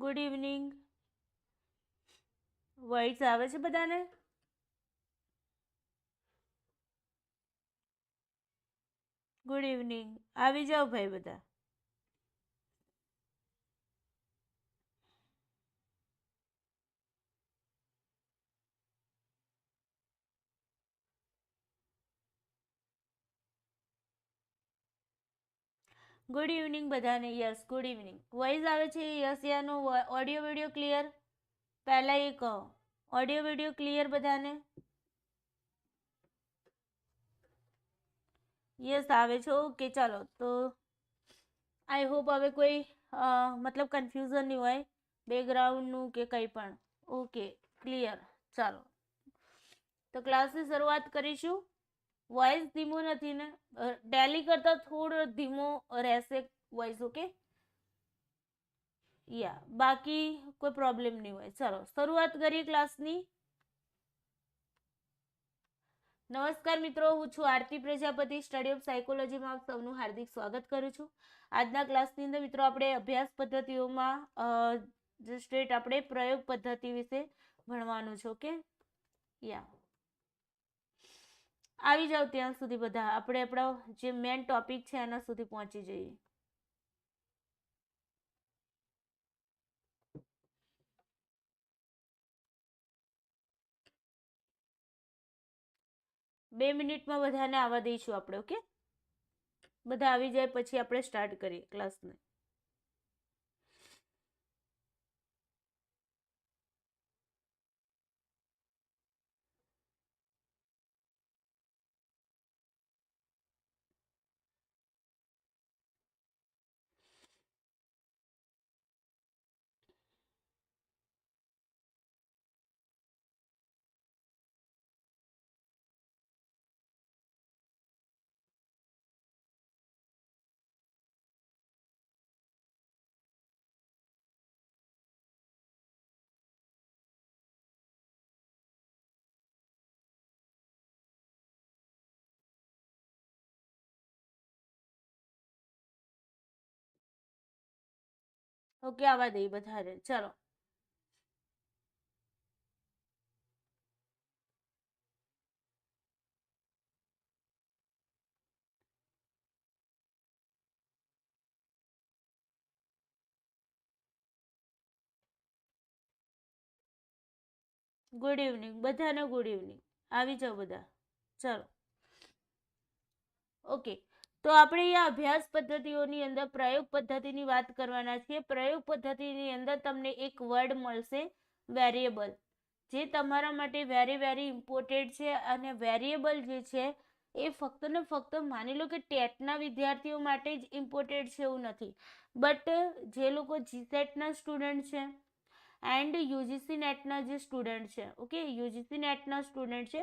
Good evening. Voice આવે છે બધાને? Good evening. આવી જાઓ ભાઈ બધા. ગુડ ઇવનિંગ બધાને. Yes, good evening. વોઇસ આવે છે? યસ યાનો? Audio video clear? પહેલા એ કહો, ઓડિયો વિડિયો ક્લિયર બધાને? યસ આવે છે. ઓકે, ચાલો. તો આઈ હોપ હવે કોઈ મતલબ કન્ફ્યુઝન નહીં હોય બેકગ્રાઉન્ડનું કે કંઈ પણ. Okay, clear. ચાલો, તો ક્લાસની શરૂઆત કરીશું. વોઇસ ધીમો નથી ને? ડેલી કરતાં થોડો ધીમો રહેશે વોઇસ. ઓકે, યા બાકી કોઈ પ્રોબ્લેમ નહીં હોય. ચાલો શરૂઆત કરીએ ક્લાસની. નમસ્કાર મિત્રો, હું છું આરતી પ્રજાપતિ. સ્ટડી ઓફ સાયકોલોજીમાં આપ સૌનું હાર્દિક સ્વાગત કરું છું. આજના ક્લાસની અંદર મિત્રો આપણે અભ્યાસ પદ્ધતિઓમાં જે સ્ટ્રેટ આપણે પ્રયોગ પદ્ધતિ વિશે ભણવાનું છે. ઓકે, યા આવી જાઓ ત્યાં સુધી બધા. આપણે આપણો જે મેન ટોપિક છે એના સુધી પહોંચી જઈએ. બે મિનિટમાં બધાને આવવા દઈશું આપણે. ઓકે, બધા આવી જાય પછી આપણે સ્ટાર્ટ કરીએ ક્લાસને. ઓકે, આવવા દઈએ બધાને. ચલો, ગુડ ઇવનિંગ બધાને. Good evening. આવી જાઓ બધા. ચલો, ઓકે. તો આપણે આ અભ્યાસ પદ્ધતિઓની અંદર પ્રયોગ પદ્ધતિની વાત કરવાના છીએ. પ્રયોગ પદ્ધતિની અંદર તમને એક વર્ડ મળશે, વેરિયેબલ, જે તમારા માટે વેરી વેરી ઇમ્પોર્ટન્ટ છે. અને વેરિયેબલ જે છે એ ફક્ત ને ફક્ત માની લો કે ટેટના વિદ્યાર્થીઓ માટે જ ઇમ્પોર્ટન્ટ છે એવું નથી, બટ જે લોકો જીસેટના સ્ટુડન્ટ છે એન્ડ યુજીસી નેટના જે સ્ટુડન્ટ છે, ઓકે, યુજીસી નેટના સ્ટુડન્ટ છે,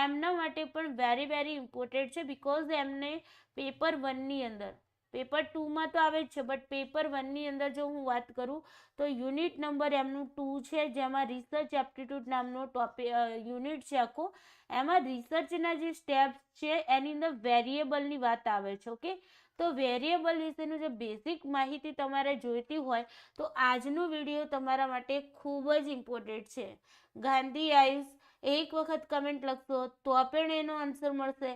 એમના માટે પણ વેરી વેરી ઇમ્પોર્ટન્ટ છે. બિકોઝ એમને પેપર 1ની અંદર, પેપર 2માં તો આવે જ છે, બટ પેપર 1ની અંદર જો હું વાત કરું તો યુનિટ નંબર એમનું 2 છે, જેમાં રિસર્ચ એપ્ટિટ્યૂડ નામનો ટોપિક યુનિટ છે આખો. એમાં રિસર્ચના જે સ્ટેપ્સ છે એની અંદર વેરિયેબલની વાત આવે છે. ઓકે, તો વેરિયેબલ વિશેનું જે બેઝિક માહિતી તમારે જોઈતી હોય તો આજનો વિડીયો તમારા માટે ખૂબ જ ઇમ્પોર્ટન્ટ છે. ગાંધી આઈસ એક વખત કમેન્ટ લખશો તો પણ એનો આન્સર મળશે,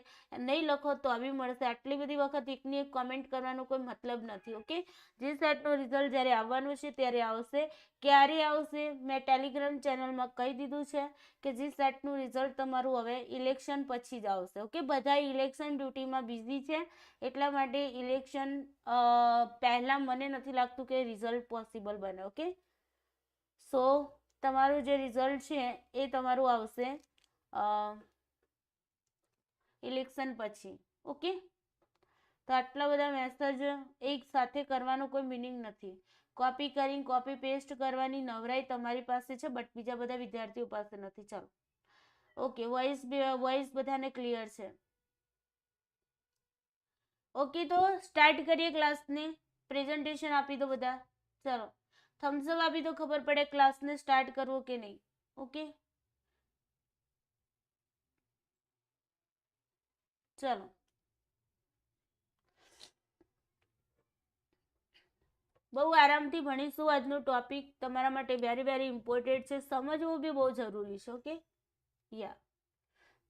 નહીં લખો તો બી મળશે. આટલી બધી વખત એકની એક કમેન્ટ કરવાનો કોઈ મતલબ નથી. ઓકે, જે સેટનો રિઝલ્ટ જ્યારે આવવાનું છે ત્યારે આવશે. ક્યારે આવશે મેં ટેલિગ્રામ ચેનલમાં કહી દીધું છે કે જે સેટનું રિઝલ્ટ તમારું હવે ઇલેક્શન પછી જ આવશે. ઓકે, બધા ઇલેક્શન ડ્યુટીમાં બિઝી છે એટલા માટે ઇલેક્શન પહેલાં મને નથી લાગતું કે રિઝલ્ટ પોસિબલ બને. ઓકે, સો તમારું જે રિઝલ્ટ છે એ તમારું આવશે ઇલેક્શન પછી. ઓકે, તો આટલા બધા મેસેજ એક સાથે કરવાનો કોઈ મિનિંગ નથી. કોપી કરીને કોપી પેસ્ટ કરવાની નવરાઈ તમારી પાસે છે, બટ બીજા બધા વિદ્યાર્થીઓ પાસે નથી. ચાલો, ઓકે, વોઇસ બધાને ક્લિયર છે? ઓકે, તો સ્ટાર્ટ કરીએ ક્લાસને. પ્રેઝન્ટેશન આપી દો બધા. ચલો, થમ્સઅપ આપી દો, ખબર પડે ક્લાસને સ્ટાર્ટ કરવો કે નહીં. ઓકે, ચલો. બહુ આરામથી ભણીશું. આજનો ટોપિક તમારા માટે વેરી વેરી ઇમ્પોર્ટન્ટ છે, સમજવું બી બહુ જરૂરી છે. ઓકે, યા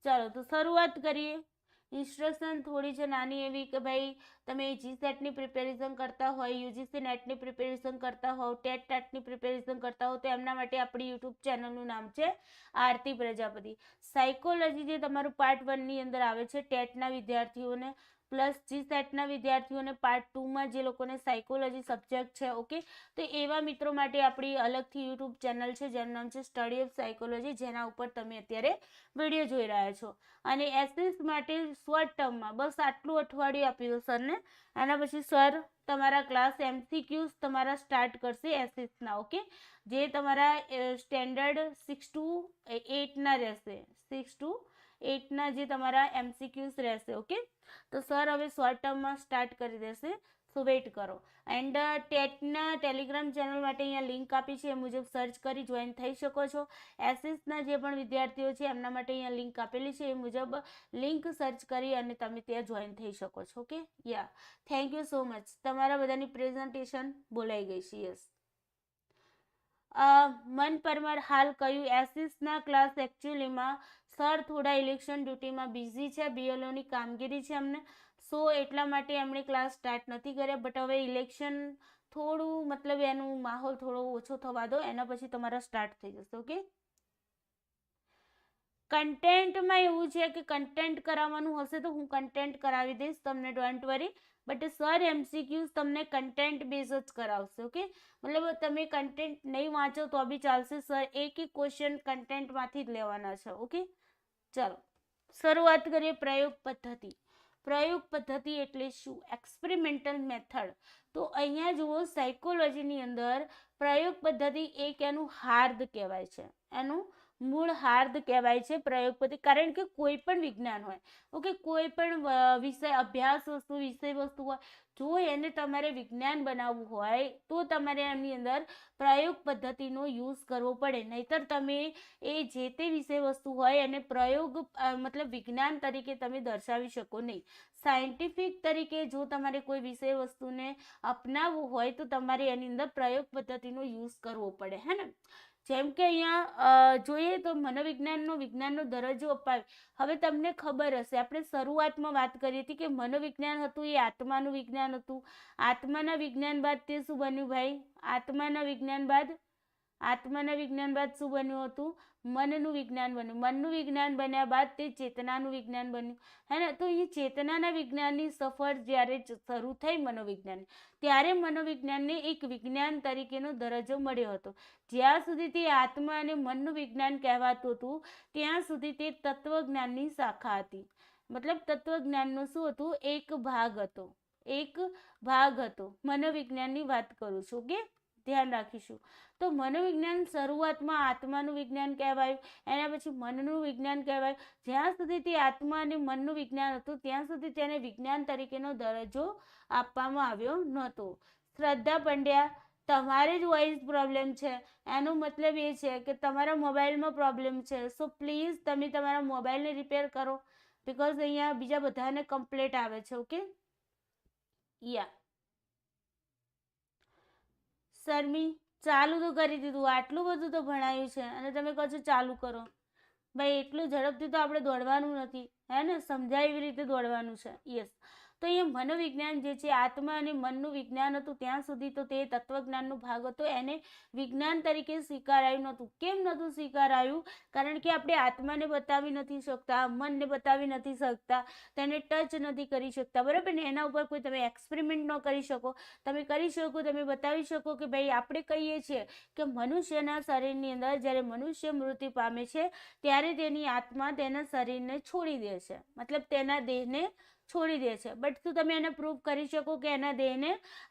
ચાલો તો શરૂઆત કરીએ. ઇન્સ્ટ્રક્શન થોડી છે નાની એવી કે ભાઈ તમે જીસેટની પ્રિપેરેશન કરતા હોય, યુજીસી નેટની પ્રિપેરેશન કરતા હોવ, ટેટની પ્રિપેરેશન કરતા હો, તો એમના માટે આપણી યુટ્યુબ ચેનલનું નામ છે આરતી પ્રજાપતિ. સાયકોલોજી જે તમારું પાર્ટ 1ની અંદર આવે છે ટેટના વિદ્યાર્થીઓને, પ્લસ જીસેટના વિદ્યાર્થીઓને પાર્ટ 2માં જે લોકોને સાયકોલોજી સબ્જેક્ટ છે. ઓકે, તો એવા મિત્રો માટે આપણી અલગથી યુટ્યુબ ચેનલ છે જેનું નામ છે સ્ટડી ઓફ સાયકોલોજી, જેના ઉપર તમે અત્યારે વિડીયો જોઈ રહ્યા છો. અને એસએસ માટે શોર્ટ ટર્મમાં બસ આટલું અઠવાડિયું આપી દો સરને, એના પછી સર તમારા ક્લાસ એમસીક્યુઝ તમારા સ્ટાર્ટ કરશે એસએસના. ઓકે, જે તમારા સ્ટેન્ડર્ડ 6 to 8ના રહેશે, 6 to 8ના જે તમારા એમસીક્યુઝ રહેશે. ઓકે, તો સર હવે શોર્ટ ટર્મમાં સ્ટાર્ટ કરી દેશે, સો વેઇટ કરો. એન્ડ ટેટના ટેલિગ્રામ ચેનલ માટે અહીંયા લિંક આપી છે, એ મુજબ સર્ચ કરી જોઈન થઈ શકો છો. એસએસના જે પણ વિદ્યાર્થીઓ છે એમના માટે અહીંયા લિંક આપેલી છે, એ મુજબ લિંક સર્ચ કરી અને તમે ત્યાં જોઈન થઈ શકો છો. Okay, yeah thank you so much. તમારા બધાની પ્રેઝન્ટેશન બોલાઈ ગઈ છે. યસ, મન પરમાર હાલ કયું એસએસના ક્લાસ એકચ્યુઅલીમાં સર થોડા ઇલેક્શન ડ્યુટીમાં બિઝી છે, બીએલઓની કામગીરી છે એમને, સો એટલા માટે એમણે ક્લાસ સ્ટાર્ટ નથી કર્યા. બટ હવે ઇલેક્શન થોડું મતલબ એનું માહોલ થોડો ઓછો થવા દો, એના પછી તમારા સ્ટાર્ટ થઈ જશે. ઓકે, કન્ટેન્ટમાં એવું છે કે કન્ટેન્ટ કરાવવાનું હશે તો હું કન્ટેન્ટ કરાવી દઈશ તમને, don't worry. But sir MCQs તમને કન્ટેન્ટ બેઝ જ કરાવશે. ઓકે, મતલબ તમે કન્ટેન્ટ નહીં વાંચો તો બી ચાલશે, સર એક ક્વેશ્ચન કન્ટેન્ટમાંથી જ લેવાના છે. ઓકે, ચાલો શરૂઆત કરીએ. પ્રયોગ પદ્ધતિ. પ્રયોગ પદ્ધતિ એટલે શું? Experimental method. તો અહીંયા જુઓ, સાયકોલોજીની અંદર પ્રયોગ પદ્ધતિ એક એનું હાર્દ કહેવાય છે, એનું મૂળ હાર્દ કહેવાય છે પ્રયોગ પદ્ધતિ. કારણ કે કોઈ પણ વિજ્ઞાન હોય, ઓકે, કોઈ પણ વિષય અભ્યાસ વસ્તુ વિષય વસ્તુ હોય, જો એને તમારે વિજ્ઞાન બનાવવું હોય તો તમારે એમની અંદર પ્રયોગ પદ્ધતિનો યુઝ કરવો પડે, નહીતર તમે એ જે તે વિષય વસ્તુ હોય એને પ્રયોગ મતલબ વિજ્ઞાન તરીકે તમે દર્શાવી શકો નહીં. સાયન્ટિફિક તરીકે જો તમારે કોઈ વિષય વસ્તુને અપનાવવું હોય તો તમારે એની અંદર પ્રયોગ પદ્ધતિનો યુઝ કરવો પડે, હે ને. જેમ કે અહીંયા જોઈએ તો વિજ્ઞાનનો દરજ્જો અપાય. હવે તમને ખબર હશે, આપણે શરૂઆતમાં વાત કરી હતી કે મનોવિજ્ઞાન હતું એ આત્માનું વિજ્ઞાન હતું. આત્માના વિજ્ઞાન બાદ તે શું બન્યું ભાઈ? આત્માના વિજ્ઞાન બાદ શું બન્યું હતું? મનનું વિજ્ઞાન બન્યું. મનનું વિજ્ઞાન બન્યા બાદ તે ચેતનાનું વિજ્ઞાન બન્યું, હે ને. તો એ ચેતનાના વિજ્ઞાનની સફર જ્યારે શરૂ થઈ મનોવિજ્ઞાન, ત્યારે મનોવિજ્ઞાનને એક વિજ્ઞાન તરીકેનો દરજ્જો મળ્યો હતો. જ્યાં સુધી તે આત્મા અને મનનું વિજ્ઞાન કહેવાતું હતું ત્યાં સુધી તે તત્વજ્ઞાનની શાખા હતી. મતલબ તત્વજ્ઞાનનો શું હતું? એક ભાગ હતો. મનોવિજ્ઞાનની વાત કરું છું, કે ધ્યાન રાખીશું. તો મનોવિજ્ઞાન શરૂઆતમાં આત્માનું વિજ્ઞાન કહેવાયું, એના પછી મનનું વિજ્ઞાન કહેવાયું. જ્યાં સુધી તે આત્મા અને મનનું વિજ્ઞાન હતું ત્યાં સુધી તેને વિજ્ઞાન તરીકેનો દરજ્જો આપવામાં આવ્યો નહોતો. શ્રદ્ધા પંડ્યા, તમારે જ વોઇસ પ્રોબ્લેમ છે, એનો મતલબ એ છે કે તમારા મોબાઈલમાં પ્રોબ્લેમ છે. સો પ્લીઝ તમે તમારા મોબાઈલને રિપેર કરો, બિકોઝ અહીંયા બીજા બધાને કમ્પ્લેટ આવે છે. ઓકે, યા શર્મી, ચાલુ તો કરી દીધું, આટલું બધું તો ભણાયું છે અને તમે કહો છો ચાલુ કરો. ભાઈ એટલું ઝડપથી તો આપણે દોડવાનું નથી, હે ને, સમજાય એવી રીતે દોડવાનું છે. યસ, તો અહીંયા મનોવિજ્ઞાન જે છે આત્મા અને મનનું વિજ્ઞાન હતું ત્યાં સુધી તો તે તત્વજ્ઞાનનો ભાગ હતો, એને વિજ્ઞાન તરીકે સ્વીકારાયું નહોતું. કેમ નહોતું સ્વીકારાયું? કારણ કે આપણે આત્માને બતાવી નથી શકતા, મનને બતાવી નથી શકતા, તેને ટચ નથી કરી શકતા, બરાબર ને. એના ઉપર કોઈ તમે એક્સપેરિમેન્ટ ન કરી શકો. તમે કરી શકો, તમે બતાવી શકો કે ભાઈ આપણે કહીએ છીએ કે મનુષ્યના શરીરની અંદર જ્યારે મનુષ્ય મૃત્યુ પામે છે ત્યારે તેની આત્મા તેના શરીરને છોડી દે છે, મતલબ તેના દેહને છોડી દે છે. બટ શું તમે એને પ્રૂવ કરી શકો કે એના દેહને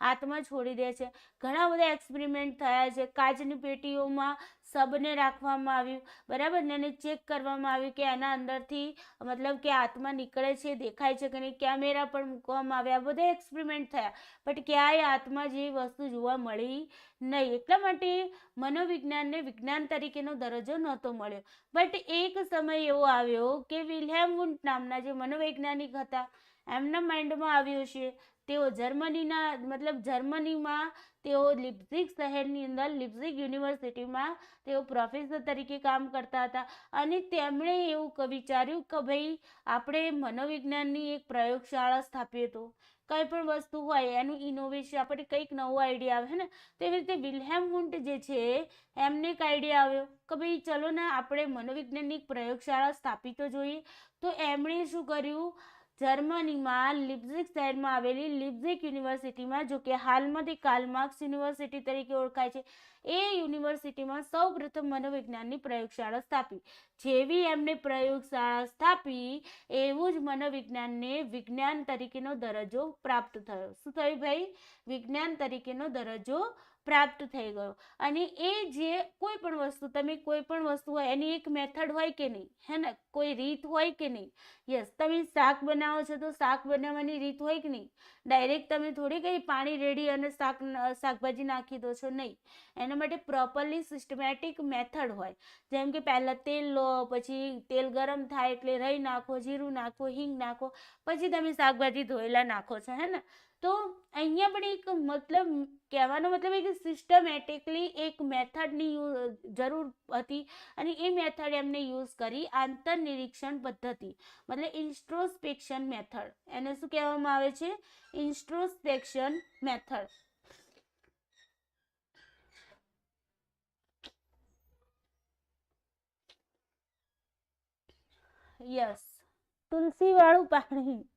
આત્મા છોડી દે છે? ઘણા બધા એક્સપેરિમેન્ટ થયા છે. કાચની પેટીઓમાં શબને રાખવામાં આવ્યું, બરાબર ને, એને ચેક કરવામાં આવ્યું કે એના અંદરથી મતલબ કે આત્મા નીકળે છે, દેખાય છે કે નહીં. કેમેરા પણ મૂકવામાં આવ્યા, બધા એક્સપેરિમેન્ટ થયા, બટ ક્યાંય આત્મા જેવી વસ્તુ જોવા મળી નહીં. એટલા માટે મનોવિજ્ઞાનને વિજ્ઞાન તરીકેનો દરજ્જો નહોતો મળ્યો. બટ એક સમય એવો આવ્યો કે વિલ્હેમ વુન્ડ નામના જે મનોવૈજ્ઞાનિક હતા, એમના માઇન્ડમાં આવ્યું છે તેઓ જર્મનીના મતલબ જર્મનીમાં તેઓ લિપ્ઝિગ શહેરની અંદર લિપ્ઝિગ યુનિવર્સિટીમાં તેઓ પ્રોફેસર તરીકે કામ કરતા હતા અને તેમણે એવું વિચાર્યું કે ભાઈ આપણે મનોવિજ્ઞાનની એક પ્રયોગશાળા સ્થાપીએ તો કંઈ પણ વસ્તુ હોય એનું ઇનોવેશન આપણે કંઈક નવો આઈડિયા આવે ને તેવી રીતે વિલ્હેમ વુન્ટ જે છે એમને એક આઈડિયા આવ્યો કે ભાઈ ચલો ને આપણે મનોવિજ્ઞાનની એક પ્રયોગશાળા સ્થાપી તો જોઈએ તો એમણે શું કર્યું જર્મનીમાં લિપ્ઝિગ શહેરમાં આવેલી લિપ્ઝિગ યુનિવર્સિટીમાં જો કે હાલમાં તે કાર્લ માર્ક્સ યુનિવર્સિટી તરીકે ઓળખાય છે એ યુનિવર્સિટીમાં સૌપ્રથમ મનોવિજ્ઞાનની પ્રયોગશાળા સ્થાપી જેવી એમને પ્રયોગશાળા સ્થાપી એવું જ મનોવિજ્ઞાનને વિજ્ઞાન તરીકેનો દરજ્જો પ્રાપ્ત થયો શું થયું ભાઈ વિજ્ઞાન તરીકેનો દરજ્જો પ્રાપ્ત થઈ ગયો અને એ જે કોઈ પણ વસ્તુ તમે કોઈ પણ વસ્તુ હોય એની એક મેથડ હોય કે નહીં હે ને કોઈ રીત હોય કે નહીં યસ તમે શાક બનાવો છો તો શાક બનાવવાની રીત હોય કે નહીં ડાયરેક્ટ તમે થોડી કંઈ પાણી રેડી અને શાકભાજી નાખી દો છો નહીં એના માટે પ્રોપરલી સિસ્ટમેટિક મેથડ હોય જેમ કે પહેલાં તેલ લો પછી તેલ ગરમ થાય એટલે રાઈ નાખો જીરું નાખો હિંગ નાખો પછી તમે શાકભાજી ધોયેલા નાખો છો હે ને તો અહીંયા પણ એક મતલબ કહેવાનો મતલબ એ કે સિસ્ટમેટિકલી એક મેથડની જરૂર હતી અને એ મેથડ એમને યુઝ કરી આંતરનિરીક્ષણ પદ્ધતિ મતલબ ઇન્ટ્રોસ્પેક્શન મેથડ એને શું કહેવામાં આવે છે ઇન્ટ્રોસ્પેક્શન મેથડ યસ તુલસી વાળું પાણી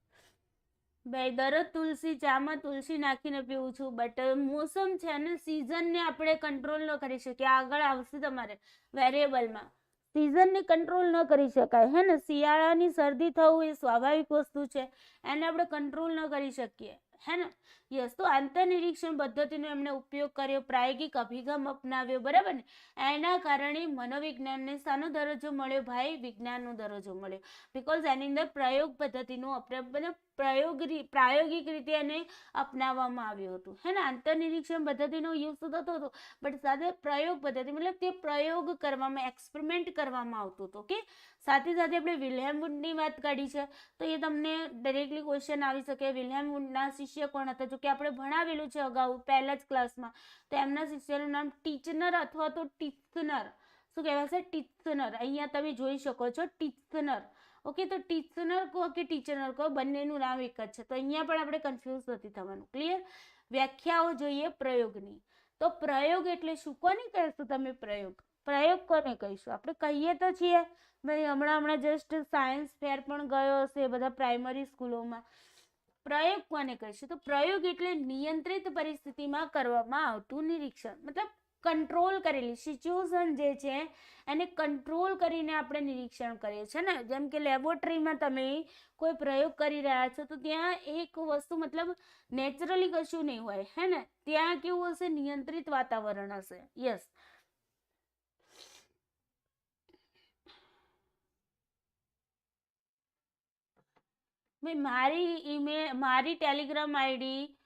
ભાઈ દરરોજ તુલસી ચામાં તુલસી નાખીને પીવું છું બટ મોસમ છે ને સિઝનને આપણે કંટ્રોલ ન કરી શકીએ આગળ આવશે તમારે વેરિયેબલમાં સિઝનને કંટ્રોલ ન કરી શકાય હે ને શિયાળાની શરદી થવું એ સ્વાભાવિક વસ્તુ છે એને આપણે કંટ્રોલ ન કરી શકીએ હે ને યસ તો આંતરનિરીક્ષણ પદ્ધતિનો એમણે ઉપયોગ કર્યો પ્રાયોગિક અભિગમ અપનાવ્યો બરાબર ને એના કારણે મનોવિજ્ઞાનને શાનો દરજ્જો મળ્યો ભાઈ વિજ્ઞાનનો દરજ્જો મળ્યો બિકોઝ એની અંદર પ્રયોગ પદ્ધતિનું પ્રાયોગિક રીતે એને અપનાવવામાં આવ્યું હતું હે ને આંતરનિરીક્ષણ પદ્ધતિનો યુઝ થતો હતો બટ સાથે પ્રયોગ પદ્ધતિ મતલબ તે પ્રયોગ કરવામાં એક્સપેરિમેન્ટ કરવામાં આવતું હતું ઓકે સાથે સાથે આપણે વિલ્હેમ વુન્ટની વાત કાઢી છે તો એ તમને ડાયરેક્ટલી ક્વેશ્ચન આવી શકે વિલ્હેમ વુન્ટના શિષ્ય કોણ હતા જો કે આપણે ભણાવેલું છે અગાઉ પહેલા જ ક્લાસમાં તો એમના શિષ્યનું નામ ટીચનર અથવા તો ટીચનર શું કહેવાશે ટીચનર અહીંયા તમે જોઈ શકો છો ટીચનર ઓકે તો ટીચનર કહો કે ટીચનર કહો બંનેનું નામ એક જ છે તો અહીંયા પણ આપણે કન્ફ્યુઝ નથી થવાનું ક્લિયર વ્યાખ્યાઓ જોઈએ પ્રયોગની તો પ્રયોગ એટલે શું કોને કહેશો તમે પ્રયોગ કોને કહીશું આપણે કહીએ તો છીએ ભાઈ હમણાં જસ્ટ સાયન્સ ફેર પણ ગયો હશે બધા પ્રાઇમરી સ્કૂલોમાં પ્રયોગ કોને કહીશું તો પ્રયોગ એટલે નિયંત્રિત પરિસ્થિતિમાં કરવામાં આવતું નિરીક્ષણ મતલબ કંટ્રોલ કરેલી સિચ્યુએશન જે છે એને કંટ્રોલ કરીને આપણે નિરીક્ષણ કરીએ છીએ ને જેમ કે લેબોરેટરીમાં તમે કોઈ પ્રયોગ કરી રહ્યા છો તો ત્યાં એક વસ્તુ મતલબ નેચરલી કશું નહીં હોય હે ને ત્યાં કેવું હશે નિયંત્રિત વાતાવરણ હશે યસ ભાઈ મારી ટેલિગ્રામ આઈડી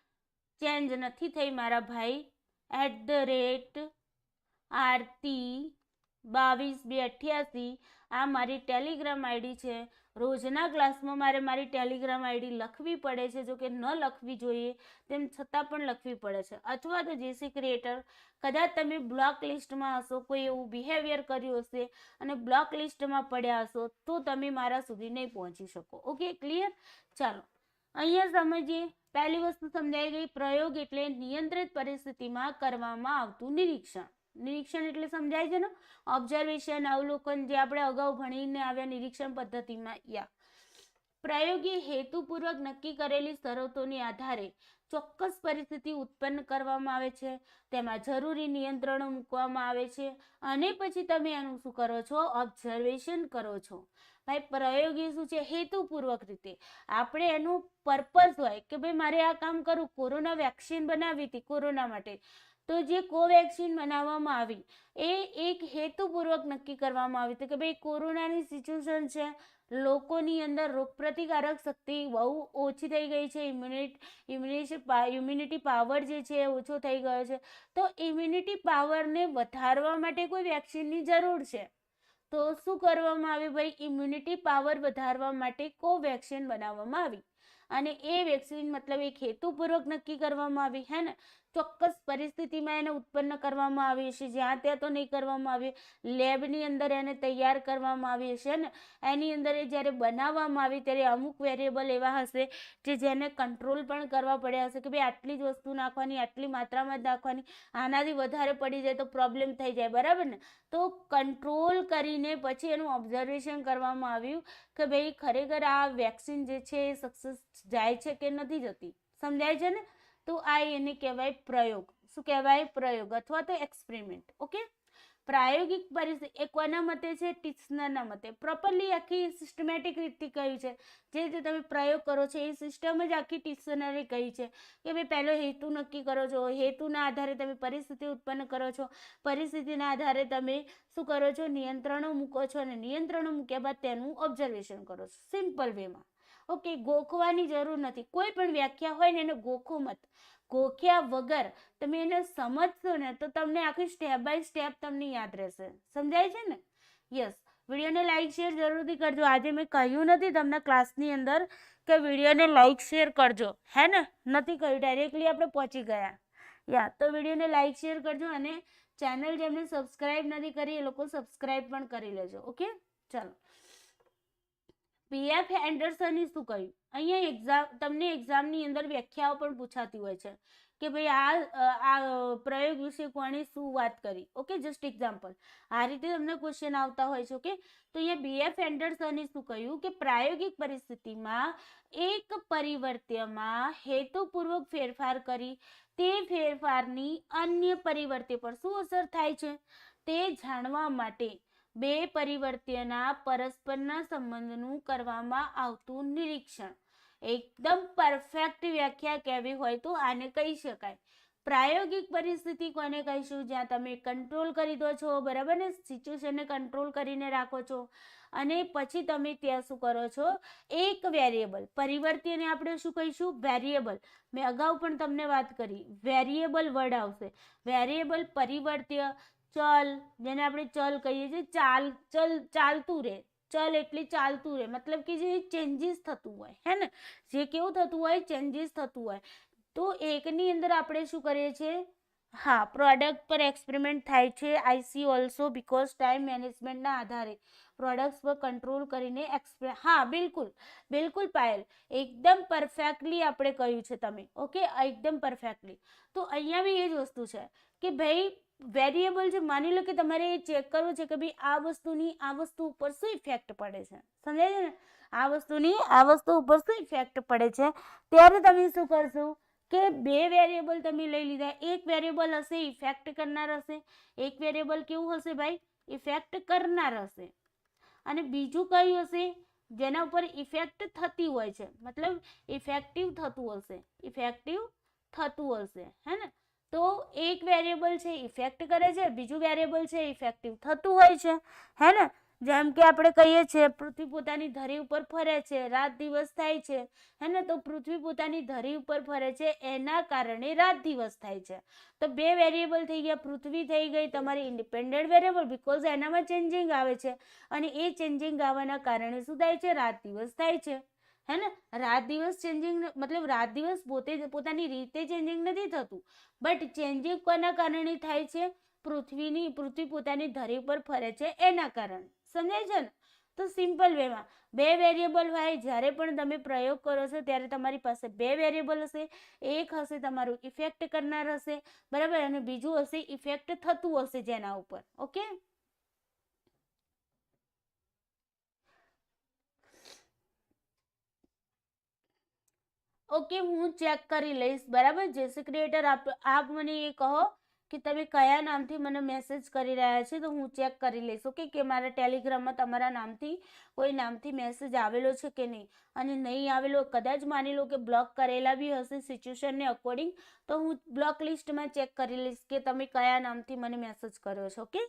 ચેન્જ નથી થઈ મારા ભાઈ @આરતી2228 આ મારી ટેલિગ્રામ આઈડી છે રોજના ક્લાસમાં મારી ટેલિગ્રામ આઈડી લખવી પડે છે જો કે ન લખવી જોઈએ તેમ છતાં પણ લખવી પડે છે અથવા તો જેસી ક્રિએટર કદાચ તમે બ્લોક લિસ્ટમાં હશો કોઈ એવું બિહેવિયર કર્યું હશે અને બ્લોક લિસ્ટમાં પડ્યા હશો તો તમે મારા સુધી નહીં પહોંચી શકો ઓકે ક્લિયર ચાલો અહીંયા સમજીએ પહેલી વસ્તુ સમજાઈ ગઈ પ્રયોગ એટલે નિયંત્રિત પરિસ્થિતિમાં કરવામાં આવતું નિરીક્ષણ એટલે સમજાય છે ને ઓબ્ઝર્વેશન અવલોકન જે આપણે અગાઉ ભણીને આવ્યા નિરીક્ષણ પદ્ધતિમાં પ્રયોગી હેતુપૂર્વક નક્કી કરેલી શરતોની આધારે ચોક્કસ પરિસ્થિતિ ઉત્પન્ન કરવામાં આવે છે તેમાં જરૂરી નિયંત્રણો મૂકવામાં આવે છે અને પછી તમે એનું શું કરો છો ઓબ્ઝર્વેશન કરો છો ભાઈ પ્રયોગી શું છે હેતુપૂર્વક રીતે આપણે એનું પર્પઝ હોય કે ભાઈ મારે આ કામ કરું કોરોના વેક્સિન બનાવી હતી કોરોના માટે તો જે કોવેક્સિન બનાવવામાં આવી એ એક હેતુપૂર્વક નક્કી કરવામાં આવી હતી કે ભાઈ કોરોનાની સિચ્યુએશન છે લોકોની અંદર રોગપ્રતિકારક શક્તિ બહુ ઓછી થઈ ગઈ છે ઇમ્યુનિટી પાવર જે છે ઓછો થઈ ગયો છે તો ઇમ્યુનિટી પાવરને વધારવા માટે કોઈ વેક્સિનની જરૂર છે તો શું કરવામાં આવ્યું ભાઈ ઇમ્યુનિટી પાવર વધારવા માટે કોવેક્સિન બનાવવામાં આવી અને એ વેક્સિન મતલબ એક હેતુપૂર્વક નક્કી કરવામાં આવી, હે ને, ચોક્કસ પરિસ્થિતિમાં એને ઉત્પન્ન કરવામાં આવી છે, જ્યાં ત્યાં તો નહીં કરવામાં આવી, લેબની અંદર એને તૈયાર કરવામાં આવી છે ને, એની અંદર એ જ્યારે બનાવવામાં આવી ત્યારે અમુક વેરિયેબલ એવા હશે જેને કંટ્રોલ પણ કરવા પડ્યા હશે કે ભાઈ આટલી જ વસ્તુ નાખવાની, આટલી માત્રામાં જ નાખવાની, આનાથી વધારે પડી જાય તો પ્રોબ્લેમ થઈ જાય, બરાબર ને. તો કંટ્રોલ કરીને પછી એનું ઓબ્ઝર્વેશન કરવામાં આવ્યું કે ભાઈ ખરેખર આ વેક્સિન જે છે એ સક્સેસ જાય છે કે નથી જતી, સમજાય છે ને. તો આ એને કહેવાય પ્રયોગ. શું કહેવાય? પ્રયોગ અથવા તો એક્સપેરિમેન્ટ. ઓકે, પ્રાયોગિક પરિસ્થિતિ એ કોના મતે છે? ટીસ્નરના મતે. પ્રોપરલી આખી સિસ્ટમેટિક રીતથી કહ્યું છે, જે રીતે તમે પ્રયોગ કરો છો એ સિસ્ટમ જ આખી ટીસ્નરે કહી છે કે ભાઈ પહેલો હેતુ નક્કી કરો છો, હેતુના આધારે તમે પરિસ્થિતિ ઉત્પન્ન કરો છો, પરિસ્થિતિના આધારે તમે શું કરો છો? નિયંત્રણો મૂકો છો, અને નિયંત્રણો મૂક્યા બાદ તેનું ઓબ્ઝર્વેશન કરો છો, સિમ્પલ વેમાં. ઓકે, ગોખવાની જરૂર નથી. કોઈ પણ વ્યાખ્યા હોય ને એને ગોખો મત. ગોખ્યા વગર તમે એને સમજશો ને તો તમને આખી સ્ટેપ બાય સ્ટેપ તમને યાદ રહેશે, સમજાય છે ને. યસ, વિડીયોને લાઈક શેર જરૂરથી કરજો. આજે મેં કહ્યું નથી તમને ક્લાસની અંદર કે વિડીયોને લાઈક શેર કરજો, હે ને, નથી કહ્યું, ડાયરેક્ટલી આપણે પહોંચી ગયા. યા તો વિડીયોને લાઈક શેર કરજો, અને ચેનલ જેમને સબસ્ક્રાઇબ નથી કરી એ લોકો સબસ્ક્રાઇબ પણ કરી લેજો. ઓકે, ચાલો. પીએફ એન્ડરસને શું કહ્યું? અહીંયા તમને એક્ઝામની અંદર વ્યાખ્યાઓ પણ પૂછાતી હોય છે કે ભાઈ આ પ્રયોગ વિશે કોણે શું વાત કરી. ઓકે, જસ્ટ એક્ઝામ્પલ, આ રીતે તમને ક્વેશ્ચન આવતા હોય છે. ઓકે, તો અહીંયા બીએફ એન્ડરસને શું કહ્યું કે પ્રાયોગિક પરિસ્થિતિમાં એક પરિવર્ત્યમાં હેતુપૂર્વક ફેરફાર કરી તે ફેરફારની અન્ય પરિવર્ત્ય પર શું અસર થાય છે તે જાણવા માટે બે પરિવર્ત્યના પરસ્પરના સંબંધનું કરવામાં આવતું નિરીક્ષણ. એકદમ પરફેક્ટ વ્યાખ્યા કહેવી હોય તો આને કહી શકાય. પ્રાયોગિક પરિસ્થિતિ કોને કહીશું? જ્યાં તમે કંટ્રોલ કરી દો છો, બરાબર ને, સિચ્યુએશનને કંટ્રોલ કરીને રાખો છો, અને પછી તમે ત્યાં શું કરો છો? એક વેરિયેબલ, પરિવર્ત્યને આપણે શું કહીશું? વેરિયેબલ. મેં અગાઉ પણ તમને વાત કરી, વેરિયેબલ વર્ડ આવશે. વેરિયેબલ, પરિવર્ત્ય, ચલ, જેને આપણે ચલ કહીએ છીએ, ચાલતું રહે. ચલ એટલે ચાલતું રહે, મતલબ કે જે ચેન્જીસ થતું હોય, હે ને, જે કેવું થતું હોય? ચેન્જીસ થતું હોય. તો એકની અંદર આપણે શું કરીએ છીએ? હા, પ્રોડક્ટ પર એક્સપેરિમેન્ટ થાય છે. I C also because time મેનેજમેન્ટના આધારે પ્રોડક્ટ્સ પર કંટ્રોલ કરીને હા, બિલકુલ બિલકુલ પાયલ, એકદમ પરફેક્ટલી આપણે કહ્યું છે તમે. ઓકે, એકદમ પરફેક્ટલી. તો અહીંયા બી એ જ વસ્તુ છે કે ભાઈ વેરિયેબલ છે, માની લો કે તમારે એ ચેક કરવું છે કે ભાઈ આ વસ્તુની આ વસ્તુ ઉપર શું ઇફેક્ટ પડે છે, સમજાય છે ને, આ વસ્તુની આ વસ્તુ ઉપર શું ઇફેક્ટ પડે છે, ત્યારે તમે શું કરશો કે બે વેરિયેબલ તમે લઈ લીધા. એક વેરિયેબલ હશે ઇફેક્ટ કરનાર હશે, એક વેરિયેબલ કેવું હશે ભાઈ? ઇફેક્ટ કરનાર હશે. અને બીજું કયું હશે? જેના ઉપર ઇફેક્ટ થતી હોય છે, મતલબ ઇફેક્ટિવ થતું હશે, ઇફેક્ટિવ થતું હશે, હે ને. તો એક વેરિયેબલ છે ઇફેક્ટ કરે છે, બીજું વેરિયેબલ છે ઇફેક્ટિવ થતું હોય છે, હે ને. જેમ કે આપણે કહીએ છીએ પૃથ્વી પોતાની ધરી ઉપર ફરે છે, રાત દિવસ થાય છે, હે ને. તો પૃથ્વી પોતાની ધરી ઉપર ફરે છે એના કારણે રાત દિવસ થાય છે. તો બે વેરિયેબલ થઈ ગયા, પૃથ્વી થઈ ગઈ તમારી ઇન્ડિપેન્ડન્ટ વેરિયેબલ, બીકોઝ એનામાં ચેન્જિંગ આવે છે, અને એ ચેન્જિંગ આવવાના કારણે શું થાય છે? રાત દિવસ થાય છે, હે ને. રાત દિવસ ચેન્જિંગ મતલબ રાત દિવસ પોતાની રીતે ચેન્જિંગ નથી થતું, બટ ચેન્જિંગ કોના કારણે થાય છે? પૃથ્વી પોતાની ધરી પર ફરે છે એના કારણે, સમજાય છે ને. તો સિમ્પલ વેમાં બે વેરિયેબલ હોય, જ્યારે પણ તમે પ્રયોગ કરો છો ત્યારે તમારી પાસે બે વેરિયેબલ હશે. એક હશે તમારું ઇફેક્ટ કરનાર હશે, બરાબર, અને બીજું હશે ઇફેક્ટ થતું હશે જેના ઉપર. ઓકે, ઓકે, હું ચેક કરી લઈશ, બરાબર. જેસી ક્રિએટર આપ મને એ કહો કે તમે કયા નામથી મને મેસેજ કરી રહ્યા છે, તો હું ચેક કરી લઈશ. ઓકે, કે મારા ટેલિગ્રામમાં તમારા નામથી કોઈ નામથી મેસેજ આવેલો છે કે નહીં, અને નહીં આવેલો, કદાચ માની લો કે બ્લોક કરેલા બી હશે સિચ્યુએશનને અકોર્ડિંગ, તો હું બ્લોક લિસ્ટમાં ચેક કરી લઈશ કે તમે કયા નામથી મને મેસેજ કર્યો છો. ઓકે,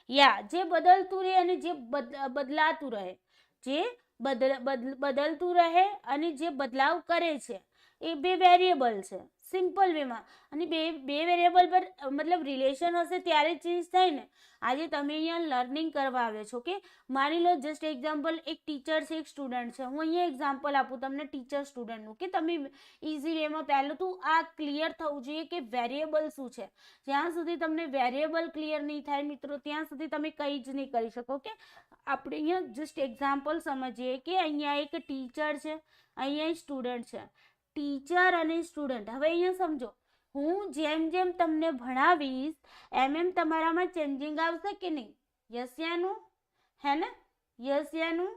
યા જે બદલતું રહે અને જે બદલાતું રહે, જે બદલતું રહે અને જે બદલાવ કરે છે, એ બે વેરિયેબલ છે, સિમ્પલ વેમાં. અને બે વેરિયેબલ પર મતલબ રિલેશન હશે ત્યારે ચેન્જ થાય ને. આજે તમે અહીંયા લર્નિંગ કરવા આવ્યા છો, કે માની લો જસ્ટ એક્ઝામ્પલ, એક ટીચર છે, એક સ્ટુડન્ટ છે. હું અહીંયા એક્ઝામ્પલ આપું તમને ટીચર સ્ટુડન્ટનું, કે તમે ઇઝી વેમાં પહેલું તો આ ક્લિયર થવું જોઈએ કે વેરિયેબલ શું છે. જ્યાં સુધી તમને વેરિયેબલ ક્લિયર નહીં થાય મિત્રો, ત્યાં સુધી તમે કંઈ જ નહીં કરી શકો. કે આપણે અહીંયા જસ્ટ એક્ઝામ્પલ સમજીએ કે અહીંયા એક ટીચર છે, અહીંયા સ્ટુડન્ટ છે. ટીચર અને સ્ટુડન્ટ. હવે અહીંયા સમજો, હું જેમ જેમ તમને ભણાવીશ એમ તમારામાં ચેન્જિંગ આવશે કે નહીં? યસ યા નો? હે ને? યસ યા નો?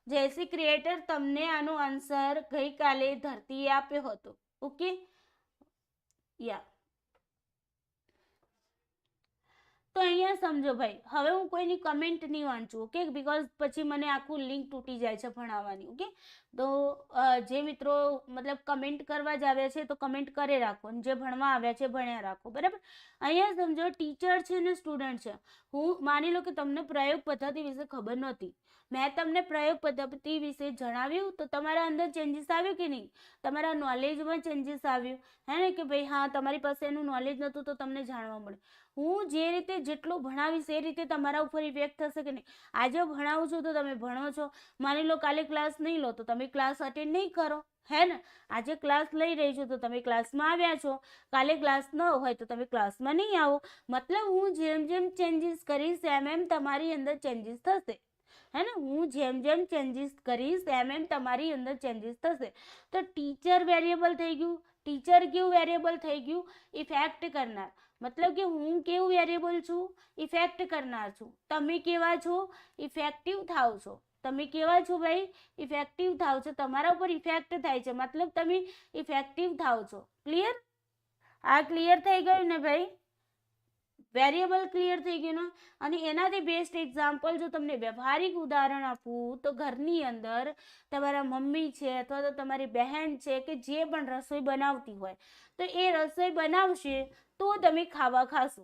જયશ્રી ક્રિએટર તમને આનો આન્સર ગઈકાલે ધરતીએ આપ્યો હતો. ઓકે, યા. તો અહીંયા સમજો ભાઈ, હવે હું કોઈની કમેન્ટ નહીં વાંચું, ઓકે, બીકોઝ પછી મને આખું લિંક તૂટી જાય છે ભણાવવાની. ઓકે, તો જે મિત્રો મતલબ કમેન્ટ કરવા જ આવ્યા છે તો કમેન્ટ કરે રાખો, અને જે ભણવા આવ્યા છે ભણ્યા રાખો, બરાબર. અહીંયા સમજો, ટીચર છે ને સ્ટુડન્ટ છે. હું માની લો કે તમને પ્રયોગ પદ્ધતિ વિશે ખબર નહોતી, મેં તમને પ્રયોગ પદ્ધતિ વિશે જણાવ્યું, તો તમારા અંદર ચેન્જીસ આવ્યું કે નહીં? તમારા નોલેજમાં ચેન્જીસ આવ્યું, હે ને? કે ભાઈ હા, તમારી પાસે એનું નોલેજ નહોતું તો તમને જાણવા મળે. હું જે રીતે જેટલું ભણાવીશ એ રીતે તમારા ઉપર ઇફેક્ટ થશે કે નહીં? આજે ભણાવું છું તો તમે ભણો છો. માની લો કાલે ક્લાસ નહીં લો તો તમે ક્લાસ અટેન્ડ નહીં કરો, હે ને? આજે ક્લાસ લઈ રહી છું તો તમે ક્લાસમાં આવ્યા છો. કાલે ક્લાસ ન હોય તો તમે ક્લાસમાં નહીં આવો. મતલબ હું જેમ જેમ ચેન્જીસ કરીશ એમ તમારી અંદર ચેન્જીસ થશે, હે ને? હું જેમ જેમ ચેન્જીસ કરીશ એમ તમારી અંદર ચેન્જીસ થશે. તો ટીચર વેરિયેબલ થઈ ગયું. ટીચર કેવું વેરિયેબલ થઈ ગયું? ઇફેક્ટ કરનાર. મતલબ કે હું કેવું વેરિયેબલ છું? ઇફેક્ટ કરનાર છું. તમે કેવા છો? ઇફેક્ટિવ થાવ છો. તમે કેવા છો ભાઈ? ઇફેક્ટિવ થાવ છો. તમારા ઉપર ઇફેક્ટ થાય છે, મતલબ તમે ઇફેક્ટિવ થાવ છો. ક્લિયર? આ ક્લિયર થઈ ગયું ને ભાઈ? વેરિયેબલ ક્લિયર થઈ ગયું ને? અને એનાથી બેસ્ટ એક્ઝામ્પલ જો તમને વ્યવહારિક ઉદાહરણ આપું તો ઘરની અંદર તમારા મમ્મી છે અથવા તો તમારી બહેન છે કે જે પણ રસોઈ બનાવતી હોય, તો એ રસોઈ બનાવશે તો તમે ખાવા ખાશો.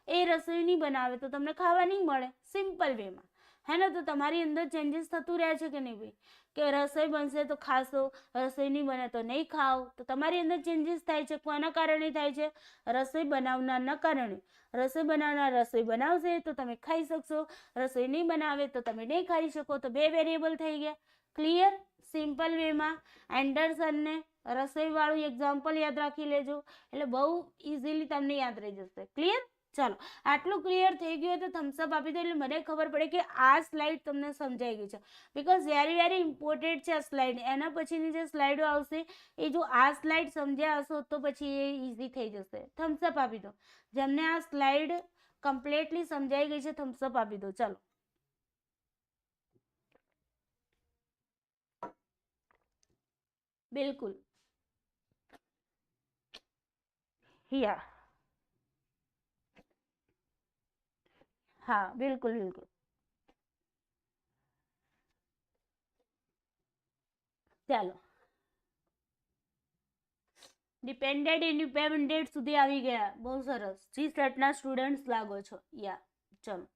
એ રસોઈ નહીં બનાવે તો તમને ખાવા નહીં મળે, સિમ્પલ વેમાં, હે ને? તો તમારી અંદર ચેન્જીસ થતું રહે છે કે નહીં ભાઈ? કે રસોઈ બનશે તો ખાશો, રસોઈ નહીં બને તો નહીં ખાઓ. તો તમારી અંદર ચેન્જીસ થાય છે. કોના કારણે થાય છે? રસોઈ બનાવનારના કારણે. રસોઈ બનાવનાર રસોઈ બનાવશે તો તમે ખાઈ શકશો, રસોઈ નહીં બનાવે તો તમે નહીં ખાઈ શકો. તો બે વેરિયેબલ થઈ ગયા. ક્લિયર? સિમ્પલ વેમાં એન્ડરસનને રસોઈવાળું એક્ઝામ્પલ યાદ રાખી લેજો, એટલે બહુ ઇઝીલી તમને યાદ રહી જશે. ક્લિયર? ચાલો, આટલું ક્લિયર થઈ ગયું તો થમ્સઅપ આપી દો, એટલે મને ખબર પડે કે આ સ્લાઇડ તમને સમજાઈ ગઈ છે. બીકોઝ વેરી ઇમ્પોર્ટન્ટ છે આ સ્લાઇડ. એના પછીની જે સ્લાઇડો આવશે એ જો આ સ્લાઇડ સમજ્યા હશો તો પછી એ ઇઝી થઈ જશે. થમ્સઅપ આપી દો જેમને આ સ્લાઇડ કમ્પ્લીટલી સમજાઈ ગઈ છે. થમ્સઅપ આપી દો. ચાલો, બિલકુલ. યા, હા, બિલકુલ બિલકુલ. ચાલો, ડિપેન્ડેડ ઇન્ડિપેન્ડેન્ટ સુધી આવી ગયા. બહુ સરસ. જી સેટના સ્ટુડન્ટ્સ લાગો છો. યા, ચલો.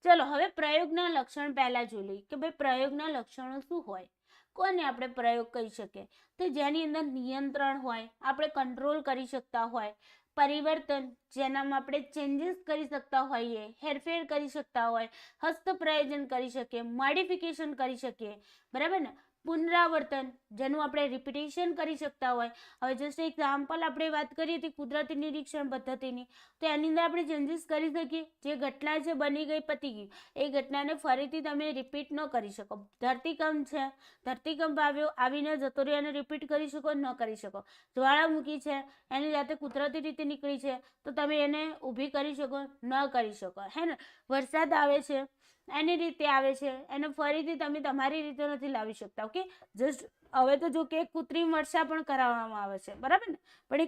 ચલો, હવે પ્રયોગના લક્ષણ પહેલા જોઈ લઈએ કે ભાઈ પ્રયોગના લક્ષણો શું હોય, કોને આપણે પ્રયોગ કહી શકીએ? તો જેની અંદર નિયંત્રણ હોય, આપણે કંટ્રોલ કરી શકતા હોય, પરિવર્તન જેનામાં આપણે ચેન્જીસ કરી શકતા હોઈએ, હેરફેર કરી શકતા હોય, હસ્તપ્રયોજન કરી શકીએ, મોડિફિકેશન કરી શકીએ, બરાબર ને? પુનરાવર્તન જેનું આપણે રિપીટેશન કરી શકતા હોય. હવે જસ્ટ એક્ઝામ્પલ આપણે વાત કરીએ હતી કુદરતી નિરીક્ષણ પદ્ધતિની, તો એની અંદર આપણે ચેન્જીસ કરી શકીએ. જે ઘટના છે બની ગઈ, પતી ગઈ, એ ઘટનાને ફરીથી તમે રિપીટ ન કરી શકો. ધરતીકંપ છે, ધરતીકંપ આવ્યો, આવીને જતો રહ્યો, એને રિપીટ કરી શકો? ન કરી શકો. જ્વાળામુખી છે, એની જાતે કુદરતી રીતે નીકળી છે તો તમે એને ઊભી કરી શકો? ન કરી શકો, હે ને? વરસાદ આવે છે, એની રીતે આવે છે, એને ફરીથી તમે તમારી રીતે નથી લાવી શકતા. ઓકે, જસ્ટ હવે તો જો કે કૃત્રિમ વર્ષા પણ કરાવવામાં આવે છે, બરાબર ને? પણ એ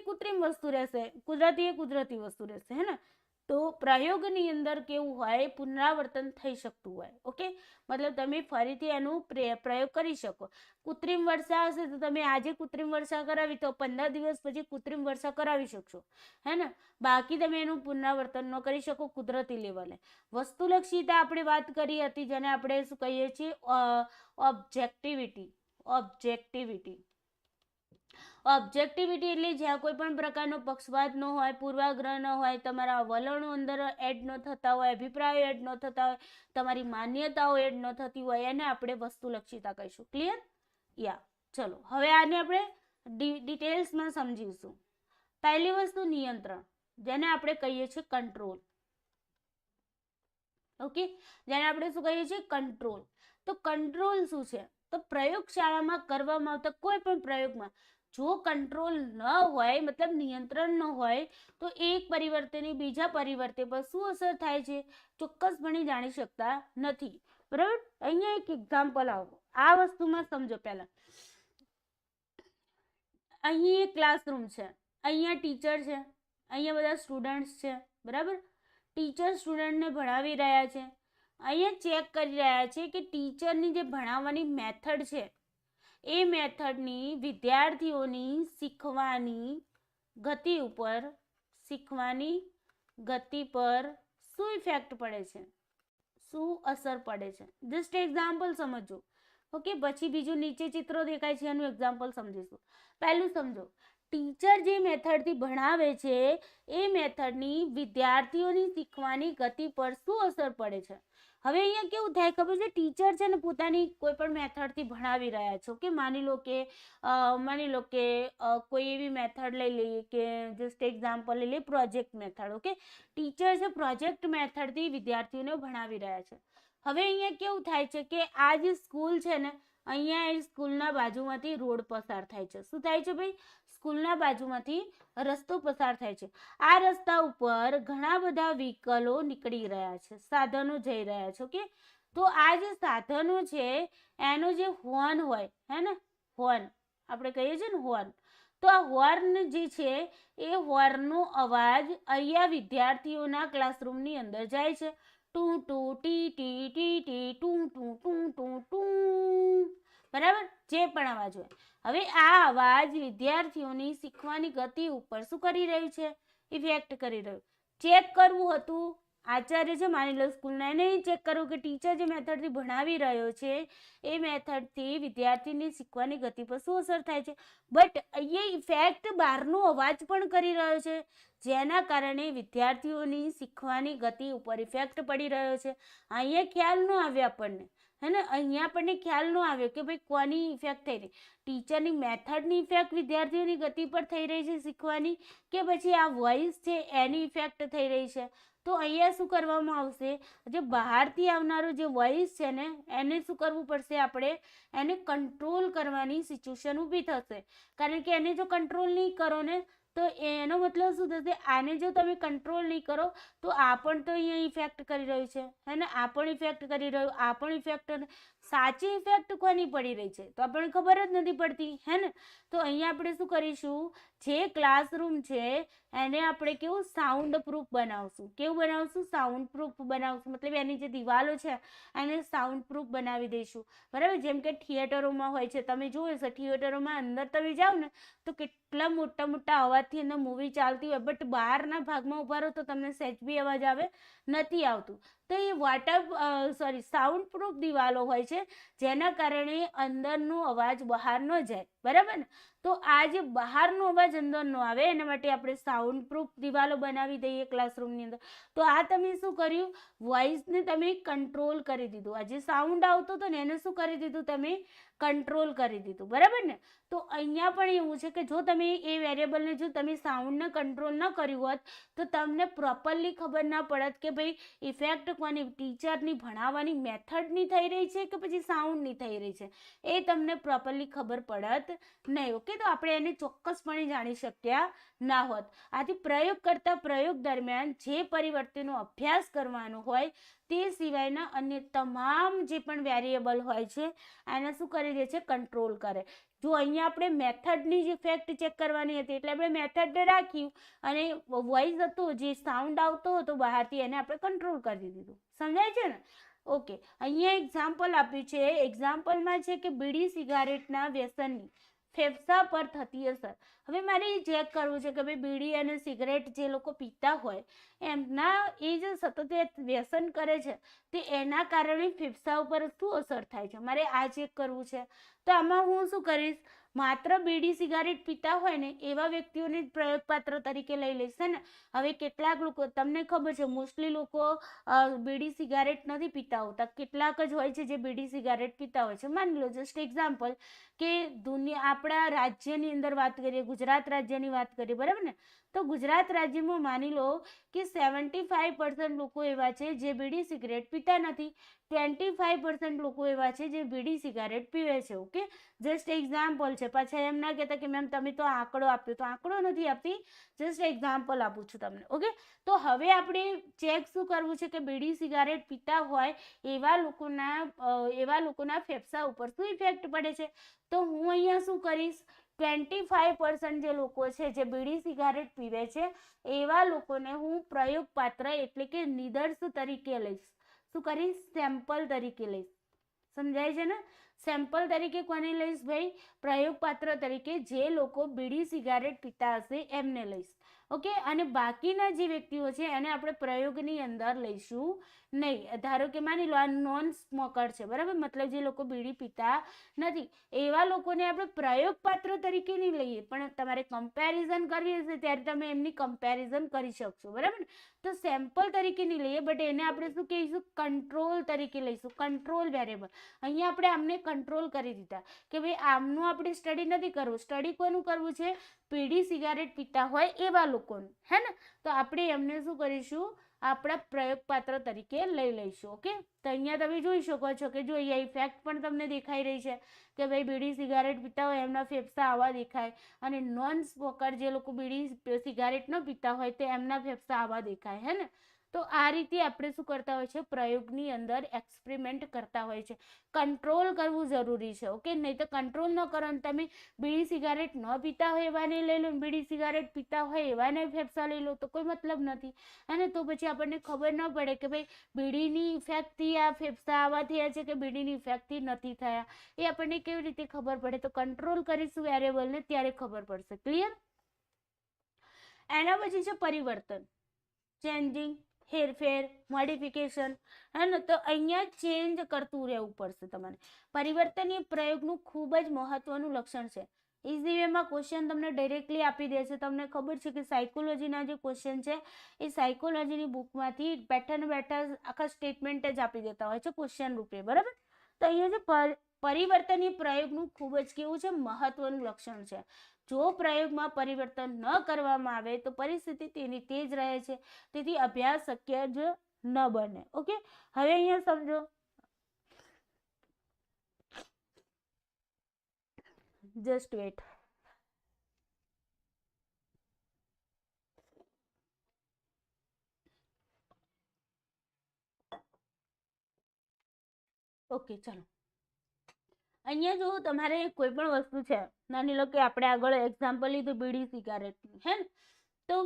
કૃત્રિમ વસ્તુ રહેશે, કુદરતી એ કુદરતી વસ્તુ રહેશે, હે ને? તો પ્રયોગની અંદર કેવું હોય? પુનરાવર્તન થઈ શકતું હોય. ઓકે, મતલબ તમે ફરીથી એનું પ્રયોગ કરી શકો. કૃત્રિમ વર્ષા હશે તો તમે આજે કૃત્રિમ વર્ષા કરાવી તો 15 દિવસ પછી કૃત્રિમ વર્ષા કરાવી શકશો, હે ને? બાકી તમે એનું પુનરાવર્તન ન કરી શકો કુદરતી લેવલે. વસ્તુલક્ષીતા આપણે વાત કરી હતી, જેને આપણે શું કહીએ છીએ? ઓબ્જેક્ટિવિટી. ઓબ્જેક્ટિવિટી એટલે જ્યાં કોઈ પણ પ્રકારનો પક્ષપાત ન હોય, પૂર્વાગ્રહ ન હોય, તમારા વલણો અંદર એડ ન થતા હોય, અભિપ્રાયો એડ ન થતા હોય, તમારી માન્યતાઓ એડ ન થતી હોય, એને આપણે વસ્તુલક્ષિતા કહીશું. ક્લિયર? યા. ચલો હવે આને આપણે ડિટેલ્સમાં સમજીશું. પહેલી વસ્તુ નિયંત્રણ, જેને આપણે કહીએ છીએ કંટ્રોલ. ઓકે, જેને આપણે શું કહીએ છીએ? કંટ્રોલ. તો કંટ્રોલ શું છે? તો પ્રયોગશાળામાં કરવામાં આવતા કોઈ પણ પ્રયોગમાં જો કંટ્રોલ ન હોય, મતલબ નિયંત્રણ ન હોય, તો એક પરિવર્તનની બીજા પરિવર્તન પર શું અસર થાય છે ચોક્કસપણે જાણી શકતા નથી. બરાબર? અહીંયા એક એક્ઝામ્પલ આવો, આ વસ્તુમાં સમજો. પહેલા અહીં એક ક્લાસરૂમ છે, અહીંયા ટીચર છે, અહીંયા બધા સ્ટુડન્ટ્સ છે. બરાબર? ટીચર સ્ટુડન્ટને ભણાવી રહ્યા છે. અહીંયા ચેક કરી રહ્યા છે કે ટીચરની જે ભણાવવાની મેથડ છે એ મેથડની વિદ્યાર્થીઓની શીખવાની ગતિ પર શું ઇફેક્ટ પડે છે, શું અસર પડે છે. જસ્ટ એક્ઝામ્પલ સમજો. ઓકે, પછી બીજું નીચે ચિત્રો દેખાય છે એનું એક્ઝામ્પલ સમજીશું. પહેલું સમજો, ટીચર જે મેથડથી ભણાવે છે એ મેથડની વિદ્યાર્થીઓની શીખવાની ગતિ પર શું અસર પડે છે. હવે અહીંયા કેવું થાય ખબર છે? ટીચર છે ને પોતાની કોઈ પણ મેથડથી ભણાવી રહ્યા છો કે માની લો કે કોઈ એવી મેથડ લઈ લઈએ કે જસ્ટ એક્ઝામ્પલ લઈ લઈએ પ્રોજેક્ટ મેથડ. ઓકે, ટીચર છે પ્રોજેક્ટ મેથડથી વિદ્યાર્થીઓને ભણાવી રહ્યા છે. હવે અહીંયા કેવું થાય છે કે આ જે સ્કૂલ છે ને, અહીંયા એ સ્કૂલના બાજુમાંથી રોડ પસાર થાય છે. શું થાય છે ભાઈ? સ્કૂલના બાજુમાંથી રસ્તો પસાર થાય છે. આ રસ્તા ઉપર ઘણા બધા વ્હીકલો નીકળી રહ્યા છે, સાધનો જઈ રહ્યા છે. ઓકે, તો આ જે સાધનો છે એનો જે હોર્ન હોય, હે ને, હોર્ન આપણે કહીએ છીએ ને હોર્ન, તો આ હોર્ન જે છે એ હોર્નનો અવાજ અહીંયા વિદ્યાર્થીઓના ક્લાસરૂમની અંદર જાય છે. Two two T T T T two two two two two. બરાબર? જે પણ અવાજ હોય. હવે આ અવાજ વિદ્યાર્થીઓની શીખવાની ગતિ ઉપર શું કરી રહ્યું છે? ઇફેક્ટ કરી રહ્યું. ચેક કરવું હતું આચાર્ય છે માની લો સ્કૂલના, એને ચેક કરવું કે ટીચર જે મેથડથી ભણાવી રહ્યો છે એ મેથડથી વિદ્યાર્થીની શીખવાની ગતિ પર શું અસર થાય છે. બટ અહીંયા ઇફેક્ટ બહારનો અવાજ પણ કરી રહ્યો છે, જેના કારણે વિદ્યાર્થીઓની શીખવાની ગતિ ઉપર ઇફેક્ટ પડી રહ્યો છે. અહીંયા ખ્યાલ ન આવ્યો આપણને, હે ને, અહીંયા આપણને ખ્યાલ ન આવ્યો કે ભાઈ કોની ઇફેક્ટ થઈ રહી, ટીચરની મેથડની ઇફેક્ટ વિદ્યાર્થીઓની ગતિ પર થઈ રહી છે શીખવાની, કે પછી આ વોઇસ છે એની ઇફેક્ટ થઈ રહી છે. તો અહીંયા શું કરવામાં આવશે? જે બહારથી આવનારો જે વોઇસ છે ને એને શું કરવું પડશે? આપણે એને કંટ્રોલ કરવાની સિચ્યુએશન ઊભી થશે. કારણ કે એને જો કંટ્રોલ નહીં કરો ને તો એનો મતલબ શું થશે? આને જો તમે કંટ્રોલ નહીં કરો તો આ પણ તો અહીંયા ઇફેક્ટ કરી રહ્યું છે, હે ને, આ પણ ઇફેક્ટ કરી રહ્યું, આ પણ ઇફેક્ટ. સાચી ઇફેક્ટ કોની પડી રહી છે તો આપણને ખબર જ નથી પડતી, હે ને. તો અહીંયા આપણે શું કરીશું? જે ક્લાસરૂમ છે એને આપણે કેવું સાઉન્ડ પ્રૂફ બનાવશું. કેવું બનાવશું? સાઉન્ડ પ્રૂફ બનાવશું. મતલબ એની જે દિવાલો છે એને સાઉન્ડ પ્રૂફ બનાવી દઈશું. બરાબર? જેમ કે થિયેટરોમાં હોય છે, તમે જોયું છે થિયેટરોમાં અંદર તમે જાઓ ને તો કેટલા મોટા મોટા અવાજથી અંદર મૂવી ચાલતી હોય, બટ બહારના ભાગમાં ઉભા રહો તો તમને સહેજ બી અવાજ આવે નથી આવતું. તો એ સાઉન્ડ પ્રૂફ દિવાલો હોય છે, જેના કારણે અંદરનો અવાજ બહાર ન જાય. બરાબર ને? તો આ જે બહારનો અવાજ અંદર ન આવે એના માટે આપણે સાઉન્ડ પ્રૂફ દિવાલો બનાવી દઈએ ક્લાસરૂમની અંદર. તો આ તમે શું કર્યું? વોઇસને તમે કંટ્રોલ કરી દીધું. આ જે સાઉન્ડ આવતો હતો ને એને શું કરી દીધું? તમે કંટ્રોલ કરી દીધું. બરાબર ને? તો અહીંયા પણ એવું છે કે જો તમે એ વેરિયેબલને જો તમે સાઉન્ડને કંટ્રોલ ન કર્યું હોત તો તમને પ્રોપરલી ખબર ના પડત કે ભાઈ ઇફેક્ટ કોની, ટીચરની ભણાવવાની મેથડની થઈ રહી છે કે પછી સાઉન્ડની થઈ રહી છે, એ તમને પ્રોપરલી ખબર પડત નહીં. ઓકે, તો આપણે એને ચોક્કસપણે જાણી શક્યા ના હોત. આથી પ્રયોગ દરમિયાન જે પરિવર્તનનો અભ્યાસ કરવાનો હોય તે સિવાયના અન્ય તમામ જે પણ વેરિયેબલ હોય છે એને શું કરી દે છે? કંટ્રોલ કરે. જો અહીંયા આપણે મેથડની જ ઇફેક્ટ ચેક કરવાની હતી એટલે આપણે મેથડને રાખ્યું અને વોઇસ હતો જે સાઉન્ડ આવતો હતો બહારથી એને આપણે કંટ્રોલ કરી દીધું. સમજાય છે ને? ઓકે, અહીંયા એક્ઝામ્પલ આપ્યું છે. એક્ઝામ્પલમાં છે કે બીડી સિગારેટના વ્યસનની ફેફસા પર થતી અસર. હવે મારે ચેક કરવું છે કે ભાઈ બીડી અને સિગરેટ જે લોકો પીતા હોય એમના એ જે સતત વ્યસન કરે છે તે એના કારણે ફેફસા ઉપર શું અસર થાય છે, મારે આ ચેક કરવું છે. તો આમાં હું શું કરીશ, માત્ર બીડી સિગારેટ પીતા હોય ને એવા વ્યક્તિઓને પ્રયોગપાત્ર તરીકે લઈ લઈશ ને. હવે કેટલાક લોકો, તમને ખબર છે મોસ્ટલી લોકો બીડી સિગારેટ નથી પીતા હોતા, કેટલાક જ હોય છે જે બીડી સિગારેટ પીતા હોય છે. માની લો જસ્ટ એક્ઝામ્પલ કે આપણા રાજ્યની અંદર વાત કરીએ, ગુજરાત રાજ્યની વાત કરીએ, બરાબર ને, તો ગુજરાત રાજ્યમાં માની લો કે 75% લોકો એવા છે જે બીડી સિગરેટ પીતા નથી, 25% લોકો એવા છે જે બીડી સિગારેટ પીવે છે. ઓકે, જસ્ટ એક્ઝામ્પલ છે. પાછા એમ ના કહેતા કે મેમ તમે તો આંકડો આપ્યો, તો આંકડો નથી આપતી, જસ્ટ એક્ઝામ્પલ આપું છું તમને. ઓકે, તો હવે આપણે ચેક શું કરવું છે કે બીડી સિગારેટ પીતા હોય એવા લોકોના ફેફસા ઉપર શું ઇફેક્ટ પડે છે. તો હું અહીંયા શું કરીશ, 25% જે લોકો છે જે બીડી સિગારેટ પીવે છે એવા લોકોને હું પ્રયોગપાત્ર એટલે કે નિદર્શ તરીકે લઈશ. શું કરીશ, સેમ્પલ તરીકે લઈશ. સમજાય છે ને? સેમ્પલ તરીકે કોને લઈશ ભાઈ, પ્રયોગપાત્ર તરીકે જે લોકો બીડી સિગારેટ પીતા હશે એમને લઈશ. ઓકે, અને બાકીના જે વ્યક્તિઓ છે એને આપણે પ્રયોગની અંદર લઈશું નહીં. ધારો કે માની લો આ નોન સ્મોકર છે, બરાબર, મતલબ જે લોકો બીડી પીતા નથી એવા લોકોને આપણે પ્રયોગપાત્ર તરીકે નહીં લઈએ, પણ તમારે કમ્પેરિઝન કરવી હશે ત્યારે તમે એમની કમ્પેરિઝન કરી શકશો, બરાબર. તો સેમ્પલ તરીકે નહીં લઈએ, બટ એને આપણે શું કહીશું, કંટ્રોલ તરીકે લઈશું, કંટ્રોલ વેરિયેબલ. અહીંયા આપણે આમને કંટ્રોલ કરી દીધા કે ભાઈ આમનું આપણે સ્ટડી નથી કરવું, સ્ટડી કોનું કરવું છે, બીડી સિગારેટ પીતા હોય એવા લોકોનું, હે ને. તો આપણે એમને શું કરીશું, આપણા પ્રયોગપાત્ર તરીકે લઈ લઈશું. ઓકે, તો અહીંયા તમે જોઈ શકો છો કે જો અહીંયા ઇફેક્ટ પણ તમને દેખાઈ રહી છે કે ભાઈ બીડી સિગારેટ પીતા હોય એમના ફેફસા આવા દેખાય, અને નોન સ્મોકર જે લોકો બીડી સિગારેટ ન પીતા હોય તો એમના ફેફસા આવા દેખાય, હે ને. તો આ રીતે આપણે શું કરતા હોય છે, પ્રયોગની અંદર એક્સપેરિમેન્ટ કરતા હોય છે. કંટ્રોલ કરવું જરૂરી છે. ઓકે, નહીં તો કંટ્રોલ ન કરો અને તમે બીડી સિગારેટ ન પીતા હોય એવાને લઈ લો, બીડી સિગારેટ પીતા હોય એવાને ફેફસા લઈ લો, તો કોઈ મતલબ નથી. અને તો પછી આપણને ખબર ન પડે કે ભાઈ બીડીની ઇફેક્ટથી આ ફેફસા આવા થયા છે કે બીડીની ઇફેક્ટથી નથી થયા, એ આપણને કેવી રીતે ખબર પડે. તો કંટ્રોલ કરીશું વેરિયેબલને ત્યારે ખબર પડશે. ક્લિયર? એના પછી છે પરિવર્તન, ચેન્જિંગ, હેરફેર, મોડિફિકેશન, હે ને. તો અહીંયા ચેન્જ કરતું રહેવું પડશે તમારે. પરિવર્તન એ પ્રયોગનું ખૂબ જ મહત્વનું લક્ષણ છે. ઇઝી વેમાં ક્વેશ્ચન તમને ડાયરેક્ટલી આપી દેશે. તમને ખબર છે કે સાયકોલોજીના જે ક્વેશ્ચન છે એ સાયકોલોજીની બુકમાંથી બેઠા આખા સ્ટેટમેન્ટ જ આપી દેતા હોય છે ક્વેશ્ચન રૂપે, બરાબર. તો અહીંયા જે પરિવર્તન એ પ્રયોગનું ખૂબ જ કેવું છે, મહત્વનું લક્ષણ છે. જો પ્રયોગમાં પરિવર્તન ન કરવામાં આવે તો પરિસ્થિતિ તેની તે જ રહે છે, તેથી અભ્યાસ શક્ય જ ન બને. ઓકે, હવે અહીંયા સમજો, જસ્ટ વેટ. ઓકે, ચાલો. અહીંયા જો તમારે કોઈ પણ વસ્તુ છે, માની લો કે આપણે આગળ એક્ઝામ્પલ લીધું બીડી સિગારેટનું, હે ને. તો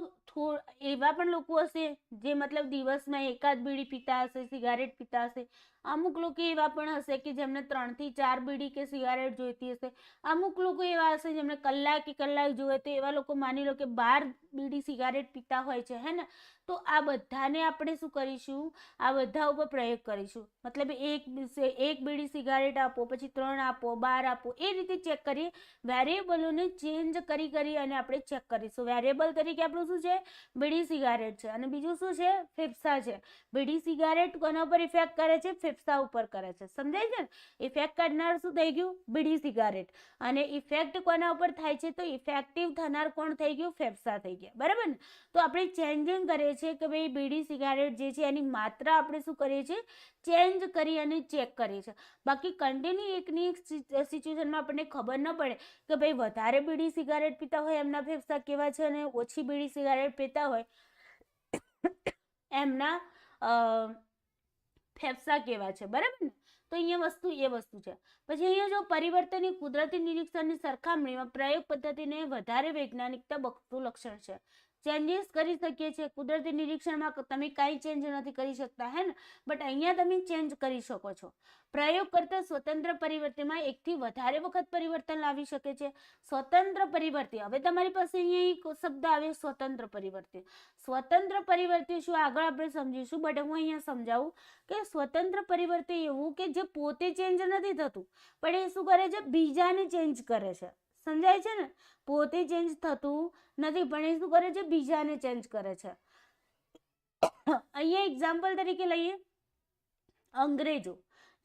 એવા પણ લોકો હશે જે મતલબ દિવસમાં એકાદ બીડી પીતા હશે, સિગારેટ પીતા હશે. અમુક લોકો એવા પણ હશે કે જેમને 3 થી 4 બીડી કે સિગારેટ જોઈતી હશે. અમુક લોકો એવા હશે જેમને કલાક જોઈએ, તો એવા લોકો માની લો કે 12 બીડી સિગારેટ પીતા હોય છે, હે ને. તો આ બધાને આપણે શું કરીશું, આ બધા ઉપર પ્રયોગ કરીશું. મતલબ એક બીડી સિગારેટ આપો, પછી 3 આપો, 12 આપો, એ રીતે ચેક કરીએ. વેરિયેબલોને ચેન્જ કરી અને આપણે ચેક કરીશું. વેરિયેબલ તરીકે આપણું શું છે, બીડી સિગારેટ છે, અને બીજું શું છે, ફેફસા છે. બીડી સિગારેટ કોના ઉપર ઇફેક્ટ કરે છે, ફેફસા ઉપર કરે છે. સમજાય છે ને? ઇફેક્ટ કરનાર શું થઈ ગયું, બીડી સિગારેટ, અને ઇફેક્ટ કોના ઉપર થાય છે, તો ઇફેક્ટિવ થનાર કોણ થઈ ગયું, ફેફસા થઈ ગયા, બરાબર ને. તો આપણે ચેન્જિંગ કરીએ છીએ કે ભાઈ બીડી સિગારેટ જે છે એની માત્રા આપણે શું કરીએ છીએ, ચેન્જ કરી અને ચેક કરીએ છીએ. બાકી કન્ટિન્યુ એકની એક સિચ્યુએશનમાં આપણને ખબર ન પડે કે ભાઈ વધારે બીડી સિગારેટ પીતા હોય એમના ફેફસા કેવા છે અને ઓછી બીડી સિગારેટ પીતા હોય એમના ફેફસા કેવા છે, બરાબર ને. તો અહીંયા વસ્તુ છે. પછી અહીંયા જો પરિવર્તનની કુદરતી નિરીક્ષણની સરખામણીમાં પ્રયોગ પદ્ધતિને વધારે વૈજ્ઞાનિકતા બખતું લક્ષણ છે. ચેન્જીસ કરી શકીએ છીએ. કુદરતી નિરીક્ષણમાં તમે કાંઈ ચેન્જ નથી કરી શકતા, હે ને, બટ અહીંયા તમે ચેન્જ કરી શકો છો. પ્રયોગ કરતા સ્વતંત્ર પરિવર્તનમાં એકથી વધારે વખત પરિવર્તન લાવી શકે છે. સ્વતંત્ર પરિવર્તી, હવે તમારી પાસે અહીંયા એક શબ્દ આવે સ્વતંત્ર પરિવર્તી. સ્વતંત્ર પરિવર્તી શું આગળ આપણે સમજીશું, બટ હું અહીંયા સમજાવું કે સ્વતંત્ર પરિવર્તી એવું કે જે પોતે ચેન્જ નથી થતું, પણ એ શું કરે છે, બીજાને ચેન્જ કરે છે. સમજાય છે ને, પોતે ચેન્જ થતું નથી પણ એ શું કરે છે, બીજાને ચેન્જ કરે છે. અહીંયા એક્ઝામ્પલ તરીકે લઈએ, અંગ્રેજો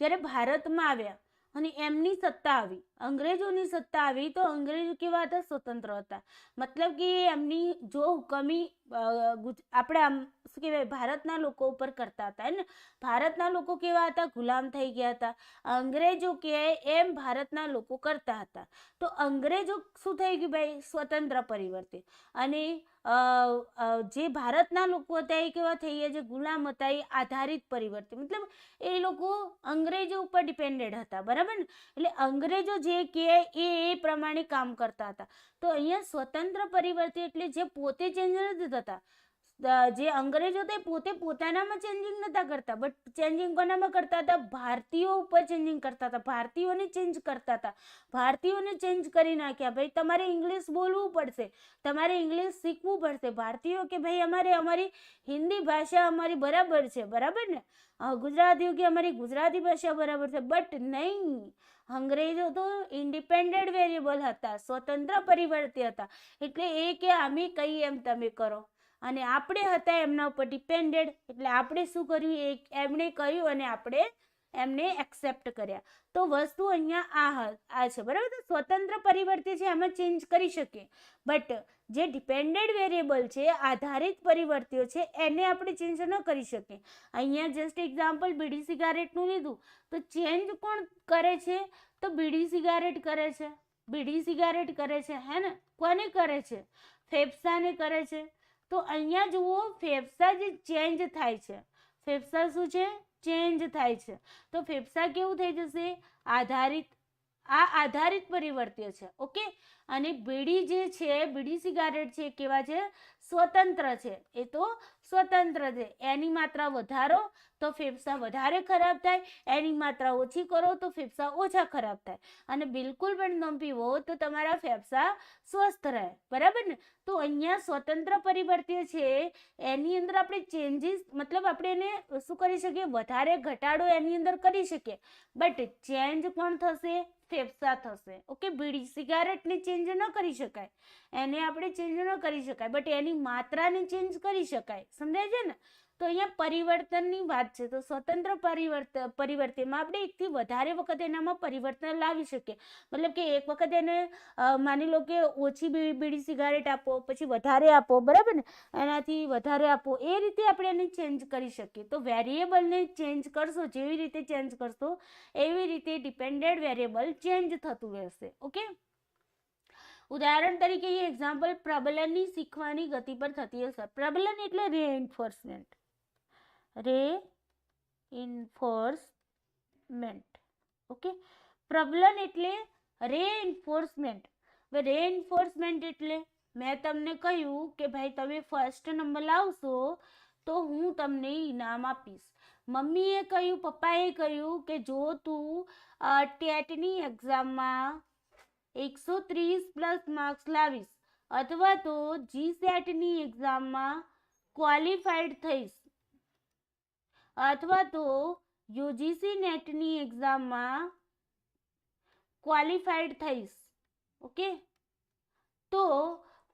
જ્યારે ભારતમાં આવ્યા અને એમની સત્તા આવી, અંગ્રેજોની સત્તા આવી, તો અંગ્રેજો કેવા હતા, સ્વતંત્ર હતા. મતલબ કે એમની જો હુકમી આપણે આમ શું કહેવાય, ભારતના લોકો ઉપર કરતા હતા, ને ભારતના લોકો કેવા હતા, ગુલામ થઈ ગયા હતા. અંગ્રેજો કે એમ ભારતના લોકો કરતા હતા. તો અંગ્રેજો શું થઈ ગયું ભાઈ, સ્વતંત્ર પરિવર્તે. અને જે ભારતના લોકો હતા એ કેવા થઈ ગયા, જે ગુલામ હતા એ આધારિત પરિવર્તે. મતલબ એ લોકો અંગ્રેજો ઉપર ડિપેન્ડેડ હતા, બરાબર ને. એટલે અંગ્રેજો જે કે એ પ્રમાણે કામ કરતા હતા. તો અહીંયા સ્વતંત્ર પરિવર્તે એટલે જે પોતે ચેન્જ નથી થતા. જે અંગ્રેજો તે પોતે પોતાનામાં ચેન્જિંગ નતા કરતા, બટ ચેન્જિંગ કોનામાં કરતા હતા, ભારતીયો ઉપર ચેન્જિંગ કરતા હતા, ભારતીયોને ચેન્જ કરતા હતા. ભારતીયોને ચેન્જ કરી નાખ્યા, ભાઈ તમારે ઇંગ્લિશ બોલવું પડશે, તમારે ઇંગ્લિશ શીખવું પડશે. ભારતીયો કે ભાઈ અમારી હિન્દી ભાષા અમારી બરાબર છે, બરાબર ને. ગુજરાતીઓ કે અમારી ગુજરાતી ભાષા બરાબર છે, બટ નહીં, અંગ્રેજો તો ઇન્ડિપેન્ડન્ટ વેરિયેબલ હતા, સ્વતંત્ર પરિવર્તી હતા. એટલે એ કે અમે કહીએ એમ તમે કરો, અને આપણે હતા એમના ઉપર ડિપેન્ડેડ. એટલે આપણે શું કર્યું, એમણે કહ્યું અને આપણે એમને એક્સેપ્ટ કર્યા. તો વસ્તુ અહીંયા આ છે, બરાબર. સ્વતંત્ર પરિવર્તી છે એમાં ચેન્જ કરી શકીએ, બટ જે ડિપેન્ડેડ વેરિયેબલ છે, આધારિત પરિવર્તીઓ છે, એને આપણે ચેન્જ ન કરી શકીએ. અહીંયા જસ્ટ એક્ઝામ્પલ બીડી સિગારેટનું લીધું, તો ચેન્જ કોણ કરે છે, તો બીડી સિગારેટ કરે છે, બીડી સિગારેટ કરે છે, હે ને. કોને કરે છે, ફેફસાને કરે છે. તો અહીંયા જુઓ, ફેફસા જે ચેન્જ થાય છે, ફેફસા શું છે, ચેન્જ થાય છે. તો ફેફસા કેવું થઈ જશે, આધારિત. આ આધારિત પરિવર્ત્ય છે, ઓકે. અને બીડી જે છે, બીડી સિગારેટ છે, કેવા છે, સ્વતંત્ર છે. એ તો સ્વતંત્ર છે. એની માત્રા વધારો તો ફેફસા વધારે ખરાબ થાય, એની માત્રા ઓછી કરો તો ફેફસા ઓછા ખરાબ થાય. અને બિલકુલ પણ ન પીવો તો તમારા ફેફસા સ્વસ્થ રહે, બરાબર ને. તો અહીંયા સ્વતંત્ર પરિવર્ત્ય છે, એની અંદર આપણે ચેન્જીસ, મતલબ આપણે એને શું કરી શકીએ, વધારે ઘટાડો એની અંદર કરી શકીએ, બટ ચેન્જ કોણ થશે, ફેફસા થશે, ઓકે. બીડી સિગારેટને ચેન્જ ન કરી શકાય, એને આપણે ચેન્જ ન કરી શકાય, બટ એની માત્રાને ચેન્જ કરી શકાય. સમજાય છે ને. તો અહીંયા પરિવર્તનની વાત છે. તો સ્વતંત્ર પરિવર્તનમાં આપણે એકથી વધારે વખત એનામાં પરિવર્તન લાવી શકીએ. મતલબ કે એક વખત એને માની લો કે ઓછી બીડી સિગારેટ આપો, પછી વધારે આપો, બરાબર ને, એનાથી વધારે આપો, એ રીતે આપણે એને ચેન્જ કરી શકીએ. તો વેરિયેબલને ચેન્જ કરશો, જેવી રીતે ચેન્જ કરશો એવી રીતે ડિપેન્ડેડ વેરિયેબલ ચેન્જ થતું રહેશે, ઓકે. ઉદાહરણ તરીકે એ એક્ઝામ્પલ, પ્રબલનની શીખવાની ગતિ પર થતી અસર. પ્રબલન એટલે રેઇન્ફોર્સમેન્ટ, રેઇન્ફોર્સમેન્ટ, ઓકે. પ્રબલન એટલે રેઇન્ફોર્સમેન્ટ. હવે રેઇન્ફોર્સમેન્ટ એટલે મેં તમને કહ્યું કે ભાઈ તમે ફર્સ્ટ નંબર લાવશો તો હું તમને ઇનામ આપીશ. મમ્મીએ કહ્યું, પપ્પાએ કહ્યું કે જો તું ટેટની એક્ઝામમાં 130+ માર્ક્સ લાવીશ, અથવા તો જીસેટની એક્ઝામમાં ક્વોલિફાઈડ થઈશ, અથવા તો યુજીસી નેટની એક્ઝામમાં ક્વોલિફાઈડ થઈશ, ઓકે, તો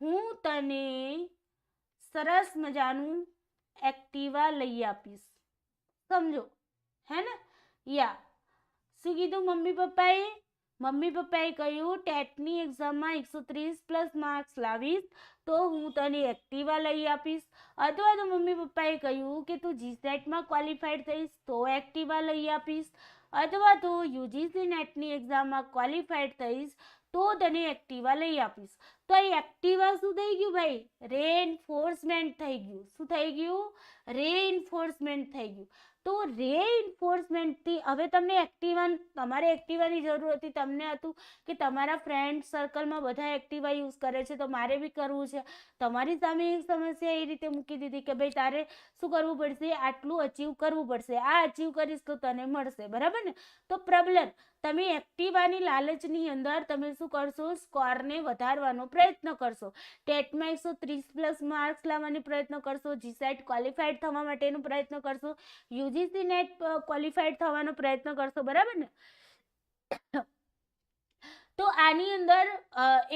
હું તને સરસ મજાનું એક્ટિવા લઈ આપીશ. સમજો, હે ને. યા શું કીધું મમ્મી પપ્પાએ? મમ્મી પપ્પાએ કહ્યું ટેટની એક્ઝામમાં 130+ માર્ક્સ લાવીશ તો હું તને એક્ટિવા લઈ આપીશ, અથવા તો મમ્મી પપ્પાએ કહ્યું કે તું જીસેટમાં ક્વોલિફાઈડ થઈશ તો એક્ટિવા લઈ આપીશ, અથવા તો યુજીસી નેટની એક્ઝામમાં ક્વોલિફાઈડ થઈશ તો તને એક્ટિવા લઈ આપીશ. તો આ એક્ટિવા શું થઈ ગયું ભાઈ? રેઇન્ફોર્સમેન્ટ થઈ ગયું. શું થઈ ગયું? રેઇન્ફોર્સમેન્ટ થઈ ગયું. તો રેઇન્ફોર્સમેન્ટથી હવે તમને તમારે એક્ટિવાની જરૂર હતી, તમને હતું કે તમારા ફ્રેન્ડ સર્કલમાં બધા એક્ટિવા યુઝ કરે છે તો મારે બી કરવું છે. તમારી સામે એક સમસ્યા એ રીતે મૂકી દીધી કે ભાઈ તારે શું કરવું પડશે? આટલું અચીવ કરવું પડશે. આ અચીવ કરીશ તો તને મળશે, બરાબર ને? તો પ્રોબ્લેમ, તમે એક્ટિવાની લાલચની અંદર તમે શું કરશો? સ્કોરને વધારવાનો પ્રયત્ન કરશો. ટેટમાં 130+ માર્ક્સ લાવવાનો પ્રયત્ન કરશો. જીસેટ ક્વોલિફાઈડ થવા માટેનો પ્રયત્ન કરશો. યુજીસી નેટ ક્વોલિફાઈડ થવાનો પ્રયત્ન કરશો, બરાબર ને? તો આની અંદર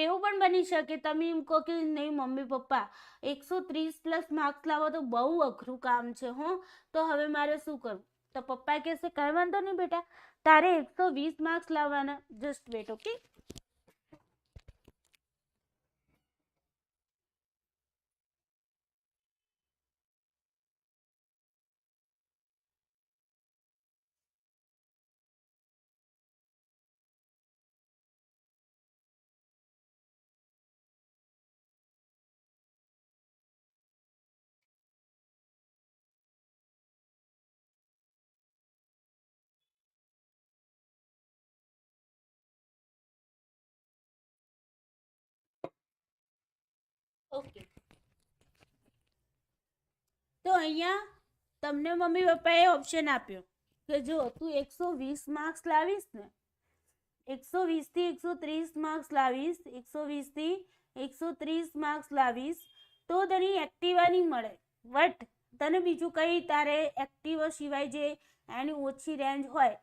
એવું પણ બની શકે તમે એમ કહો કે નહીં મમ્મી પપ્પા 130+ માર્ક્સ લાવો તો બહુ અઘરું કામ છે હો, તો હવે મારે શું કરવું? તો પપ્પા કહેશે કઈ વાંધો નહીં બેટા, તારે 120 માર્ક્સ લાવવાના. Just wet, okay? ઓકે, તો અહીંયા તમને મમ્મી પપ્પાએ ઓપ્શન આપ્યો કે જો તું 120 માર્ક્સ લાવીશ ને, 120 થી 130 માર્ક્સ લાવીશ, 120 થી 130 માર્ક્સ લાવીશ તો તને એક્ટિવા નહીં મળે, બટ તને બીજું કઈ તારે એક્ટિવા સિવાય જે એની ઓછી રેન્જ હોય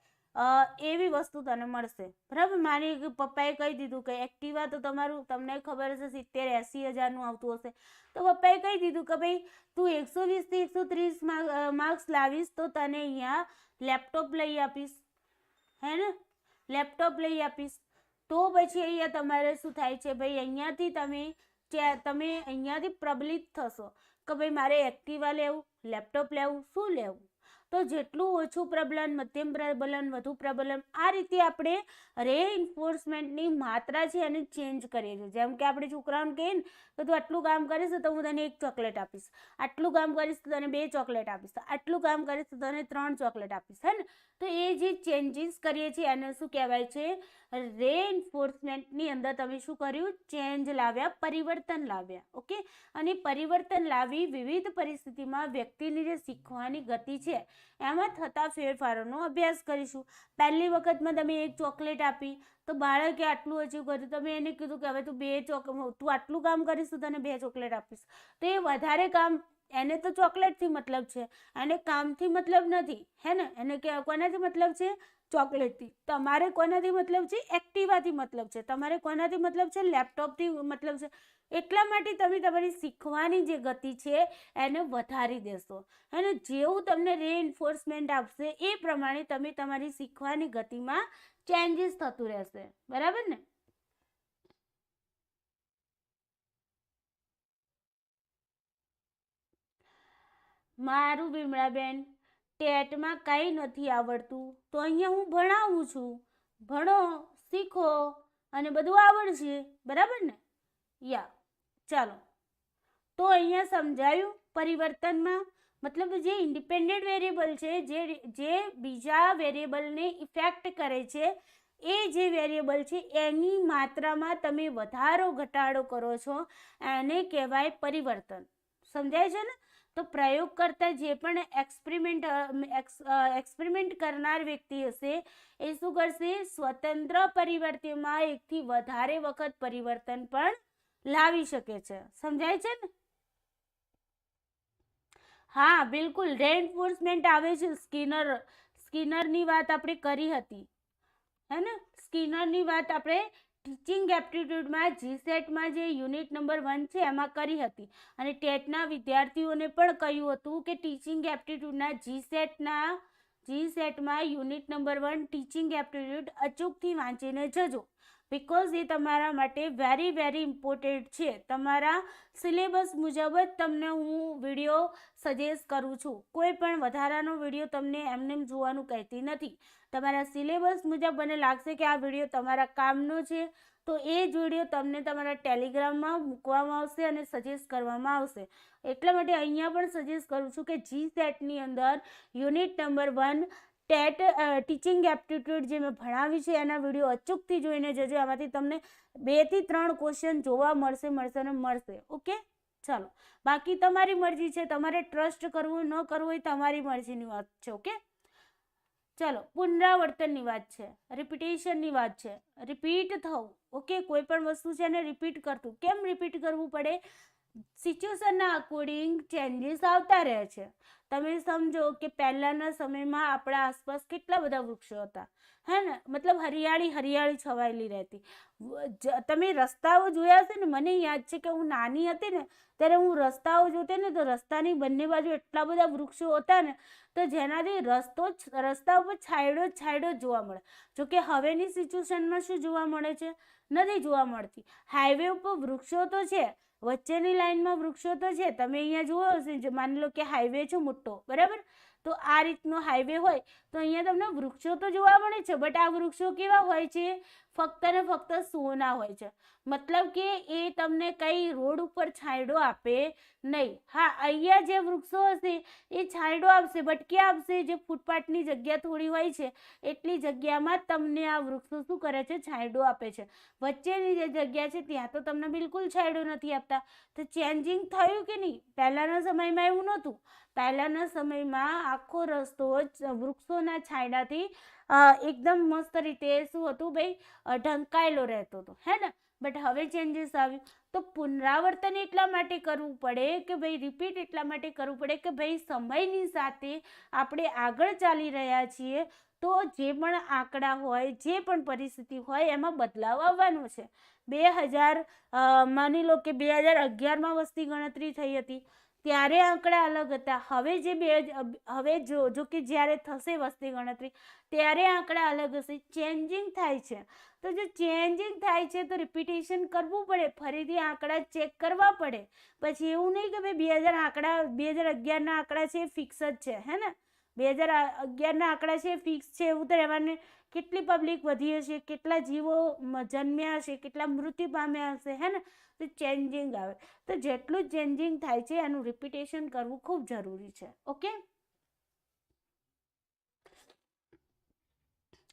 એવી વસ્તુ તને મળશે, બરાબર? મારી પપ્પાએ કહી દીધું કે એક્ટિવા તો તમારું તમને ખબર હશે 70-80 હજારનું આવતું હશે, તો પપ્પાએ કહી દીધું કે ભાઈ તું 120 થી 130 માર્ક્સ લાવીશ તો તને અહીંયા લેપટોપ લઈ આપીશ, હે ને? લેપટોપ લઈ આપીશ. તો પછી અહીંયા તમારે શું થાય છે ભાઈ? અહીંયાથી તમે અહીંયાથી પ્રબલિત થશો કે ભાઈ મારે એક્ટિવા લેવું, લેપટોપ લેવું, શું લેવું? તો જેટલું ઓછું પ્રબલન, મધ્યમ પ્રબલન, વધુ પ્રબલન, આ રીતે આપણે રેઇન્ફોર્સમેન્ટની માત્રા છે એને ચેન્જ કરીએ છીએ. જેમ કે આપણે છોકરાઓને કહીએ ને કે તું આટલું કામ કરીશ તો હું તને 1 ચોકલેટ આપીશ, આટલું કામ કરીશ તો તને 2 ચોકલેટ આપીશ, આટલું કામ કરીશ તો તને 3 ચોકલેટ આપીશ, હે ને? તો એ જે ચેન્જીસ કરીએ છીએ એને શું કહેવાય છે? રેઇન્ફોર્સમેન્ટની અંદર તમે શું કર્યું? ચેન્જ લાવ્યા, પરિવર્તન લાવ્યા, ઓકે? અને પરિવર્તન લાવી વિવિધ પરિસ્થિતિમાં વ્યક્તિની જે શીખવાની ગતિ છે એમાં થતા ફેરફારોનો અભ્યાસ કરીશું. પહેલી વખતમાં તમે 1 ચોકલેટ આપી તો બાળકે આટલું અચીવ કર્યું, તમે એને કીધું કે હવે તું આટલું કામ કરીશ તો તને 2 ચોકલેટ આપીશ, તો એ વધારે કામ, એને તો ચોકલેટથી મતલબ છે, એને કામથી મતલબ નથી, હે ને? એને કોનાથી મતલબ છે? ચોકલેટથી. તમારે કોનાથી મતલબ છે? એક્ટિવાથી મતલબ છે. તમારે કોનાથી મતલબ છે? લેપટોપથી મતલબ છે. એટલા માટે તમે તમારી શીખવાની જે ગતિ છે એને વધારી દેશો, અને જેવું તમને રેઇન્ફોર્સમેન્ટ આપશે એ પ્રમાણે તમે તમારી શીખવાની ગતિમાં ચેન્જીસ થતું રહેશે, બરાબર ને? મારું વિમળાબેન, ટેટમાં કંઈ નથી આવડતું તો અહીંયા હું ભણાવું છું, ભણો, શીખો અને બધું આવડશે, બરાબર ને? યા, ચાલો. તો અહીંયા સમજાયું પરિવર્તનમાં મતલબ જે ઇન્ડિપેન્ડન્ટ વેરિયેબલ છે, જે બીજા વેરિયેબલને ઇફેક્ટ કરે છે, એ જે વેરિયેબલ છે એની માત્રામાં તમે વધારો ઘટાડો કરો છો એને કહેવાય પરિવર્તન. સમજાય છે ને? તો પ્રયોગ કરતા જે પણ એક્સપેરિમેન્ટ કરનાર વ્યક્તિ હશે એ શું કરશે? સ્વતંત્ર પરિવર્તનમાં 1 થી વધારે વખત પરિવર્તન પણ લાવી શકે છે. સમજાય છે ને? હા, બિલકુલ. રેઇન્ફોર્સમેન્ટ આવે છે. સ્કિનરની વાત આપણે કરી હતી, હે ને? સ્કિનરની વાત આપણે ટીચિંગ એપ્ટિટ્યૂડમાં જીસેટમાં જે યુનિટ નંબર 1 છે એમાં કરી હતી, અને ટેટના વિદ્યાર્થીઓને પણ કહ્યું હતું કે ટીચિંગ એપ્ટિટ્યૂડના જીસેટમાં યુનિટ નંબર 1 ટીચિંગ એપ્ટિટ્યૂડ અચૂકથી વાંચીને જજો. બિકોઝ એ તમારા માટે વેરી વેરી ઇમ્પોર્ટન્ટ છે. તમારા સિલેબસ મુજબ જ તમને હું વિડીયો સજેસ્ટ કરું છું. કોઈ પણ વધારાનો વિડીયો તમને એમને જોવાનું કહેતી નથી. તમારા સિલેબસ મુજબ મને લાગશે કે આ વિડીયો તમારા કામનો છે તો એ જ વિડીયો તમને તમારા ટેલિગ્રામમાં મૂકવામાં આવશે અને સજેસ્ટ કરવામાં આવશે. એટલા માટે અહીંયા પણ સજેસ્ટ કરું છું કે GSETની અંદર unit number 1 TET teaching aptitude જે મેં ભણાવી છે એના વિડીયો અચૂકથી જોઈને જજો. આમાંથી તમને 2 થી 3 ક્વેશ્ચન જોવા મળશે. ઓકે, ચાલો, બાકી તમારી મરજી છે. તમારે ટ્રસ્ટ કરવું ન કરવું એ તમારી મરજીની વાત છે. ઓકે, ચલો, પુનરાવર્તનની વાત છે, રિપીટેશનની વાત છે, રિપીટ થવું. ઓકે, કોઈ પણ વસ્તુ છે એને રિપીટ કરતું. કેમ રિપીટ કરવું પડે? સિચ્યુએશનના અકોર્ડિંગ ચેન્જીસ આવતા રહે છે. તમે સમજો કે પહેલાના સમયમાં આપણા આસપાસ કેટલા બધા વૃક્ષો હતા, હે ને, મતલબ હરિયાળી છવાયેલી રહેતી. તમે રસ્તાઓ જોયા હશે ને. મને યાદ છે કે હું નાની હતી ને ત્યારે હું રસ્તાઓ જોતી ને તો રસ્તાની બંને બાજુ એટલા બધા વૃક્ષો હતા ને તો જેનાથી રસ્તા ઉપર છાંયડો જોવા મળે. જોકે હવેની સિચ્યુએશનમાં શું જોવા મળે છે? નથી જોવા મળતી. હાઈવે ઉપર વૃક્ષો તો છે, વચ્ચેની લાઈનમાં વૃક્ષો તો છે. તમે અહીંયા જુઓ હશે, માની લો કે હાઈવે છે મોટો, બરાબર, તો આ રીતનો હાઈવે હોય તો અહીંયા તમને વૃક્ષો તો જોવા મળે છે. બટ આ વૃક્ષો કેવા હોય છે? ફક્ત ને ફક્ત સોના હોય છે. મતલબ કે એ તમને કઈ રોડ ઉપર છાંયડો આપે નહીં. હા, અહીંયા જે વૃક્ષો હશે એ છાંયડો આપશે, બટ ક્યાં આપશે? જે ફૂટપાથની જગ્યા થોડી હોય છે એટલી જગ્યામાં તમને આ વૃક્ષો શું કરે છે? છાંયડો આપે છે. વચ્ચેની જે જગ્યા છે ત્યાં તો તમને બિલકુલ છાંયડો નથી આપતા. તો ચેન્જિંગ થયું કે નહીં? પહેલાના સમયમાં એવું નહોતું. પહેલાના સમયમાં આખો રસ્તો વૃક્ષોના છાંયડાથી એકદમ મસ્ત રીતે શું હતું ભાઈ? ઢંકાયેલો રહેતો હતો, હે ને. બટ હવે ચેન્જીસ આવ્યું. તો પુનરાવર્તન એટલા માટે કરવું પડે કે ભાઈ રિપીટ એટલા માટે કરવું પડે કે ભાઈ સમયની સાથે આપણે આગળ ચાલી રહ્યા છીએ તો જે પણ આંકડા હોય, જે પણ પરિસ્થિતિ હોય એમાં બદલાવ આવવાનો છે. 2000 માની લો કે 2011માં વસ્તી ગણતરી થઈ હતી ત્યારે આંકડા અલગ હતા. હવે જો કે જ્યારે થશે વસ્તી ગણતરી ત્યારે આંકડા અલગ હશે. ચેન્જિંગ થાય છે. તો જો ચેન્જિંગ થાય છે તો રિપીટેશન કરવું પડે, ફરીથી આંકડા ચેક કરવા પડે. પછી એવું નહીં કે ભાઈ 2011ના આંકડા છે ફિક્સ જ છે, હે ને. 2011ના આંકડા છે ફિક્સ છે એવું તો રહેવાનું. કેટલી પબ્લિક વધી હશે, કેટલા જીવો જન્મ્યા હશે, કેટલા મૃત્યુ પામ્યા હશે, હે ને. તો ચેન્જિંગ આવે. તો જેટલું ચેન્જિંગ થાય છે એનું રિપીટેશન કરવું ખૂબ જરૂરી છે. ઓકે,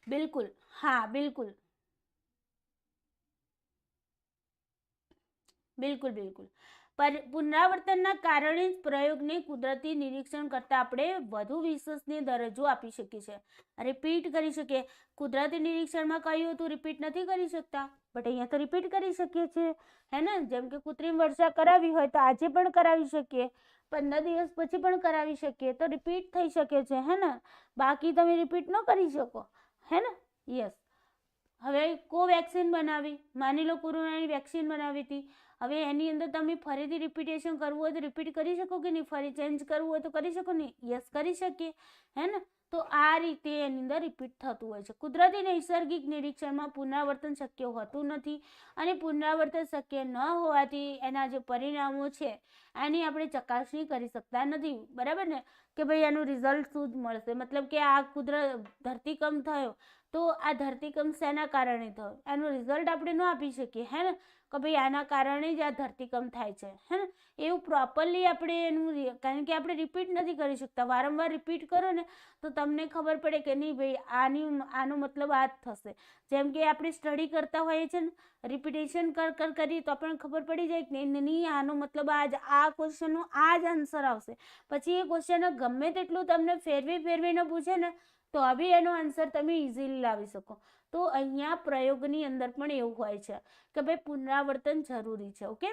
બિલકુલ, હા, બિલકુલ. પર પુનરાવર્તનના કારણે જ પ્રયોગને કુદરતી નિરીક્ષણ કરતાં આપણે વધુ વિશ્વસનીય દરજ્જો આપી શકીએ છીએ. રિપીટ કરી શકીએ. કુદરતી નિરીક્ષણમાં કહ્યું હતું રિપીટ નથી કરી શકતા, બટ અહીંયા તો રિપીટ કરી શકીએ છીએ, હે ને. જેમ કે કૃત્રિમ વર્ષા કરાવી હોય તો આજે પણ કરાવી શકીએ, 15 દિવસ પછી પણ કરાવી શકીએ, તો રિપીટ થઈ શકે છે, હે ને. બાકી તમે રિપીટ ન કરી શકો, હે ને. યસ. હવે કોવેક્સિન બનાવી, માની લો કોરોનાની વેક્સિન બનાવી હતી. હવે એની અંદર તમે ફરીથી રિપીટેશન કરવું હોય તો રિપીટ કરી શકો કે નહીં? ફરી ચેન્જ કરવું હોય તો કરી શકો નહીં? યસ, કરી શકીએ, હે ને. તો આ રીતે એની અંદર રિપીટ થતું હોય છે. કુદરતી નૈસર્ગિક નિરીક્ષણમાં પુનરાવર્તન શક્ય હોતું નથી અને પુનરાવર્તન શક્ય ન હોવાથી એના જે પરિણામો છે એની આપણે ચકાસણી કરી શકતા નથી, બરાબર ને. કે ભાઈ એનું રિઝલ્ટ શું જ મળશે? મતલબ કે આ ધરતીકંપ થયો તો આ ધરતીકંપ શેના કારણે થયો એનું રિઝલ્ટ આપણે ન આપી શકીએ, હે ને. કે ભાઈ આના કારણે જ આ ધરતીકંપ થાય છે, હે ને. એવું પ્રોપરલી આપણે એનું, કારણ કે આપણે રિપીટ નથી કરી શકતા. વારંવાર રિપીટ કરો ને તો તમને ખબર પડે કે નહીં ભાઈ આનો મતલબ આ જ થશે. જેમ કે આપણે સ્ટડી કરતા હોઈએ છીએ ને, રિપીટેશન કરીએ તો આપણને ખબર પડી જાય કે નહીં આનો મતલબ આ ક્વેશ્ચનનો આ જ આન્સર આવશે. પછી એ ક્વેશ્ચન ગમે તેટલું તમને ફેરવીને પૂછે ને તો હવે એનો આન્સર તમે ઇઝીલી લાવી શકો. તો અહીંયા પ્રયોગની અંદર પણ એવું હોય છે કે ભાઈ પુનરાવર્તન જરૂરી છે. ઓકે,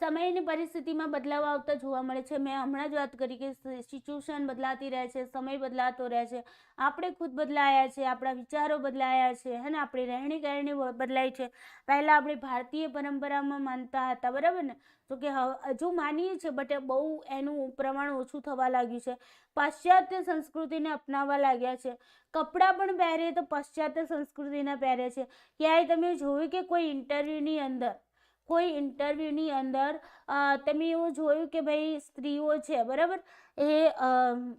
સમયની પરિસ્થિતિમાં બદલાવ આવતા જોવા મળે છે. મેં હમણાં જ વાત કરી કે સિચ્યુએશન બદલાતી રહે છે, સમય બદલાતો રહે છે, આપણે ખુદ બદલાયા છે, આપણા વિચારો બદલાયા છે, હે ને, આપણી રહેણી કહેણી બદલાઈ છે. પહેલાં આપણે ભારતીય પરંપરામાં માનતા હતા, બરાબર ને, તો કે હજુ માનીએ છીએ બટ બહુ એનું પ્રમાણ ઓછું થવા લાગ્યું છે. પાશ્ચાત્ય સંસ્કૃતિને અપનાવવા લાગ્યા છે. કપડાં પણ પહેરે તો પાશ્ચાત્ય સંસ્કૃતિના પહેરે છે. ક્યાંય તમે જોયું કે કોઈ ઇન્ટરવ્યૂની અંદર તમે એવું જોયું કે ભાઈ સ્ત્રીઓ છે, બરાબર, એ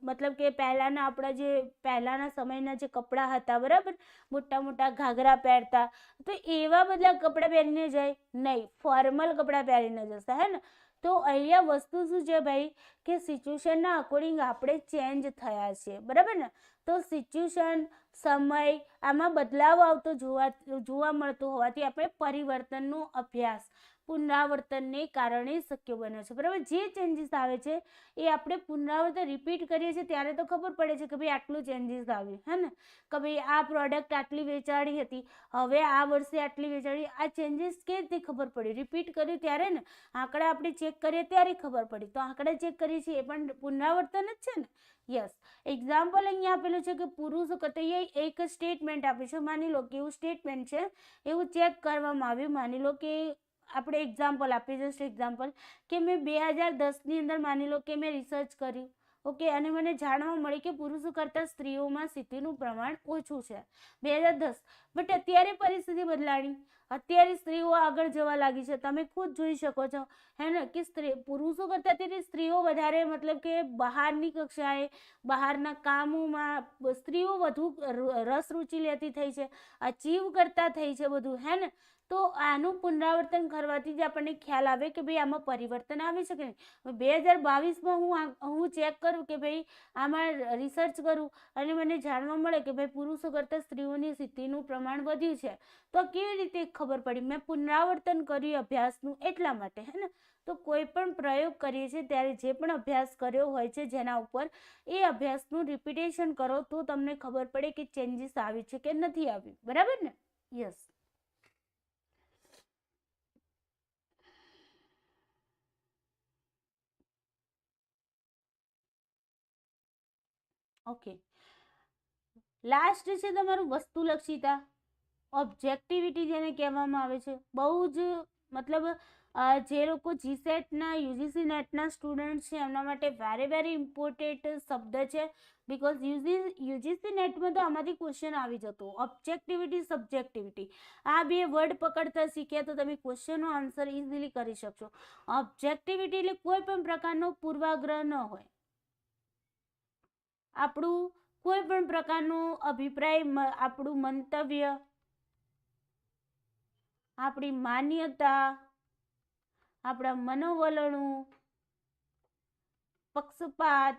મતલબ કે પહેલાના સમયના જે કપડાં હતા, બરાબર, મોટા મોટા ઘાઘરા પહેરતા, તો એવા બધા કપડાં પહેરીને જાય નહીં, ફોર્મલ કપડાં પહેરીને જશે, હે ને. તો અહીંયા વસ્તુ શું છે ભાઈ કે સિચ્યુએશનના અકોર્ડિંગ આપણે ચેન્જ થયા છીએ, બરાબર ને. તો સિચ્યુએશન, સમય, આમાં બદલાવ આવતો જોવા મળતો હોવાથી આપણે પરિવર્તનનો અભ્યાસ પુનરાવર્તનને કારણે શક્ય બને છે, બરાબર. જે ચેન્જીસ આવે છે એ આપણે પુનરાવર્તન રિપીટ કરીએ છીએ ત્યારે તો ખબર પડે છે કે ભાઈ આટલું ચેન્જીસ આવ્યું, હે ને, કે ભાઈ આ પ્રોડક્ટ આટલી વેચાણી હતી, હવે આ વર્ષે આટલી વેચાણી. આ ચેન્જીસ કેવી રીતે ખબર પડી? રિપીટ કર્યું ત્યારે ને. આંકડા આપણે ચેક કરીએ ત્યારે ખબર પડી. તો આંકડા ચેક કરીએ છીએ એ પણ પુનરાવર્તન જ છે ને. યસ. એક્ઝામ્પલ અહીંયા આપેલું છે કે પુરુષ કતૈયા એક સ્ટેટમેન્ટ આપે છે. માની લો કે એવું સ્ટેટમેન્ટ છે, એવું ચેક કરવામાં આવ્યું. માની લો કે આપણે એક્ઝામ્પલ આપીએ, જસ્ટ એક્ઝામ્પલ, કે મેં 2010ની અંદર માની લો કે મેં રિસર્ચ કર્યું, ઓકે, અને મને જાણવા મળ્યું કે પુરુષો કરતાં સ્ત્રીઓમાં સ્થિતિનું પ્રમાણ ઓછું છે 2010. બટ અત્યારે પરિસ્થિતિ બદલાણી, અત્યારે સ્ત્રીઓ આગળ જવા લાગી છે. તમે ખુદ જોઈ શકો છો, હે ને, કે પુરુષો કરતાં અત્યારે સ્ત્રીઓ વધારે, મતલબ કે બહારની કક્ષાએ, બહારના કામોમાં સ્ત્રીઓ વધુ રસ રૂચિ લેતી થઈ છે, અચીવ કરતા થઈ છે બધું, હે ને. તો આનું પુનરાવર્તન કરવાથી જ આપણને ખ્યાલ આવે કે ભાઈ આમાં પરિવર્તન આવી શકે નહીં. 2022માં હું ચેક કરું કે ભાઈ આમાં રિસર્ચ કરું અને મને જાણવા મળે કે ભાઈ પુરુષો કરતાં સ્ત્રીઓની સ્થિતિનું પ્રમાણ વધ્યું છે, તો કેવી રીતે ખબર પડી? મેં પુનરાવર્તન કર્યું અભ્યાસનું એટલા માટે, હે ને. તો કોઈ પણ પ્રયોગ કરીએ છીએ ત્યારે જે પણ અભ્યાસ કર્યો હોય છે જેના ઉપર, એ અભ્યાસનું રિપીટેશન કરો તો તમને ખબર પડે કે ચેન્જીસ આવી છે કે નથી આવી, બરાબર ને. યસ. ઓકે, લાસ્ટ છે તમારું વસ્તુલક્ષીતા, ઓબ્જેક્ટિવિટી જેને કહેવામાં આવે છે. બહુ જ મતલબ જે લોકો જીસેટના, યુજીસી નેટના સ્ટુડન્ટ છે એમના માટે વેરી ઇમ્પોર્ટન્ટ શબ્દ છે. બિકોઝ યુજીસી નેટમાં તો આમાંથી ક્વેશ્ચન આવી જતો. ઓબ્જેક્ટિવિટી, સબ્જેક્ટિવિટી, આ બે વર્ડ પકડતા શીખ્યા તો તમે ક્વેશ્ચનનો આન્સર ઇઝીલી કરી શકશો. ઓબ્જેક્ટિવિટી એટલે કોઈ પણ પ્રકારનો પૂર્વાગ્રહ ન હોય, આપણું કોઈ પણ પ્રકારનો અભિપ્રાય, આપણું મંતવ્ય, આપણી માન્યતા, આપણા મનોવલણો, પક્ષપાત,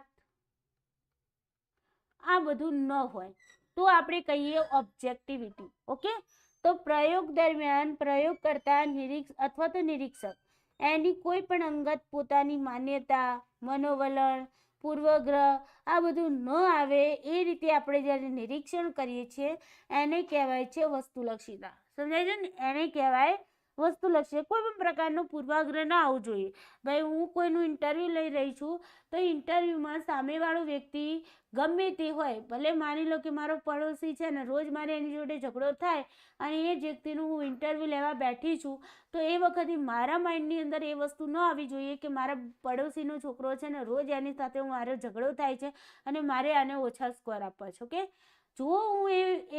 આ બધું ન હોય તો આપણે કહીએ ઓબ્જેક્ટિવિટી. ઓકે. તો પ્રયોગ દરમિયાન પ્રયોગકર્તા અથવા તો નિરીક્ષક એની કોઈ પણ અંગત પોતાની માન્યતા, મનોવલણ, પૂર્વગ્રહ આ બધું ન આવે એ રીતે આપણે જ્યારે નિરીક્ષણ કરીએ છીએ એને કહેવાય છે વસ્તુલક્ષીતા. સમજાય છે ને? એને કહેવાય વસ્તુલક્ષી. કોઈ પણ પ્રકારનો પૂર્વાગ્રહ ના આવવું જોઈએ. ભાઈ હું કોઈનું ઇન્ટરવ્યૂ લઈ રહી છું તો ઇન્ટરવ્યૂમાં સામેવાળો વ્યક્તિ ગમે તે હોય, ભલે માની લો કે મારો પડોશી છે ને, રોજ મારે એની જોડે ઝઘડો થાય અને એ જ વ્યક્તિનું હું ઇન્ટરવ્યૂ લેવા બેઠી છું, તો એ વખતે મારા માઇન્ડની અંદર એ વસ્તુ ન આવી જોઈએ કે મારા પડોશીનો છોકરો છે ને, રોજ એની સાથે મારો ઝઘડો થાય છે અને મારે આને ઓછા સ્કોર આપવા છે. ઓકે. જો હું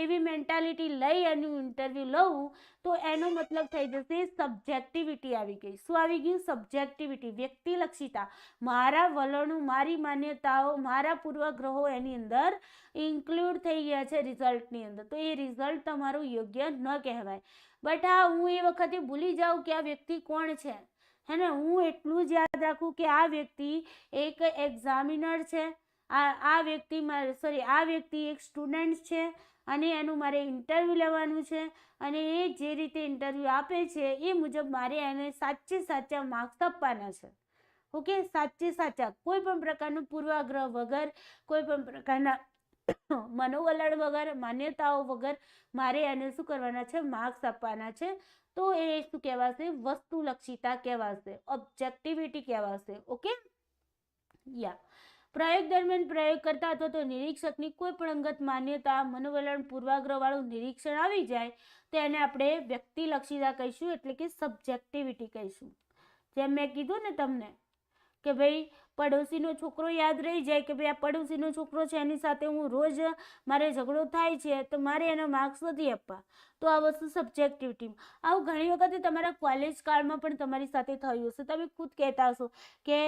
એવી મેન્ટાલિટી લઈ એનું ઇન્ટરવ્યૂ લઉં તો એનો મતલબ થઈ જશે સબ્જેક્ટિવિટી આવી ગઈ. શું આવી ગયું? સબ્જેક્ટિવિટી, વ્યક્તિલક્ષીતા. મારા વલણો, મારી માન્યતાઓ, મારા પૂર્વગ્રહો એની અંદર ઇન્ક્લુડ થઈ ગયા છે રિઝલ્ટની અંદર. તો એ રિઝલ્ટ તમારું યોગ્ય ન કહેવાય. બટ હા, હું એ વખતે ભૂલી જાઉં કે આ વ્યક્તિ કોણ છે, હે ને. હું એટલું જ યાદ રાખું કે આ વ્યક્તિ એક એક્ઝામિનર છે, આ વ્યક્તિ એક સ્ટુડન્ટ છે અને એનું મારે ઇન્ટરવ્યૂ લેવાનું છે અને એ જે રીતે ઇન્ટરવ્યૂ આપે છે એ મુજબ મારે એને સાચા માર્ક્સ આપવાના છે. ઓકે. સાચા, કોઈ પણ પ્રકારનો પૂર્વાગ્રહ વગર, કોઈ પણ પ્રકારના મનોવલણ વગર, માન્યતાઓ વગર મારે એને શું કરવાના છે, માર્ક્સ આપવાના છે. તો એ શું કહેવાશે, વસ્તુલક્ષીતા કહેવાશે, ઓબ્જેક્ટિવિટી કહેવાશે. ઓકે, યા. પ્રયોગ દરમિયાન પ્રયોગકર્તા અથવા તો નિરીક્ષકની કોઈ પણ અંગત માન્યતા, મનોવલણ, પૂર્વાગ્રહ વાળું નિરીક્ષણ આવી જાય તો એને આપણે વ્યક્તિલક્ષીતા કહીશું, એટલે કે સબ્જેક્ટિવિટી કહીશું. જેમ મેં કીધું ને તમને કે ભાઈ પડોશીનો છોકરો યાદ રહી જાય કે ભાઈ આ પડોશીનો છોકરો છે, એની સાથે હું રોજ મારે ઝઘડો થાય છે તો મારે એના માર્ક્સ નથી આપવા. તો આ વસ્તુ સબ્જેક્ટિવિટી. આવું ઘણી વખતે તમારા કોલેજ કાળમાં પણ તમારી સાથે થયું હશે. તમે ખુદ કહેતા હશો કે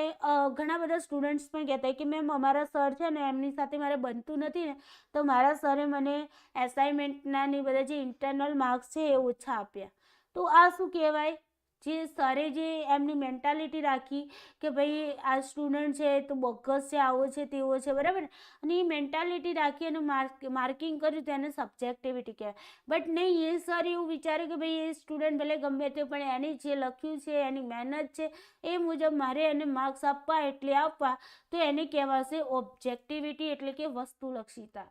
ઘણા બધા સ્ટુડન્ટ્સ પણ કહેતા હોય કે મેમ અમારા સર છે ને એમની સાથે મારે બનતું નથી ને તો મારા સરે મને એસાઇનમેન્ટના ને બધા જે ઇન્ટરનલ માર્ક્સ છે એ ઓછા આપ્યા. તો આ શું કહેવાય, જે સરે જે એમની મેન્ટાલિટી રાખી કે ભાઈ આ સ્ટુડન્ટ છે તો બોગસ છે, આવો છે, તેવો છે, બરાબર. અને એ મેન્ટાલિટી રાખી અને માર્કિંગ કર્યું તેને સબ્જેક્ટિવિટી કહેવાય. બટ નહીં, એ સર એવું વિચારે કે ભાઈ એ સ્ટુડન્ટ ભલે ગમે તે પણ એની જે લખ્યું છે, એની મહેનત છે એ મુજબ મારે એને માર્ક્સ આપવા એટલે આપવા, તો એને કહેવાશે ઓબ્જેક્ટિવિટી, એટલે કે વસ્તુલક્ષીતા.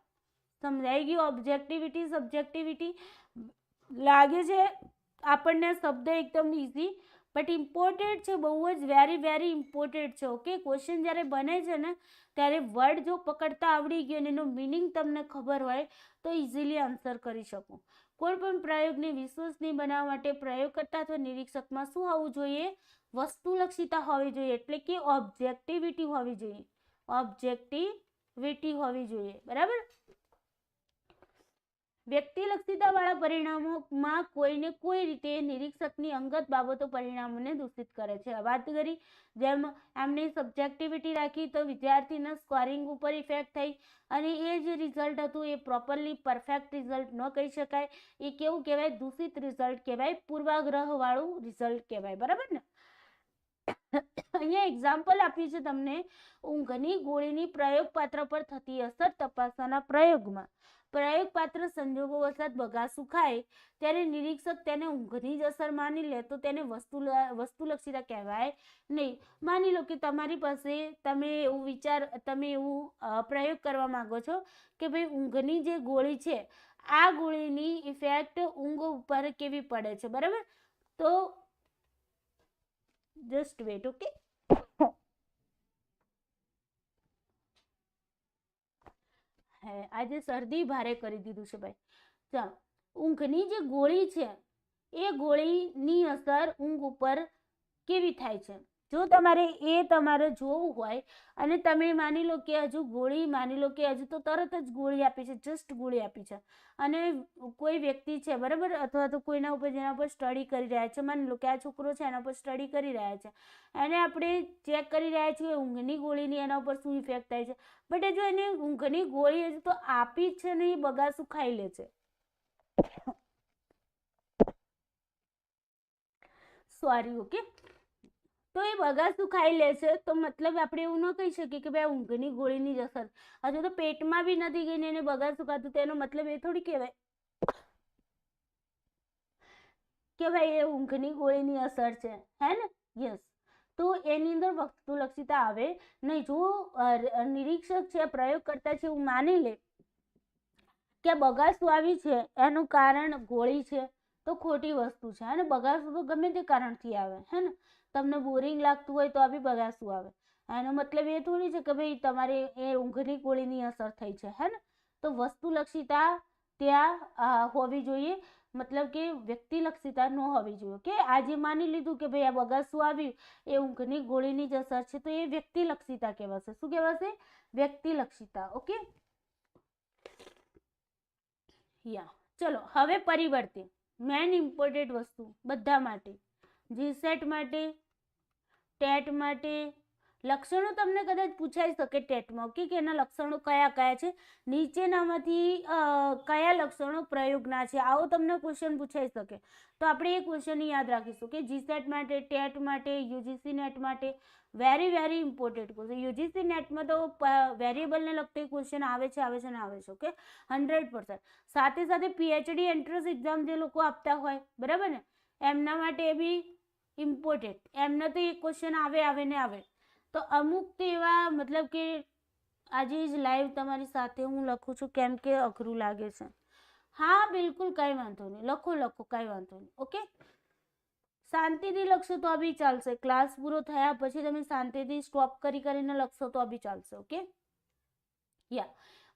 સમજાઈ ગયું? ઓબ્જેક્ટિવિટી, સબ્જેક્ટિવિટી. લાગે છે આપણને શબ્દ એકદમ ઇઝી, બટ ઇમ્પોર્ટન્ટ છે, બહુ જ વેરી ઇમ્પોર્ટન્ટ છે. ઓકે, ક્વેશ્ચન જ્યારે બને છે ને ત્યારે વર્ડ જો પકડતા આવડી ગયો અને એનો મિનિંગ તમને ખબર હોય તો ઇઝીલી આન્સર કરી શકો. કોઈ પણ પ્રયોગને વિશ્વસનીય બનાવવા માટે પ્રયોગકર્તા અથવા નિરીક્ષકમાં શું હોવું જોઈએ, વસ્તુલક્ષીતા હોવી જોઈએ, એટલે કે ઓબ્જેક્ટિવિટી હોવી જોઈએ. ઓબ્જેક્ટિવિટી હોવી જોઈએ, બરાબર. વ્યક્તિલક્ષીતા વાળા પરિણામોમાં કોઈને કોઈ રીતે નિરીક્ષકની અંગત બાબતો પરિણામોને દૂષિત કરે છે. વાત કરી જેમ એમની સબ્જેક્ટિવિટી રાખી તો વિદ્યાર્થીના સ્કોરિંગ ઉપર ઇફેક્ટ થઈ અને એ જે રિઝલ્ટ હતું એ પ્રોપરલી પરફેક્ટ રિઝલ્ટ ન કહી શકાય. એ કેવું કહેવાય, દૂષિત રિઝલ્ટ કહેવાય, પૂર્વાગ્રહ વાળું રિઝલ્ટ કહેવાય, બરાબર ને. અહીંયા એક્ઝામ્પલ આપ્યું છે તમને, ઊંઘની ગોળીની પ્રયોગપાત્ર પર થતી અસર તપાસવાના પ્રયોગમાં પ્રયોગપાત્ર સંજોગો વસાત બગાસું ખાય ત્યારે નિરીક્ષક તેને ઊંઘની જ અસર માની લે તો તેને વસ્તુલક્ષીતા કહેવાય નહીં. માની લો કે તમારી પાસે તમે એવું પ્રયોગ કરવા માંગો છો કે ભાઈ ઊંઘની જે ગોળી છે આ ગોળીની ઇફેક્ટ ઊંઘ ઉપર કેવી પડે છે, બરાબર. તો જસ્ટ વેટ. ઓકે, આજે શરદી ભારે કરી દીધું છે ભાઈ. ચાલો, ઊંઘની જે ગોળી છે એ ગોળીની અસર ઊંઘ ઉપર કેવી થાય છે, જો તમારે જોવું હોય અને તમે માની લો કે હજુ તો તરત જ ગોળી આપી છે, જસ્ટ ગોળી આપી છે અને કોઈ વ્યક્તિ છે, બરાબર, અથવા તો કોઈના ઉપર જેના પર સ્ટડી કરી રહ્યા છે, માની લો કે આ છોકરો છે એના પર સ્ટડી કરી રહ્યા છે અને આપણે ચેક કરી રહ્યા છીએ ઊંઘની ગોળીની એના ઉપર શું ઇફેક્ટ થાય છે. બટ જો એને ઊંઘની ગોળી હજુ તો આપી જ છે ને એ બગાસું ખાઈ લે છે, સોરી. ઓકે, તો એ બગાસું ખાઈ લે છે તો મતલબ આપણે એવું ન કહી શકીએ કે ભાઈ ઊંઘની ગોળીની જ અસર, હજુ તો પેટમાં બી નથી ગઈ ને એને બગાસું ખાધું, તો એનો મતલબ એ થોડી કહેવાય કે ભાઈ એ ઊંઘની ગોળીની અસર છે, હે ને. યસ, તો એની અંદર વસ્તુલક્ષીતા આવે નહીં. જો નિરીક્ષક છે, પ્રયોગકર્તા છે, એવું માની લે કે બગાસું આવી છે એનું કારણ ગોળી છે તો ખોટી વસ્તુ છે, અને બગાસું તો ગમે તે કારણથી આવે, હે ને. તમને બોરિંગ લાગતું હોય તો આ બી બગાસું આવે, એનો મતલબ એ થોડી છે કે ભાઈ તમારે એ ઊંઘની ગોળીની અસર થઈ છે, હે ને. તો વસ્તુલક્ષીતા ત્યાં હોવી જોઈએ, મતલબ કે વ્યક્તિલક્ષીતા ન હોવી જોઈએ. કે આજે માની લીધું કે ભાઈ આ બગાસું આવ્યું એ ઊંઘની ગોળીની જ અસર છે તો એ વ્યક્તિલક્ષીતા કહેવાશે. શું કહેવાશે? વ્યક્તિલક્ષીતા. ઓકે, યા. ચલો, હવે પરિવર્તે મેન ઇમ્પોર્ટન્ટ વસ્તુ બધા માટે, જીસેટ માટે, ટેટ માટે. લક્ષણો તમને કદાચ પૂછાઈ શકે ટેટમાં, કે એના લક્ષણો કયા કયા છે, નીચેનામાંથી કયા લક્ષણો પ્રયોગના છે, આવો તમને ક્વેશ્ચન પૂછાઈ શકે. તો આપણે એ ક્વેશ્ચન યાદ રાખીશું કે જીસેટ માટે, ટેટ માટે, યુજીસી નેટ માટે. Very important question. યુજીસી નેટમાં તો વેરિયેબલને લગતી ક્વેશ્ચન આવે છે. ઓકે, 100%. સાથે સાથે પીએચડી એન્ટ્રન્સ એક્ઝામ જે લોકો આપતા હોય, બરાબર ને, એમના માટે બી ઇમ્પોર્ટન્ટ. એમને તો એક ક્વેશ્ચન આવે. તો અમુક તો એવા મતલબ કે આજે જ લાઈવ તમારી સાથે હું લખું છું કેમ કે અઘરું લાગે છે. હા બિલકુલ કંઈ વાંધો નહીં, લખો લખો કંઈ વાંધો નહીં. ઓકે, શાંતિથી લખશો તો બી ચાલશે. ક્લાસ પૂરો થયા પછી તમે શાંતિથી સ્ટોપ કરીને લખશો તો બી ચાલશે. ઓકે, યા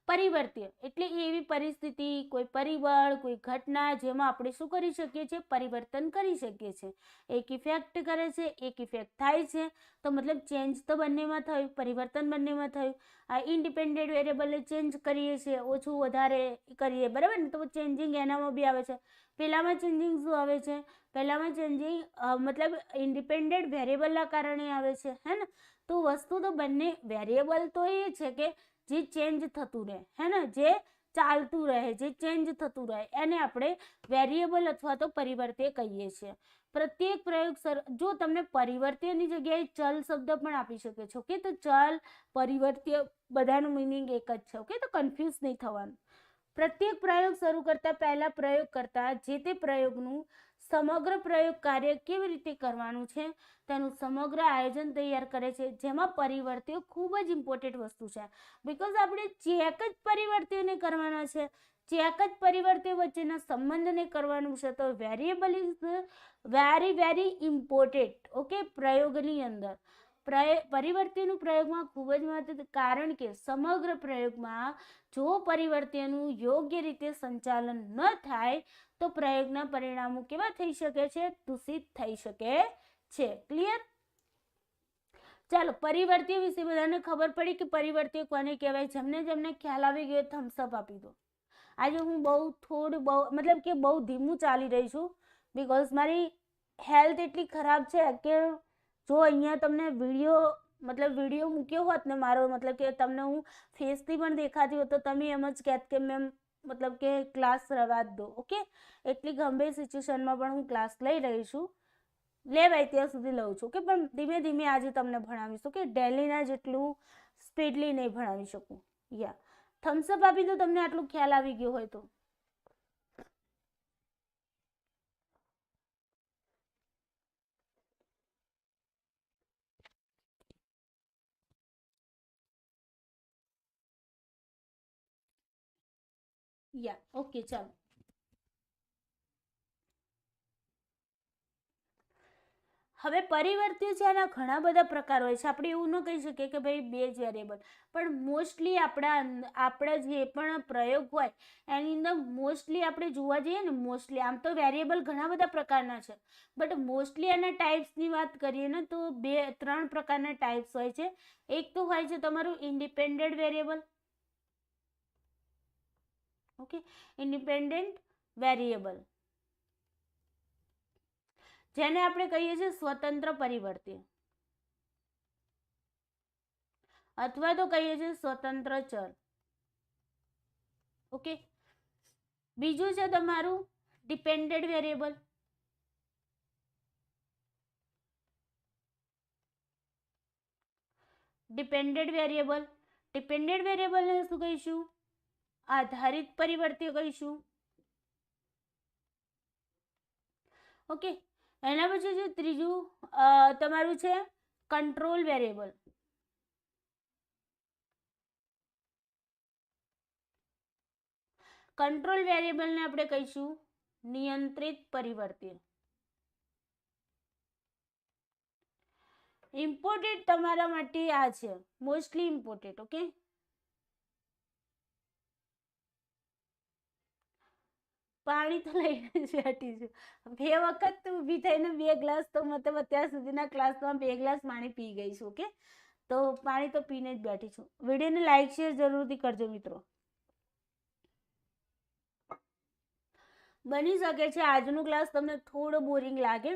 પરિવર્ત્ય એટલે એવી પરિસ્થિતિ, કોઈ પરિબળ, કોઈ ઘટના જેમાં આપણે શું કરી શકીએ છીએ, પરિવર્તન કરી શકીએ છીએ. એક ઇફેક્ટ કરે છે, એક ઇફેક્ટ થાય છે, તો મતલબ ચેન્જ તો બંનેમાં થયું, પરિવર્તન બંનેમાં થયું. આ ઇન્ડિપેન્ડન્ટ વેરિયેબલને ચેન્જ કરીએ છીએ, ઓછું વધારે કરીએ, બરાબર ને, તો ચેન્જિંગ એનામાં બી આવે છે. પહેલામાં ચેન્જિંગ શું આવે છે, પહેલામાં ચેન્જિંગ મતલબ ઇન્ડિપેન્ડન્ટ વેરિયેબલના કારણે આવે છે, હે ને. તો વસ્તુ તો બંને વેરિયેબલ તો એ છે કે જે ચેન્જ થતું રહે, હે ને, જે ચાલતું રહે, જે ચેન્જ થતું રહે, એને આપણે વેરિયેબલ અથવા તો પરિવર્ત્ય કહીએ છીએ. પ્રત્યેક પ્રયોગ જો તમને પરિવર્ત્યની જગ્યાએ ચલ શબ્દ પણ આપી શકે છે. ઓકે, તો ચલ, પરિવર્ત્ય બધાનું મિનિંગ એક જ છે. ઓકે, તો કન્ફ્યુઝ નહીં થવાનું. પ્રત્યેક પ્રયોગ શરૂ કરતા પહેલા પ્રયોગ કરતા જે તે પ્રયોગનું સમગ્ર પ્રયોગ કાર્ય કેવી રીતે કરવાનું છે તેનું સમગ્ર આયોજન તૈયાર કરે છે, જેમાં પરિવર્ત્ય ખૂબ જ ઇમ્પોર્ટન્ટ વસ્તુ છે. બીકોઝ આપણે ચેક જ પરિવર્ત્યને કરવાના છે, ચેક જ પરિવર્ત્ય વચ્ચેના સંબંધને કરવાનું છે. તો variable is very important. Okay, પ્રયોગની અંદર પરિવર્ત્યનું પ્રયોગમાં ખૂબ જ મહત્વ, કારણ કે સમગ્ર પ્રયોગમાં જો પરિવર્ત્યનું યોગ્ય રીતે સંચાલન ન થાય તો પ્રયોગના પરિણામો કેવા થઈ શકે છે, દૂષિત થઈ શકે છે. ક્લિયર? ચાલો, પરિવર્ત્ય વિશે બધાને ખબર પડી કે પરિવર્ત્ય કોને કહેવાય. જેમને જેમને ખ્યાલ આવી ગયો થમ્સઅપ આપી દો. આજે હું બહુ મતલબ કે બહુ ધીમું ચાલી રહી છું, બીકોઝ મારી હેલ્થ એટલી ખરાબ છે કે જો અહીંયા તમને વિડીયો મૂક્યો હોત ને મારો, મતલબ કે તમને હું ફેસથી પણ દેખાતી હોત તો તમે એમ જ કહેત કે મેમ મતલબ કે ક્લાસ રવા જ દો. ઓકે, એટલી ગંભીર સિચ્યુએશનમાં પણ હું ક્લાસ લઈ રહી છું, લેવાય ત્યાં સુધી લઉં છું. કે પણ ધીમે ધીમે આજે તમને ભણાવીશું, કે ડેલીના જેટલું સ્પીડલી નહીં ભણાવી શકું. યા થમ્સઅપ આપી દો તમને આટલું ખ્યાલ આવી ગયો હોય તો. યા ઓકે, ચાલો. હવે પરિવર્ત્ય છે એના ઘણા બધા પ્રકાર હોય છે. આપણે એવું ન કહી શકીએ કે ભાઈ બે જ વેરિયેબલ, પણ મોસ્ટલી આપણા જે પણ પ્રયોગ હોય એની અંદર મોસ્ટલી આપણે જોવા જઈએ ને, મોસ્ટલી આમ તો વેરિયેબલ ઘણા બધા પ્રકારના છે, બટ મોસ્ટલી એના ટાઈપ્સની વાત કરીએ ને તો 3 પ્રકારના ટાઈપ્સ હોય છે. એક તો હોય છે તમારું independent variable. Okay, independent variable જેને આપણે કહીએ છીએ સ્વતંત્ર પરિવર્ત્ય, અથવા તો કહીએ છીએ સ્વતંત્ર ચલ. ઓકે, બીજું છે તમારું ડિપેન્ડન્ટ વેરિયેબલ. ડિપેન્ડન્ટ વેરિયેબલને શું કહીશું, આધારિત પરિવર્ત્ય કહીશું. ઓકે, એના પછી જે ત્રીજું તમારું છે કંટ્રોલ વેરિયેબલ. કંટ્રોલ વેરિયેબલને આપણે કહીશું નિયંત્રિત પરિવર્ત્ય. ઇમ્પોર્ટન્ટ તમારા માટે આ છે, મોસ્ટલી ઇમ્પોર્ટન્ટ. ઓકે, પાણી તો લઈને જ બેઠી છું. 2 વખત તો ઊભી થઈને 2 ગ્લાસ તો મતલબ અત્યાર સુધીના ક્લાસમાં 2 ગ્લાસ પાણી પી ગઈ છું. ઓકે, તો પાણી તો પીને જ બેઠી છું. વિડીયોને લાઈક શેર જરૂરથી કરજો મિત્રો. બની શકે છે આજનું ક્લાસ તમને થોડો બોરિંગ લાગે,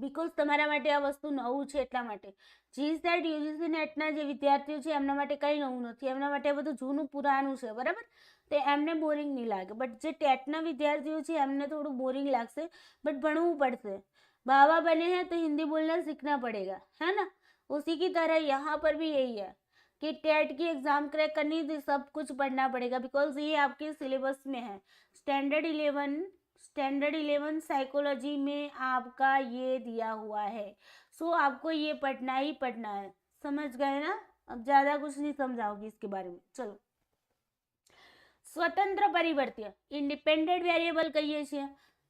બીકોઝ તમારા માટે આ વસ્તુ નવું છે. એટલા માટે GSET UGC નેટના જે વિદ્યાર્થીઓ છે એમના માટે કંઈ નવું નથી, એમના માટે બધું જૂનું પુરાણું છે, બરાબર. તો એમને બોરિંગ નહીં લાગે, બટ જે ટેટના વિદ્યાર્થીઓ છે એમને થોડું બોરિંગ લાગશે, બટ ભણવું પડશે. बाबा बने हैं तो हिंदी बोलना सीखना पड़ेगा, है ना. उसी की तरह यहाँ पर भी यही है कि टेट की एग्जाम क्रैक करनी तो सब कुछ पढ़ना पड़ेगा, बिकॉज ये आपके सिलेबस में है. स्टैंडर्ड 11 साइकोलॉजी में आपका ये दिया हुआ है, सो आपको ये पढ़ना ही पढ़ना है. समझ गए ना. अब ज़्यादा कुछ नहीं समझाऊंगी इसके बारे में। चलो, સ્વતંત્ર પરિવર્ત્ય ઇન્ડિપેન્ડન્ટ વેરિયેબલ કહીએ છીએ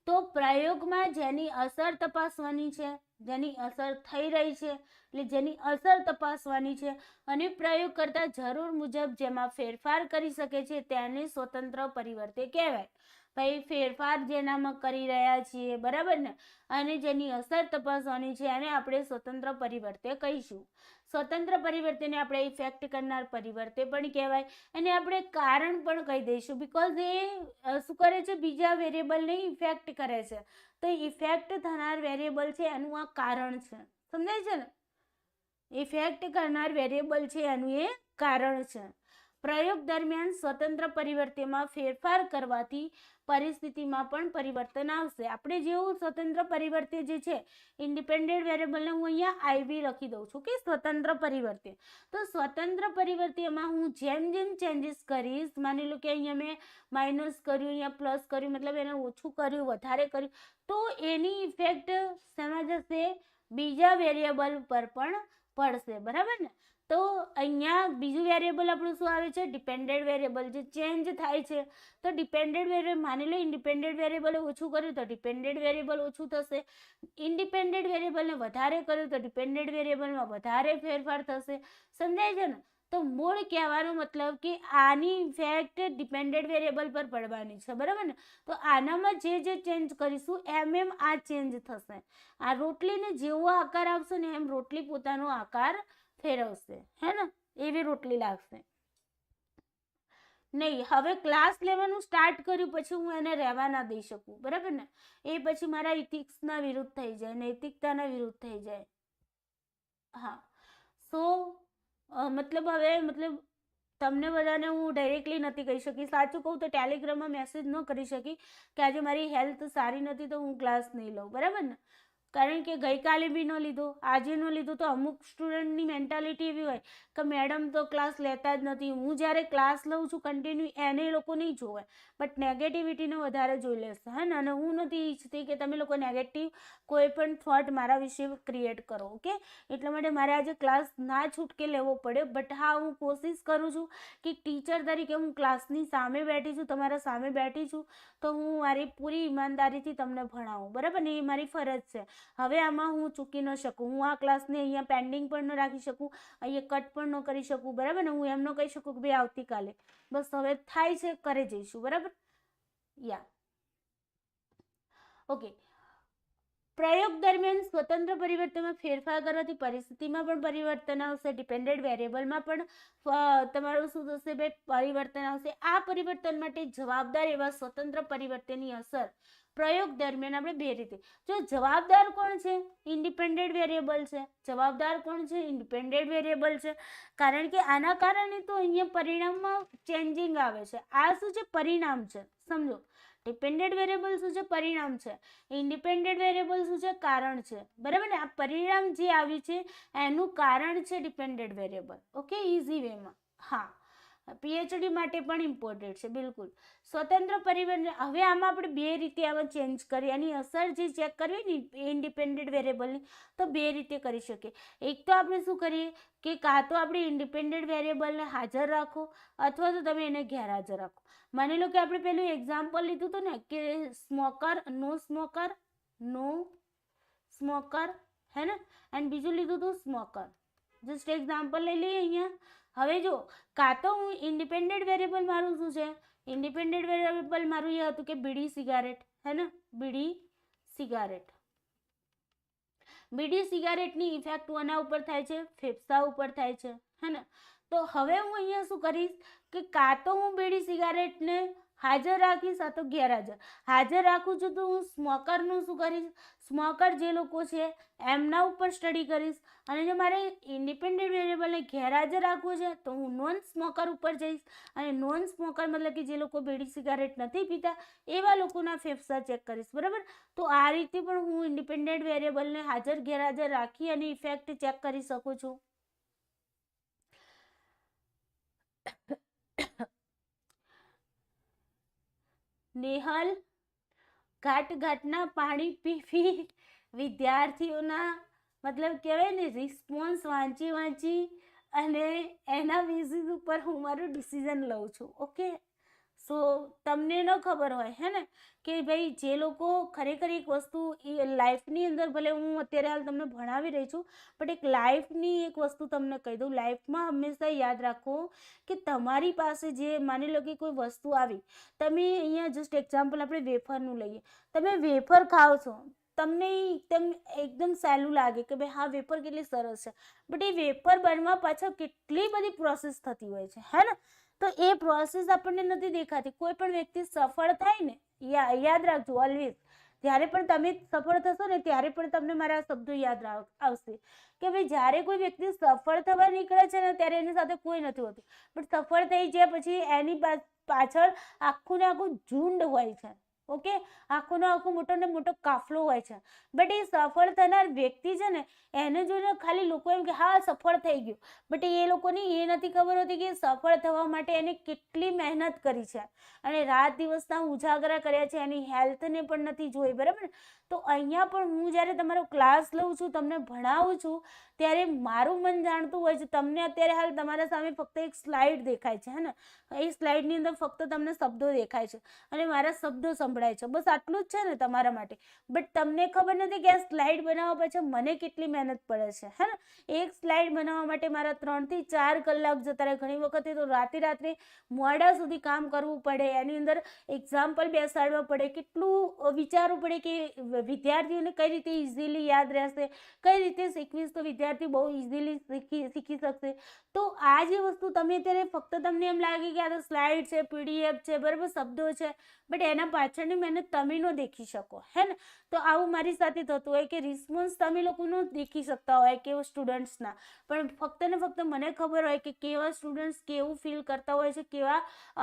તો પ્રયોગમાં જેની અસર તપાસવાની છે, જેની અસર થઈ રહી છે, એટલે જેની અસર તપાસવાની છે અને પ્રયોગ કરતા જરૂર મુજબ જેમાં ફેરફાર કરી શકે છે તેને સ્વતંત્ર પરિવર્ત્ય કહેવાય. ભાઈ ફેરફાર જેનામાં કરી રહ્યા છીએ, બરાબર ને, અને જેની અસર તપાસવાની છે એને આપણે સ્વતંત્ર પરિવર્ત્ય કહીશું. સ્વતંત્ર પરિવર્ત્યને આપણે ઇફેક્ટ કરનાર પરિવર્ત્ય પણ કહેવાય અને આપણે કારણ પણ કહી દઈશું, બિકોઝ એ શું કરે છે, બીજા વેરિયેબલને ઇફેક્ટ કરે છે. તો ઇફેક્ટ થનાર વેરિયેબલ છે એનું આ કારણ છે, સમજાય છે ને? ઇફેક્ટ કરનાર વેરિયેબલ છે એનું એ કારણ છે. પ્રયોગ દરમિયાન સ્વતંત્ર પરિવર્ત્યમાં ફેરફાર કરવાથી પરિસ્થિતિમાં પણ પરિવર્તન આવશે. આપણે જેવું સ્વતંત્ર પરિવર્ત્ય જે છે ઇન્ડિપેન્ડન્ટ વેરિયેબલને હું અહીંયા IV લખી દઉં છું કે સ્વતંત્ર પરિવર્ત્ય. તો સ્વતંત્ર પરિવર્ત્યમાં હું જેમ જેમ ચેન્જીસ કરીશ, માની લો કે અહીંયા મેં માઇનસ કર્યું, અહીંયા પ્લસ કર્યું, મતલબ એને ઓછું કર્યું, વધારે કર્યું, તો એની ઇફેક્ટ શેમાં જશે? બીજા વેરિયેબલ પર પણ પડશે, બરાબર ને? તો અહીંયા બીજું વેરિયેબલ આપણું શું આવે છે? ડિપેન્ડન્ટ વેરિયેબલ, જે ચેન્જ થાય છે. તો ડિપેન્ડન્ટ વેરિયેબલ, માની લો ઇન્ડિપેન્ડન્ટ વેરિયેબલ ઓછું કર્યું તો ડિપેન્ડન્ટ વેરિયેબલ ઓછું થશે. ઇન્ડિપેન્ડન્ટ વેરિયેબલને વધારે કર્યું તો ડિપેન્ડન્ટ વેરિયેબલમાં વધારે ફેરફાર થશે. સમજાય છે ને? તો મૂળ કહેવાનો મતલબ કે આની ઇફેક્ટ ડિપેન્ડન્ટ વેરિયેબલ પર પડવાની છે, બરાબર ને? તો આનામાં જે જે ચેન્જ કરીશું એમ આ ચેન્જ થશે. આ રોટલીને જેવો આકાર આવશે ને એમ રોટલી પોતાનો આકાર ફેરવશે, હે ને? એવી રોટલી લાગશે નહીં. હવે ક્લાસ લેવાનું સ્ટાર્ટ કર્યું પછી હું એને રહેવા ના દઈ શકું, બરાબર ને? એ પછી મારા ઇથિક્સના વિરુદ્ધ થઈ જાય, નૈતિકતાના વિરુદ્ધ થઈ જાય. હા, સો મતલબ હવે તમને બધાને હું ડાયરેક્ટલી નથી કહી શકી. સાચું કહું તો ટેલિગ્રામમાં મેસેજ ન કરી શકી કે આજે મારી હેલ્થ સારી નથી તો હું ક્લાસ નહીં લઉં, બરાબર ને? કારણ કે ગઈકાલે બી ન લીધો, આજે ન લીધો, તો અમુક સ્ટુડન્ટની મેન્ટાલિટી એવી હોય કે મેડમ તો ક્લાસ લેતા જ નથી. હું જ્યારે ક્લાસ લઉં છું કન્ટિન્યુ એને એ લોકો નહીં જોવે, બટ નેગેટિવિટીને વધારે જોઈ લેશે, હે ને? અને હું નથી ઈચ્છતી કે તમે લોકો નેગેટિવ કોઈ પણ થોટ મારા વિશે ક્રિએટ કરો, ઓકે? એટલા માટે મારે આજે ક્લાસ ના છૂટકે લેવો પડે. બટ હા, હું કોશિશ કરું છું કે ટીચર તરીકે હું ક્લાસની સામે બેઠી છું, તમારા સામે બેઠી છું, તો હું મારી પૂરી ઈમાનદારીથી તમને ભણાવું, બરાબર ને? એ મારી ફરજ છે. હવે આમાં હું ચૂકી ન શકું. હું આ ક્લાસને અહીંયા પેન્ડિંગ પણ ન રાખી શકું, અહીંયા કટ પણ ન કરી શકું, બરાબર ને? હું એમ ન કહી શકું કે ભાઈ આવતીકાલે, બસ હવે થાય છે કરે જઈશું, બરાબર? યા, ઓકે. પ્રયોગ દરમિયાન સ્વતંત્ર પરિવર્તનમાં ફેરફાર કરવાથી પરિસ્થિતિમાં પણ પરિવર્તન આવશે, ડિપેન્ડન્ટ વેરિયેબલમાં પણ તમારું શું થશે? ભાઈ પરિવર્તન આવશે. આ પરિવર્તન માટે જવાબદાર એવા સ્વતંત્ર પરિવર્તનની અસર પ્રયોગ દરમિયાન આપણે બે રીતે જો. જવાબદાર કોણ છે? ઇન્ડિપેન્ડન્ટ વેરિયેબલ છે. જવાબદાર કોણ છે? ઇન્ડિપેન્ડન્ટ વેરિયેબલ છે. કારણ કે આના કારણે તો અહીંયા પરિણામમાં ચેન્જિંગ આવે છે. આ શું છે? પરિણામ છે, સમજો. ડિપેન્ડન્ટ વેરિયેબલ શું છે? પરિણામ છે. ઇન્ડિપેન્ડન્ટ વેરિયેબલ શું છે? કારણ છે, બરાબર ને? આ પરિણામ જે આવ્યું છે એનું કારણ છે ડિપેન્ડન્ટ વેરિયેબલ, ઓકે? ઇઝી વેમાં. હા, PhD માટે પણ ઇમ્પોર્ટન્ટ છે, બિલકુલ. સ્વતંત્ર પરિવર્તન, હવે આમાં આપણે બે રીતે આમાં ચેન્જ કરીએ. એની અસર જે ચેક કરવી ને ઇન્ડિપેન્ડન્ટ વેરિયેબલની, તો બે રીતે કરી શકીએ. એક તો આપણે શું કરીએ કે કાં તો આપણે ઇન્ડિપેન્ડન્ટ વેરિયેબલને હાજર રાખો અથવા તો તમે એને ગેરહાજર રાખો. માની લો કે આપણે પેલું એક્ઝામ્પલ લીધું હતું ને કે સ્મોકર, નો સ્મોકર, હે ને? અને બીજું લીધું હતું સ્મોકર. જસ્ટ એક્ઝામ્પલ લઈ લઈએ અહીંયા. હવે જો, કાં તો હું ઇન્ડિપેન્ડન્ટ વેરિયેબલ મારું શું છે? ઇન્ડિપેન્ડન્ટ વેરિયેબલ મારું એ હતું કે બીડી સિગારેટ, હે ને? બીડી સિગારેટની ઇફેક્ટ કોના ઉપર થાય છે? ફેફસા ઉપર થાય છે, હે ને? તો હવે હું અહીંયા શું કરીશ કે કાં તો હું બીડી સિગારેટને હાજર રાખીશ આ તો ગેરહાજર. હાજર રાખું છું તો હું સ્મોકરનું શું કરીશ? સ્મોકર જે લોકો છે એમના ઉપર સ્ટડી કરીશ. અને જો મારે ઇન્ડિપેન્ડન્ટ વેરિયેબલને ગેરહાજર રાખવું છે તો હું નોન સ્મોકર ઉપર જઈશ. અને નોન સ્મોકર મતલબ કે જે લોકો બીડી સિગારેટ નથી પીતા એવા લોકોના ફેફસા ચેક કરીશ, બરાબર? તો આ રીતે પણ હું ઇન્ડિપેન્ડન્ટ વેરિયેબલને હાજર ગેરહાજર રાખી અને ઇફેક્ટ ચેક કરી શકું છું. નેહલ ઘાટના પાણી પી વિદ્યાર્થીઓના મતલબ કહેવાય ને રિસ્પોન્સ વાંચી અને એના બેઝિસ ઉપર હું મારું ડિસિઝન લઉં છું. ઓકે, સો તમને ન ખબર હોય હે ને કે ભાઈ જે લોકો ખરેખર એક વસ્તુ એ લાઈફની અંદર, ભલે હું અત્યારે હાલ તમને ભણાવી રહી છું, બટ એક લાઈફની એક વસ્તુ તમને કહી દઉં. લાઈફમાં હંમેશા યાદ રાખો કે તમારી પાસે જે, માની લો કે કોઈ વસ્તુ આવી, તમે અહીંયા જસ્ટ એક્ઝામ્પલ આપણે વેફરનું લઈએ, તમે વેફર ખાઓ છો, તમને એકદમ સહેલું લાગે કે ભાઈ હા વેફર કેટલી સરસ છે, બટ એ વેફર બનવા પાછળ કેટલી બધી પ્રોસેસ થતી હોય છે, હે ને? તો એ પ્રોસેસ આપણને નથી દેખાતી. કોઈ પણ વ્યક્તિ સફળ થાય ને, યાદ રાખજો ઓલવેઝ, જ્યારે પણ તમે સફળ થશો ને ત્યારે પણ તમને મારા શબ્દો યાદ આવશે કે ભાઈ જ્યારે કોઈ વ્યક્તિ સફળ થવા નીકળે છે ને ત્યારે એની સાથે કોઈ નથી હોતું, બટ સફળ થઈ જાય પછી એની પાછળ આખું ને આખું ઝુંડ હોય છે. ઓકે, આખો નો આખો મોટો ને મોટો કાફલો હોય છે. બટ એ સફળ થનાર વ્યક્તિ છે ને એને જોઈને ખાલી લોકો એમ કે હા સફળ થઈ ગયું, બટ એ લોકોને એ નથી ખબર હોતી કે સફળ થવા માટે એને કેટલી મહેનત કરી છે અને રાત દિવસના ઉજાગરા કર્યા છે, એની હેલ્થને પણ નથી જોઈ. બરાબર? તો અહીંયા પણ હું જ્યારે તમારો ક્લાસ લઉં છું, તમને ભણાવું છું, ત્યારે મારું મન જાણતું હોય છે. તમને અત્યારે હાલ તમારા સામે ફક્ત એક સ્લાઇડ દેખાય છે, હે ને? એ સ્લાઇડની અંદર ફક્ત તમને શબ્દો દેખાય છે અને મારા શબ્દો સંભળાય છે, બસ આટલું જ છે ને તમારા માટે. બટ તમને ખબર નથી કે આ સ્લાઇડ બનાવવા પાછળ મને કેટલી મહેનત પડે છે, હે ને? એક સ્લાઇડ બનાવવા માટે મારા 3 થી 4 કલાક જતા રહે. ઘણી વખતે તો રાત્રે મોડા સુધી કામ કરવું પડે, એની અંદર એક્ઝામ્પલ બેસાડવા પડે, કેટલું વિચારવું પડે કે વિદ્યાર્થીઓને કઈ રીતે ઇઝીલી યાદ રહેશે, કઈ રીતે શીખવીશ તો વિદ્યાર્થી બહુ ઇઝીલી શીખી શકશે. તો આ જે વસ્તુ તમે અત્યારે ફક્ત તમને એમ લાગે કે આ તો સ્લાઇડ છે, PDF છે, બરાબર, શબ્દો છે, બટ એના પાછળની મહેનત તમે ન દેખી શકો, હે ને? તો આવું મારી સાથે થતું હોય કે રિસ્પોન્સ તમે લોકો ન દેખી શકતા હોય કે સ્ટુડન્ટ્સના, પણ ફક્ત ને ફક્ત મને ખબર હોય કે કેવા સ્ટુડન્ટ્સ કેવું ફીલ કરતા હોય છે, કેવા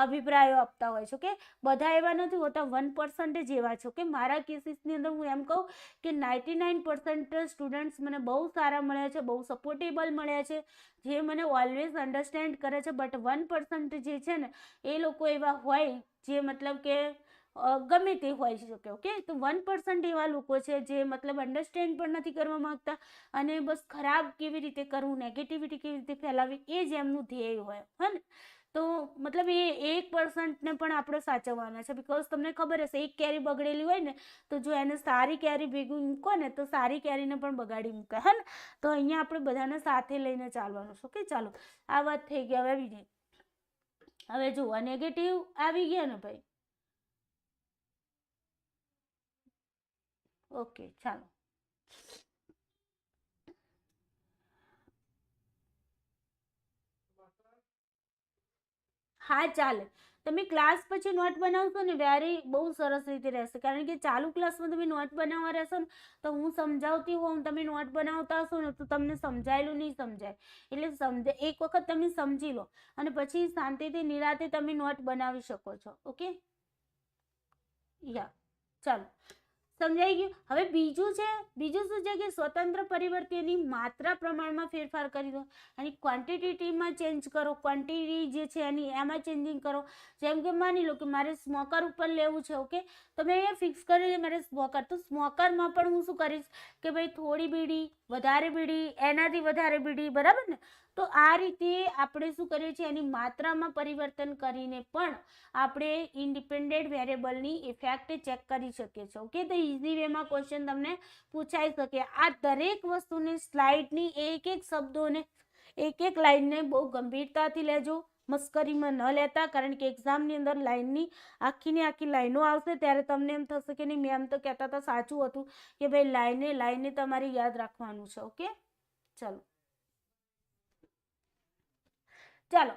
અભિપ્રાયો આપતા હોય છે. ઓકે, બધા એવા નથી હોતા, 1% એવા છે. ઓકે, મારા કેસીસની અંદર હું એમ કહું કે 99% સ્ટુડન્ટ્સ મને બહુ સારા મળ્યા છે, બહુ સપોર્ટેબલ મળ્યા છે, જે મને ઓલવેઝ અન્ડરસ્ટેન્ડ કરે છે. બટ 1% જે છે ને એ લોકો એવા હોય જે મતલબ કે ગમે તે હોય શકે. ઓકે, તો 1% એવા લોકો છે જે મતલબ અન્ડરસ્ટેન્ડ પણ નથી કરવા માંગતા અને બસ ખરાબ કેવી રીતે કરવું, નેગેટિવિટી કેવી રીતે ફેલાવી, એ જ એમનું ધ્યેય હોય, હે ને? તો મતલબ એ 1%ને પણ આપણે સાચવવાના છે. બિકોઝ તમને ખબર હશે, એક કેરી બગડેલી હોય ને તો જો એને સારી કેરી ભેગું મૂકો ને તો સારી કેરીને પણ બગાડી મૂકે, હે ને? તો અહીંયા આપણે બધાને સાથે લઈને ચાલવાનું છે. ઓકે, ચાલો, આ વાત થઈ ગઈ. હવે બીજી, હવે જુઓ, નેગેટિવ આવી ગયા ને ભાઈ. ઓકે, ચાલો, હા ચાલે. તમે ક્લાસ પછી નોટ બનાવશો ને વેરી બહુ સરસ રીતે રહેશે, કારણ કે ચાલુ ક્લાસમાં તમે નોટ બનાવવા રહેશો ને તો હું સમજાવતી હોઉં, તમે નોટ બનાવતા હશો ને તો તમને સમજાયેલું નહીં સમજાય. એટલે એક વખત તમે સમજી લો અને પછી શાંતિથી નિરાતે તમે નોટ બનાવી શકો છો. ઓકે, યા, ચાલો, સમજાઈ ગયું. હવે બીજું શું છે કે સ્વતંત્ર પરિવર્તનની માત્રા પ્રમાણમાં ફેરફાર કરી દો અને ક્વોન્ટિટીમાં ચેન્જ કરો. ક્વોન્ટિટી જે છે એમાં ચેન્જિંગ કરો. જેમ કે માની લો કે મારે સ્મોકર ઉપર લેવું છે. ઓકે, તો મેં અહીંયા ફિક્સ કરી દે મારે સ્મોકર, તો સ્મોકરમાં પણ હું શું કરીશ કે ભાઈ થોડી બીડી, વધારે બીડી, એનાથી વધારે બીડી, બરાબર ને? તો આ રીતે આપણે શું કરીએ છીએ, એની માત્રામાં પરિવર્તન કરીને પણ આપણે ઇન્ડિપેન્ડન્ટ વેરિયેબલની ઇફેક્ટ ચેક કરી શકીએ છીએ. ઓકે, તો ઇઝી વેમાં ક્વેશ્ચન તમને પૂછાઈ શકે. આ દરેક વસ્તુને, સ્લાઇડની એક શબ્દોને, એક લાઈનને બહુ ગંભીરતાથી લેજો, મસ્કરીમાં ન લેતા, કારણ કે એક્ઝામની અંદર લાઈનની આખીની આખી લાઈનો આવશે ત્યારે તમને એમ થશે કે નહીં મેમ તો કહેતા હતા સાચું હતું કે ભાઈ લાઈને તમારે યાદ રાખવાનું છે. ઓકે, ચાલો,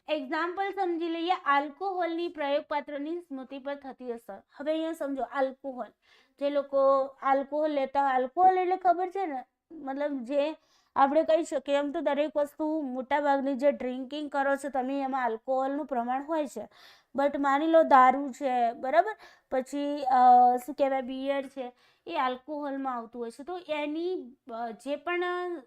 એક્ઝામ્પલ સમજી લઈએ. આલ્કોહોલની પ્રયોગપાત્રની સ્મૃતિ પર થતી અસર. હવે અહીંયા સમજો, આલ્કોહોલ, જે લોકો આલ્કોહોલ લેતા હોય, આલ્કોહોલ એટલે ખબર છે ને, મતલબ જે આપણે કહી શકીએ એમ તો દરેક વસ્તુ મોટાભાગની જે ડ્રિંકિંગ કરો છો તમે એમાં આલ્કોહોલનું પ્રમાણ હોય છે. બટ માની લો દારૂ છે, બરાબર, પછી શું કહેવાય, બિયર છે, એ આલ્કોહોલમાં આવતું હોય છે. તો એની જે પણ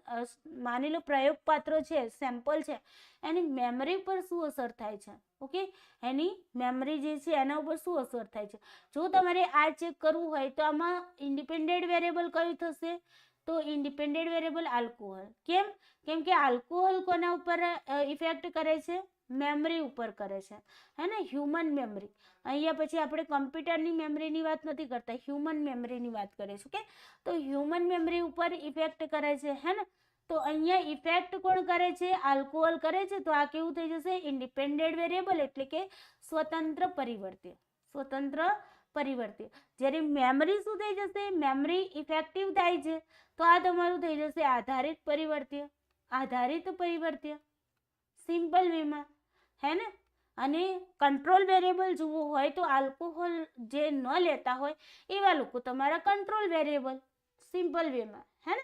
માની લો પ્રયોગપાત્ર છે, સેમ્પલ છે, એની મેમરી પર શું અસર થાય છે. ઓકે, એની મેમરી જે છે એના ઉપર શું અસર થાય છે. જો તમારે આ ચેક કરવું હોય તો આમાં ઇન્ડિપેન્ડન્ટ વેરિયેબલ કયું થશે, તો ઇન્ડિપેન્ડન્ટ વેરિયેબલ આલ્કોહોલ. કેમ કે આલ્કોહોલ કોના ઉપર ઇફેક્ટ કરે છે? મેમરી ઉપર કરે છે, હે ને, હ્યુમન મેમરી. અહીંયા પછી આપણે કમ્પ્યુટરની મેમરીની વાત નથી કરતા, હ્યુમન મેમરીની વાત કરીએ છીએ. કે તો હ્યુમન મેમરી ઉપર ઇફેક્ટ કરે છે, હે ને. તો અહીંયા ઇફેક્ટ કોણ કરે છે? આલ્કોહોલ કરે છે. તો આ કેવું થઈ જશે? ઇન્ડિપેન્ડન્ટ વેરિયેબલ એટલે કે સ્વતંત્ર પરિવર્ત્ય. સ્વતંત્ર પરિવર્ત્ય. જ્યારે મેમરી શું થઈ જશે? મેમરી ઇફેક્ટિવ થાય છે, તો આ તમારું થઈ જશે આધારિત પરિવર્ત્ય. આધારિત પરિવર્ત્ય સિમ્પલ વેમાં, હે ને. અને કંટ્રોલ વેરિયેબલ જોવું હોય તો આલ્કોહોલ જે ન લેતા હોય એવા લોકો તમારા કંટ્રોલ વેરિયેબલ સિમ્પલ વેમાં, હે ને.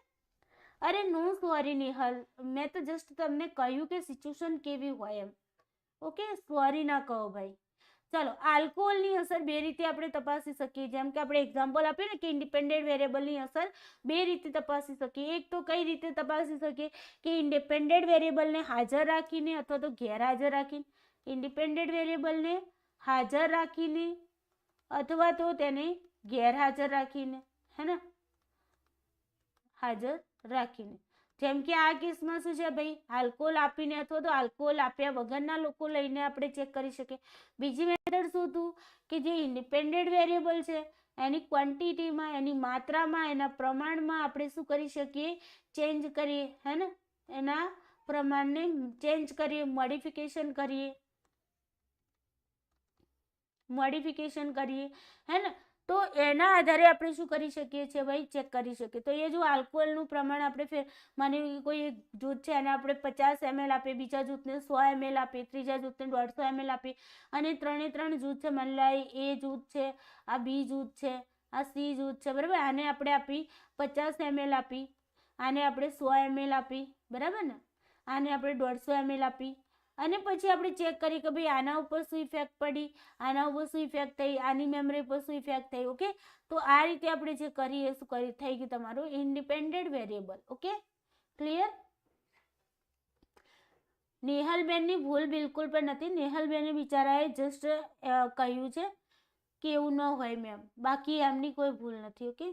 અરે નો સોરી નિહાલ, મેં તો જસ્ટ તમને કહ્યું કે સિચ્યુએશન કેવી હોય એમ. ઓકે, સોરી ના કહો ભાઈ. ચલો, આલ્કોહોલની અસર બે રીતે આપણે તપાસી શકીએ. જેમ કે આપણે એક્ઝામ્પલ આપ્યું ને કે ઇન્ડિપેન્ડન્ટ વેરિયેબલની અસર બે રીતે તપાસી શકીએ. એક તો કઈ રીતે તપાસી શકીએ કે ઇન્ડિપેન્ડન્ટ વેરિયેબલને હાજર રાખીને અથવા તો ગેરહાજર રાખીને. ઇન્ડિપેન્ડન્ટ વેરિયેબલને હાજર રાખીને અથવા તો તેને ગેરહાજર રાખીને, હે ને, હાજર રાખીને. જેમ કે આ કેસમાં શું છે ભાઈ? આલ્કોહોલ આપીને અથવા તો આલ્કોહોલ આપ્યા વગરના લોકો લઈને આપણે ચેક કરી શકીએ. બીજી મેથડ શું હતું કે જે ઇન્ડિપેન્ડન્ટ વેરિયેબલ છે એની ક્વોન્ટિટીમાં, એની માત્રામાં, એના પ્રમાણમાં આપણે શું કરી શકીએ? ચેન્જ કરીએ, હે ને. એના પ્રમાણને ચેન્જ કરીએ, મોડિફિકેશન કરીએ, હે ને. તો એના આધારે આપણે શું કરી શકીએ છીએ ભાઈ? ચેક કરી શકીએ. તો એ જો આલ્કોહોલનું પ્રમાણ આપણે માની લો કોઈ એક જૂથ છે અને આપણે 50 ml આપીએ, બીજા જૂથને 100 ml આપીએ, ત્રીજા જૂથને 150 ml આપીએ, અને ત્રણ જૂથ છે, માની લો એ જૂથ છે, આ બી જૂથ છે, આ સી જૂથ છે, બરાબર. આને આપણે આપી 50 ml આપી, આને આપણે 100 ml આપી, બરાબર ને. આને આપણે 150 ml આપી, અને પછી આપણે ચેક કરી કે ભાઈ આના ઉપર શું ઇફેક્ટ પડી, આના ઉપર શું ઇફેક્ટ થઈ, આની મેમરી પર શું ઇફેક્ટ થઈ. ઓકે, તો આ રીતે આપણે જે કરીએ શું થઈ ગયું તમારું ઇન્ડિપેન્ડન્ટ વેરિયેબલ. Okay, clear? નેહલબેનની ભૂલ બિલકુલ પણ નથી. નેહલબેને બિચારાએ જસ્ટ કહ્યું છે કે એવું ન હોય મેમ, બાકી એમની કોઈ ભૂલ નથી. ઓકે,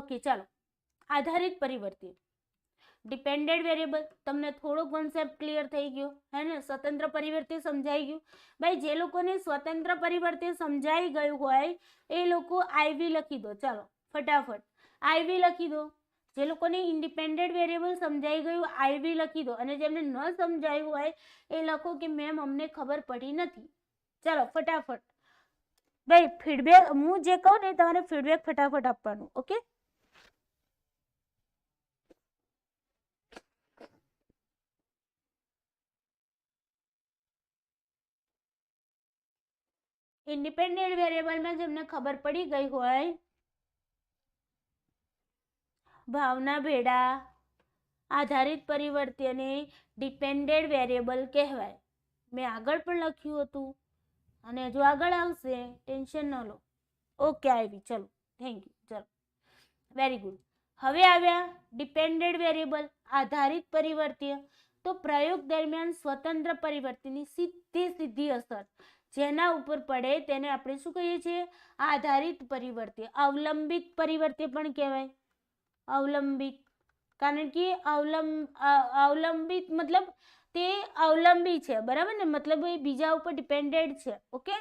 ઓકે, ચાલો. આધારિત પરિવર્ત્ય. ડિપેન્ડન્ટ વેરિયેબલ તમને થોડો કોન્સેપ્ટ ક્લિયર થઈ ગયો, હે ને. સ્વતંત્ર પરિવર્ત્ય સમજાઈ ગયું ભાઈ. જે લોકોને સ્વતંત્ર પરિવર્ત્ય સમજાઈ ગયું હોય એ લોકો આઈવી લખી દો. ચાલો ફટાફટ આઈવી લખી દો. જે લોકોને ઇન્ડિપેન્ડન્ટ વેરિયેબલ સમજાઈ ગયું આઈવી લખી દો, અને જેમને ન સમજાયું હોય એ લખો કે મેમ અમને ખબર પડી નથી. ચાલો ફટાફટ ભાઈ ફીડબેક, હું જે કહું ને તમારે ફીડબેક ફટાફટ આપવાનું. ઓકે, ઇન્ડિપેન્ડન્ટ વેરિયેબલમાં જેમને ખબર પડી ગઈ હોય, ભાવના ભેડા, આધારિત પરિવર્ત્યને ડિપેન્ડન્ટ વેરિયેબલ કહેવાય. મેં આગળ પણ લખ્યું હતું અને જો આગળ આવશે, ટેન્શન ન લો. ઓકે, આવી. ચલો, થેન્ક યુ. ચલો, વેરી ગુડ. હવે આવ્યા ડિપેન્ડન્ટ વેરિયેબલ, આધારિત પરિવર્ત્ય. તો પ્રયોગ દરમિયાન સ્વતંત્ર પરિવર્ત્યની સીધી અસર જેના ઉપર પડે તેને આપણે શું કહીએ છીએ? આધારિત પરિવર્ત્ય. અવલંબિત પરિવર્ત્ય પણ કહેવાય. અવલંબિત, કારણ કે અવલંબિત મતલબ તે અવલંબી છે, બરાબર ને, મતલબ એ બીજા ઉપર ડિપેન્ડેડ છે. ઓકે,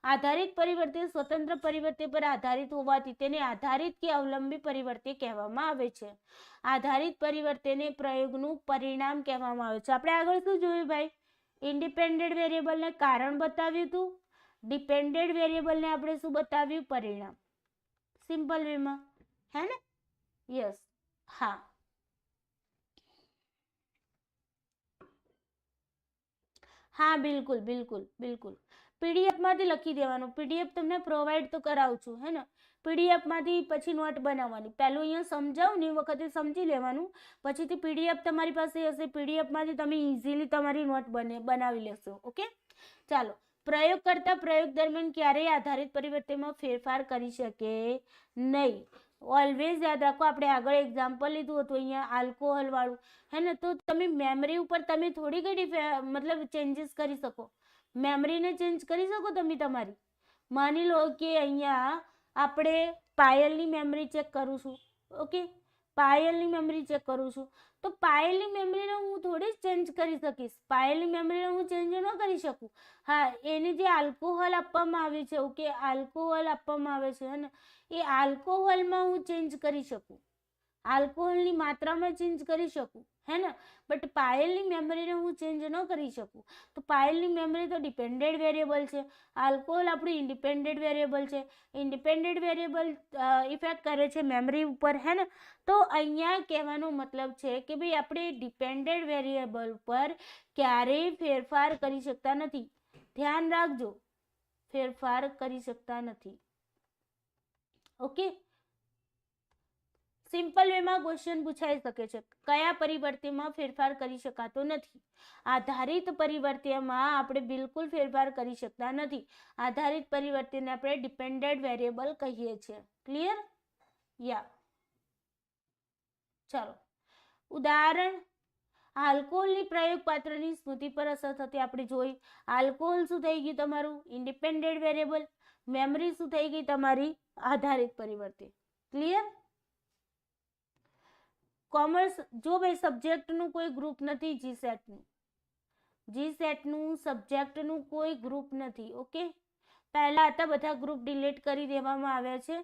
આધારિત પરિવર્ત્ય સ્વતંત્ર પરિવર્ત્ય પર આધારિત હોવાથી તેને આધારિત કે અવલંબી પરિવર્ત્ય કહેવામાં આવે છે. આધારિત પરિવર્ત્યને પ્રયોગનું પરિણામ કહેવામાં આવે છે. આપણે આગળ શું જોયું ભાઈ? ઇન્ડિપેન્ડન્ટ વેરિયેબલને કારણ બતાવ્યું હતું, ડિપેન્ડન્ટ વેરિયેબલને આપણે શું બતાવ્યું? પરિણામ. સિમ્પલ વેમાં, હે ને. યસ, હા. હા, બિલકુલ બિલકુલ બિલકુલ. પીડીએફમાંથી લખી દેવાનું. પીડીએફ તમને પ્રોવાઈડ તો કરાવું છું, હે ને. પીડીએફમાંથી પછી નોટ બનાવવાની. પહેલું અહીંયા સમજાવું ને એ વખતે સમજી લેવાનું, પછીથી પીડીએફ તમારી પાસે હશે, પીડીએફમાંથી તમે ઇઝીલી તમારી નોટ બનાવી લેશો. ઓકે, ચાલો. પ્રયોગ કરતા પ્રયોગ દરમિયાન ક્યારેય આધારિત પરિવર્તનમાં ફેરફાર કરી શકે નહીં. ઓલવેઝ યાદ રાખો, આપણે આગળ એક્ઝામ્પલ લીધું હતું અહીંયા આલ્કોહોલ વાળું, હે ને. તો તમે મેમરી ઉપર તમે થોડી ઘણી મતલબ ચેન્જીસ કરી શકો. મેમરીને ચેન્જ કરી શકો તમે તમારી, માની લો કે અહીંયા આપણે પાયલની મેમરી ચેક કરું છું. ઓકે, પાયલની મેમરી ચેક કરું છું તો પાયલની મેમરીને હું થોડી જ ચેન્જ કરી શકીશ. પાયલની મેમરીને હું ચેન્જ ન કરી શકું. હા, એને જે આલ્કોહોલ આપવામાં આવે છે, ઓકે, આલ્કોહોલ આપવામાં આવે છે ને, એ આલ્કોહોલમાં હું ચેન્જ કરી શકું, આલ્કોહોલની માત્રામાં ચેન્જ કરી શકું, હે ને. બટ પાયલની મેમરીને હું ચેન્જ ન કરી શકું. તો પાયલની મેમરી તો ડિપેન્ડેન્ટ વેરિયેબલ છે, આલ્કોહોલ આપણું ઇન્ડિપેન્ડન્ટ વેરિયેબલ છે. ઇન્ડિપેન્ડન્ટ વેરિયેબલ ઇફેક્ટ કરે છે મેમરી ઉપર, હે ને. તો અહીંયા કહેવાનો મતલબ છે કે ભાઈ આપણે ડિપેન્ડન્ટ વેરિયેબલ પર ક્યારેય ફેરફાર કરી શકતા નથી. ધ્યાન રાખજો, ફેરફાર કરી શકતા નથી. ઓકે, સિમ્પલ વેમાં ક્વેશ્ચન પૂછાઈ શકે છે, કયા પરિવર્તનમાં ફેરફાર કરી શકાતો નથી? આધારિત પરિવર્તનમાં આપણે બિલકુલ ફેરફાર કરી શકતા નથી. આધારિત પરિવર્તનને આપણે ડિપેન્ડન્ટ વેરિયેબલ કહીએ છીએ. ક્લિયર? યા, ચાલો ઉદાહરણ. આલ્કોહોલની પ્રયોગ પાત્રની સ્મૃતિ પર અસર થતી આપણે જોઈ. આલ્કોહોલ શું થઈ ગયું તમારું? Independent variable. મેમરી શું થઈ ગઈ તમારી? આધારિત પરિવર્તન. ક્લિયર? કોમર્સ, જો ભાઈ સબ્જેક્ટનું કોઈ ગ્રુપ નથી, જી સેટનું સબ્જેક્ટનું કોઈ ગ્રુપ નથી. ઓકે, પહેલા હતા બધા ગ્રુપ ડિલીટ કરી દેવામાં આવ્યા છે.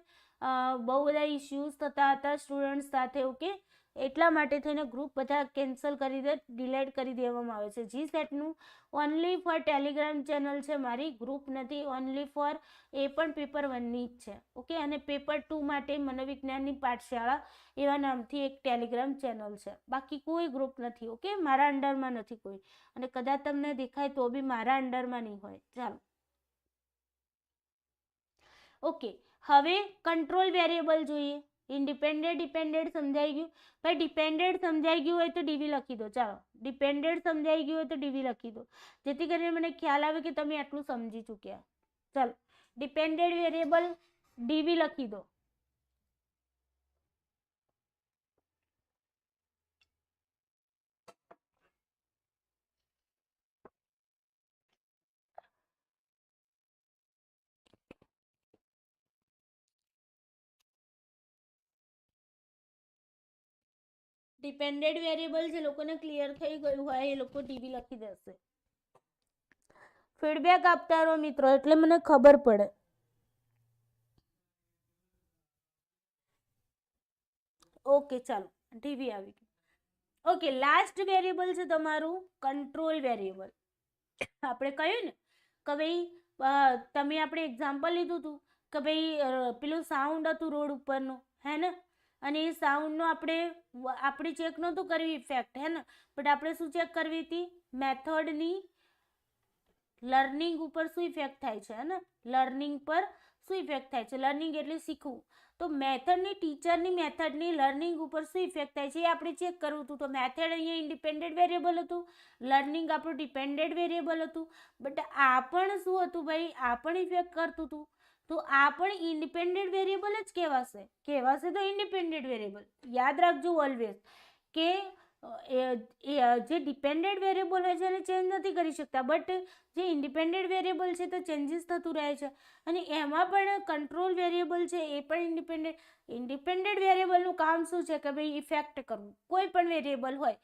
બહુ બધા ઇશ્યુઝ થતા હતા સ્ટુડન્ટ સાથે. ઓકે, એટલા માટે થઈને ગ્રુપ બધા કેન્સલ કરી દે, ડિલીટ કરી દેવામાં આવે છે. જી સેટનું ઓનલી ફોર ટેલિગ્રામ ચેનલ છે મારી, ગ્રુપ નથી. ઓનલી ફોર એ પણ પેપર 1ની જ છે. ઓકે, અને પેપર 2 માટે મનોવિજ્ઞાનની પાઠશાળા એવા નામથી એક ટેલિગ્રામ ચેનલ છે. બાકી કોઈ ગ્રુપ નથી. ઓકે, મારા અંડરમાં નથી કોઈ, અને કદાચ તમને દેખાય તો બી મારા અંડરમાં નહીં હોય. ચાલો, ઓકે, હવે કંટ્રોલ વેરિયેબલ જોઈએ. ઇન્ડિપેન્ડન્ટ ડિપેન્ડન્ટ સમજાઈ ગયું ભાઈ? ડિપેન્ડન્ટ સમજાઈ ગયું હોય તો ડીવી લખી દો. ચાલો, ડિપેન્ડન્ટ સમજાઈ ગયું હોય તો ડીવી લખી દો, જેથી કરીને મને ખ્યાલ આવે કે તમે આટલું સમજી ચૂક્યા. ચાલો, ડિપેન્ડન્ટ વેરિયેબલ ડીવી લખી દો. ડિપેન્ડન્ટ વેરિયેબલ જે લોકોને ક્લિયર થઈ ગયું હોય એ લોકો ડીવી લખી દેશે. ફીડબેક આપતા રહો મિત્રો, એટલે મને ખબર પડે. ઓકે, ચાલો, ડીવી આવી ગયું. ઓકે, લાસ્ટ વેરિયેબલ છે તમારું કંટ્રોલ વેરિયેબલ. આપણે કહ્યું ને કે ભાઈ તમે આપણે એક્ઝામ્પલ લીધું હતું કે ભાઈ પેલું સાઉન્ડ હતું રોડ ઉપરનું, હે ને, અને એ સાઉન્ડનો આપણે ચેક નહોતું કરવી ઇફેક્ટ, હે ને, બટ આપણે શું ચેક કરવી હતી? મેથડની લર્નિંગ ઉપર શું ઇફેક્ટ થાય છે, હે ને, લર્નિંગ પર શું ઇફેક્ટ થાય છે? લર્નિંગ એટલે શીખવું. તો મેથડની, ટીચરની મેથડની લર્નિંગ ઉપર શું ઇફેક્ટ થાય છે એ આપણે ચેક કરવું હતું. તો મેથડ અહીંયા ઇન્ડિપેન્ડન્ટ વેરિયેબલ હતું, લર્નિંગ આપણું ડિપેન્ડન્ટ વેરિયેબલ હતું, બટ આ પણ શું હતું ભાઈ? આ પણ ઇફેક્ટ કરતું હતું. તો આ પણ ઇન્ડિપેન્ડન્ટ વેરિયેબલ જ કહેવાશે તો ઇન્ડિપેન્ડન્ટ વેરિયેબલ. યાદ રાખજો ઓલવેઝ કે જે ડિપેન્ડન્ટ વેરિયેબલ હોય છે એને ચેન્જ નથી કરી શકતા, બટ જે ઇન્ડિપેન્ડન્ટ વેરિયેબલ છે તો ચેન્જીસ થતું રહે છે. અને એમાં પણ કંટ્રોલ વેરિયેબલ છે એ પણ ઇન્ડિપેન્ડન્ટ વેરિયેબલનું કામ શું છે કે ભાઈ ઇફેક્ટ કરવું. કોઈ પણ વેરિયેબલ હોય,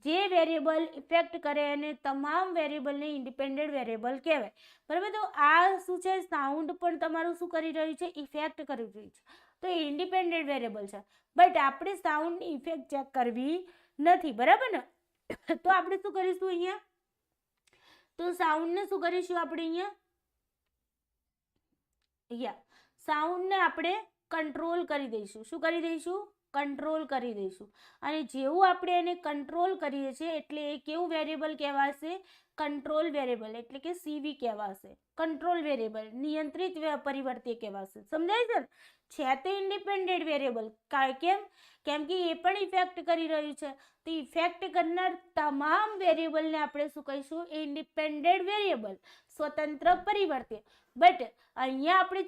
જે વેરિયેબલ ઇફેક્ટ કરે અને તમામ વેરિયેબલને ઇન્ડિપેન્ડન્ટ વેરિયેબલ કહેવાય. બરાબર? તો આ શું છે? સાઉન્ડ પણ તમારું શું કરી રહ્યું છે? ઇફેક્ટ કરી રહ્યું છે. તો એ ઇન્ડિપેન્ડન્ટ વેરિયેબલ છે, બટ આપણે સાઉન્ડની ઇફેક્ટ ચેક કરવી નથી. બરાબર ને? તો આપણે શું કરીશું અહીંયા? તો સાઉન્ડને શું કરીશું આપણે અહીંયા? સાઉન્ડને આપણે કંટ્રોલ કરી દઈશું. શું કરી દઈશું? કંટ્રોલ કરી દઈશું. અને જેવું આપણે એને કંટ્રોલ કરીએ છીએ એટલે એ કેવું વેરિયેબલ કહેવાશે? કંટ્રોલ વેરિયેબલ, એટલે કે સીવી કહેવાશે. કંટ્રોલ વેરિયેબલ, નિયંત્રિત પરિવર્તન કહેવાશે. સમજાય છે ને? છે તે ઇન્ડિપેન્ડન્ટ વેરિયેબલ. કેમ કે એ પણ ઇફેક્ટ કરી રહ્યું છે. તો ઇફેક્ટ કરનાર તમામ વેરિયેબલને આપણે શું કહીશું? ઇન્ડિપેન્ડન્ટ વેરિયેબલ, સ્વતંત્ર પરિવર્તન. બટ અહીંયા આપણે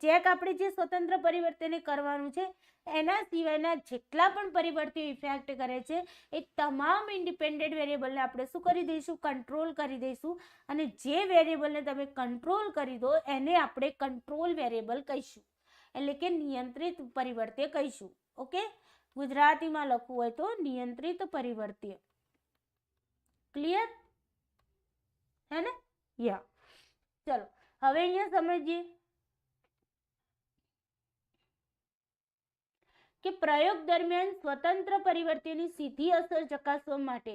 ચેક આપણે જે સ્વતંત્ર પરિવર્તન કરવાનું છે એના સિવાયના જેટલા પણ પરિવર્તન ઇફેક્ટ કરે છે એ તમામ ઇન્ડિપેન્ડન્ટ ઇન્ડિપેન્ડન્ટ વેરિયેબલને આપણે શું કરી દઈશું? કંટ્રોલ કરી દઈશું. અને જે વેરિયેબલને તમે કંટ્રોલ કરી દો એને આપણે કંટ્રોલ વેરિયેબલ કહીશું, એટલે કે નિયંત્રિત પરિવર્ત્ય કહીશું. ઓકે, ગુજરાતીમાં લખવું હોય તો નિયંત્રિત પરિવર્ત્ય. ક્લિયર હે ને? યા, ચલો હવે અહીંયા સમજીએ કે પ્રયોગ દરમિયાન સ્વતંત્ર પરિવર્ત્યની સીધી અસર ચકાસવા માટે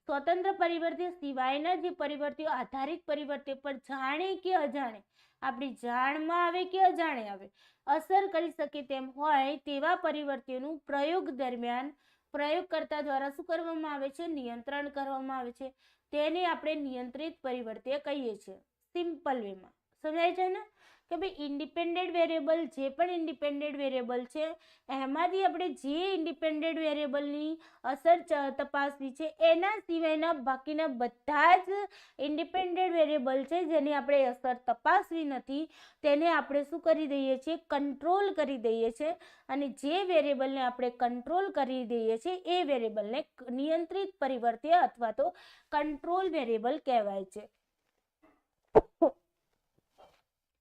સ્વતંત્ર પરિવર્ત્ય સિવાયના જે પરિવર્ત્યો આધારિત પરિવર્ત્ય પર જાણે કે અજાણે, આપણી જાણમાં આવે કે અજાણે આવે, અસર કરી શકે તેમ હોય તેવા પરિવર્ત્યોનું પ્રયોગ દરમિયાન પ્રયોગકર્તા દ્વારા શું કરવામાં આવે છે? નિયંત્રણ કરવામાં આવે છે. તેને આપણે નિયંત્રિત પરિવર્ત્ય કહીએ છીએ. સિમ્પલ વેમાં સમજાય છે ને કે ભાઈ ઇન્ડિપેન્ડન્ટ વેરિયેબલ, જે પણ ઇન્ડિપેન્ડન્ટ વેરિયેબલ છે એમાંથી આપણે જે ઇન્ડિપેન્ડન્ટ વેરિયેબલની અસર તપાસવી છે એના સિવાયના બાકીના બધા જ ઇન્ડિપેન્ડન્ટ વેરિયેબલ છે જેની આપણે અસર તપાસવી નથી તેને આપણે શું કરી દઈએ છીએ? કંટ્રોલ કરી દઈએ છીએ. અને જે વેરિયેબલને આપણે કંટ્રોલ કરી દઈએ છીએ એ વેરિયેબલને નિયંત્રિત પરિવર્ત્ય અથવા તો કંટ્રોલ વેરિયેબલ કહેવાય છે.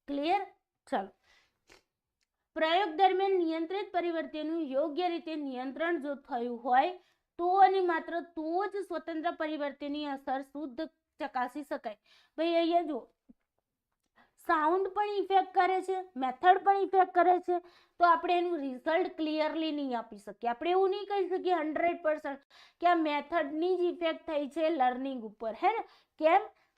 ક્લિયર? ચાલો, પ્રયોગ દરમિયાન નિયંત્રિત પરિવર્ત્યનું યોગ્ય રીતે નિયંત્રણ જો થયું હોય તો અને માત્ર તો જ સ્વતંત્ર પરિવર્ત્યની અસર શુદ્ધ ચકાસી શકાય. ભાઈ અહીંયા જો સાઉન્ડ પણ ઇફેક્ટ કરે છે, મેથડ પણ ઇફેક્ટ કરે છે, તો આપણે એનું રિઝલ્ટ ક્લિયરલી નહીં આપી શકીએ. આપણે એવું નહીં કહી શકીએ 100% કે આ મેથડની જ ઇફેક્ટ થઈ છે લર્નિંગ ઉપર, હે ને?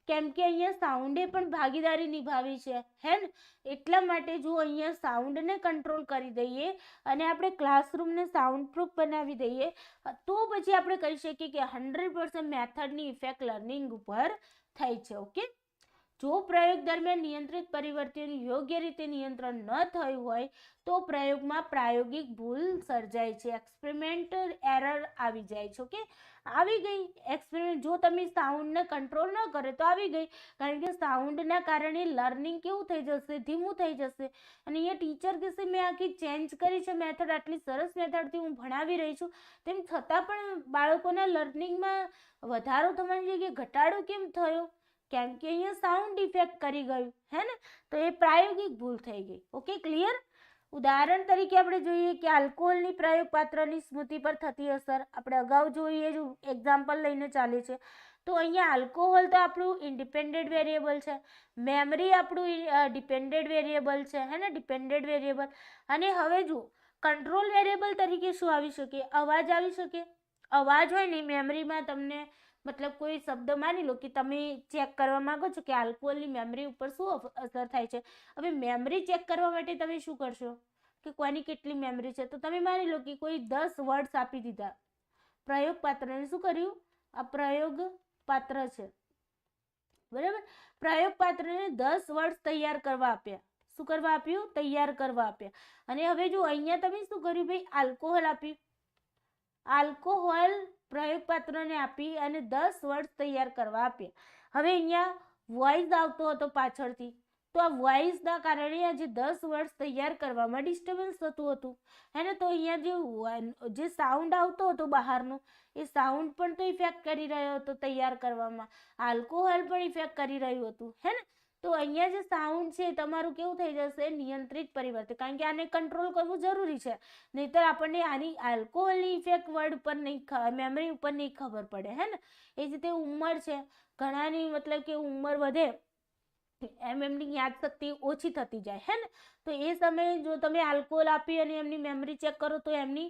કેમ કે અહીંયા સાઉન્ડે પણ ભાગીદારી નિભાવી છે, હે ને? એટલા માટે જો અહીંયા સાઉન્ડને કંટ્રોલ કરી દઈએ અને આપણે ક્લાસરૂમને સાઉન્ડ પ્રૂફ બનાવી દઈએ તો પછી આપણે કહી શકીએ કે 100% મેથડની ઇફેક્ટ લર્નિંગ ઉપર થઈ છે. ઓકે, જો પ્રયોગ દરમિયાન નિયંત્રિત પરિવર્તનનું યોગ્ય રીતે નિયંત્રણ ન થયું હોય તો પ્રયોગમાં પ્રાયોગિક ભૂલ સર્જાય છે, એક્સપેરિમેન્ટલ એરર આવી જાય છે. ઓકે, આવી ગઈ એક્સપેરિમેન્ટ. જો તમે સાઉન્ડને કંટ્રોલ ન કરે તો આવી ગઈ, કારણ કે સાઉન્ડના કારણે લર્નિંગ કેવું થઈ જશે? ધીમું થઈ જશે. અને અહીંયા ટીચર કહેશે મેં આખી ચેન્જ કરી છે મેથડ, આટલી સરસ મેથડથી હું ભણાવી રહી છું, તેમ છતાં પણ બાળકોના લર્નિંગમાં વધારો થવાની જગ્યાએ ઘટાડો કેમ થયો? કેમ કે અહીંયા સાઉન્ડ ઇફેક્ટ કરી ગયું, હે ને? તો એ પ્રાયોગિક ભૂલ થઈ ગઈ. Okay, clear? ઉદાહરણ તરીકે આપણે જોઈએ કે આલ્કોહોલની પ્રયોગપાત્રની સ્મૃતિ પર થતી અસર. આપણે અગાઉ જોઈએ જો એક્ઝામ્પલ લઈને ચાલે છે. તો અહીંયા આલ્કોહોલ તો આપણું ઇન્ડિપેન્ડન્ટ વેરિયેબલ છે, મેમરી આપણું ડિપેન્ડન્ટ વેરિયેબલ છે, હે ને? Dependent variable. અને હવે જો કંટ્રોલ વેરિયેબલ તરીકે શું આવી શકે? અવાજ આવી શકે. અવાજ હોય ને મેમરીમાં, તમને મતલબ કોઈ શબ્દ માની લો કે તમે ચેક કરવા માંગો છો કે આલ્કોહોલની મેમરી ઉપર શું અસર થાય છે. હવે મેમરી ચેક કરવા માટે તમે શું કરશો કે કોની કેટલી મેમરી છે? તો તમે માની લો કે કોઈ 10 વર્ડ્સ આપી દીધા પ્રયોગપાત્રને. શું કર્યું? આ પ્રયોગપાત્ર છે, બરાબર? પ્રયોગપાત્રને 10 વર્ડ્સ તૈયાર કરવા આપ્યા. શું કરવા આપ્યું? તૈયાર કરવા આપ્યા. અને હવે જો અહીંયા તમે શું કર્યું? ભાઈ આલ્કોહોલ આપ્યું, આલ્કોહોલ પ્રયોગપાત્રને આપી અને 10 વર્ડ્સ તૈયાર કરવા આપ્યા. હવે અહીંયા વોઇસ આવતો હતો પાછળથી, તો આ વોઇસના કારણે આ જે 10 વર્ડ્સ તૈયાર કરવામાં ડિસ્ટર્બન્સ થતું હતું, હે ને? તો અહીંયા જે સાઉન્ડ આવતો હતો બહારનો, એ સાઉન્ડ પણ તો ઇફેક્ટ કરી રહ્યો હતો તૈયાર કરવામાં, આલ્કોહોલ પણ ઇફેક્ટ કરી રહ્યું હતું, હે ને? તો અહીંયા જે સાઉન્ડ છે તમારું કેવું થઈ જશે? નિયંત્રિત પરિવર્તન, કારણ કે આને કંટ્રોલ કરવું જરૂરી છે, નહીતર આપણને આની આલ્કોહોલની ઇફેક્ટ વર્ડ ઉપર નહીં, મેમરી ઉપર નહીં ખબર પડે, હે ને? એ જ રીતે ઉંમર છે, ઘણાની મતલબ કે ઉંમર વધે એમ એમની યાદશક્તિ ઓછી થતી જાય, હે ને? તો એ સમયે જો તમે આલ્કોહોલ આપી અને એમની મેમરી ચેક કરો તો એમની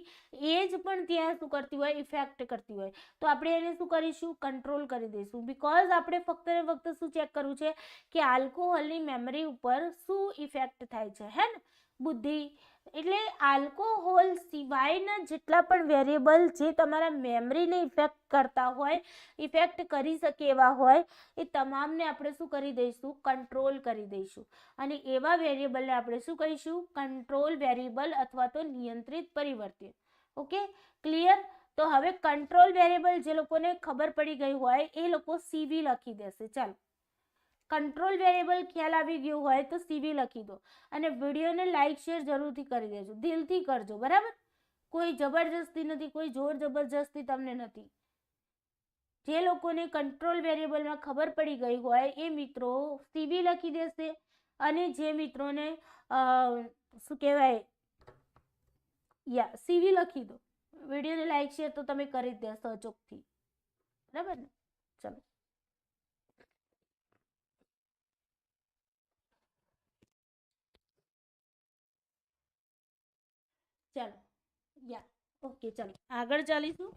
એજ પણ ત્યાં શું કરતી હોય? ઇફેક્ટ કરતી હોય. તો આપણે એને શું કરીશું? કંટ્રોલ કરી દઈશું. બીકોઝ આપણે ફક્ત ને ફક્ત શું ચેક કરવું છે કે આલ્કોહોલની મેમરી ઉપર શું ઇફેક્ટ થાય છે, હે ને? બુદ્ધિ. એટલે આલ્કોહોલ સિવાયના જેટલા પણ વેરિયેબલ જે તમારા મેમરીને ઇફેક્ટ કરતા હોય, ઇફેક્ટ કરી શકે એવા હોય, એ તમામને આપણે શું કરી દઈશું? કંટ્રોલ કરી દઈશું. અને એવા વેરિયેબલને આપણે શું કહીશું? કંટ્રોલ વેરિયેબલ અથવા તો નિયંત્રિત પરિવર્તન. Okay, clear? તો હવે કંટ્રોલ વેરિયેબલ જે લોકોને ખબર પડી ગઈ હોય એ લોકો CV લખી દેશે. ચાલો, કંટ્રોલ વેરિયેબલ ખ્યાલ આવી ગયો હોય તો CV લખી દો. અને વિડીયોને લાઈક શેર જરૂરથી કરી દેજો, દિલથી કરજો, બરાબર? કોઈ જબરજસ્તી નથી, કોઈ જોર જબરજસ્તી તમને નથી. જે લોકોને કંટ્રોલ વેરિયેબલમાં ખબર પડી ગઈ હોય એ મિત્રો સીવી લખી દેશે, અને જે મિત્રોને શું કહેવાય સીવી લખી દો. વિડીયોને લાઈક શેર તો તમે કરી જ દેશો અચૂકથી, બરાબર ને? ચલો ચાલો ઓકે, ચાલો આગળ ચાલીશું.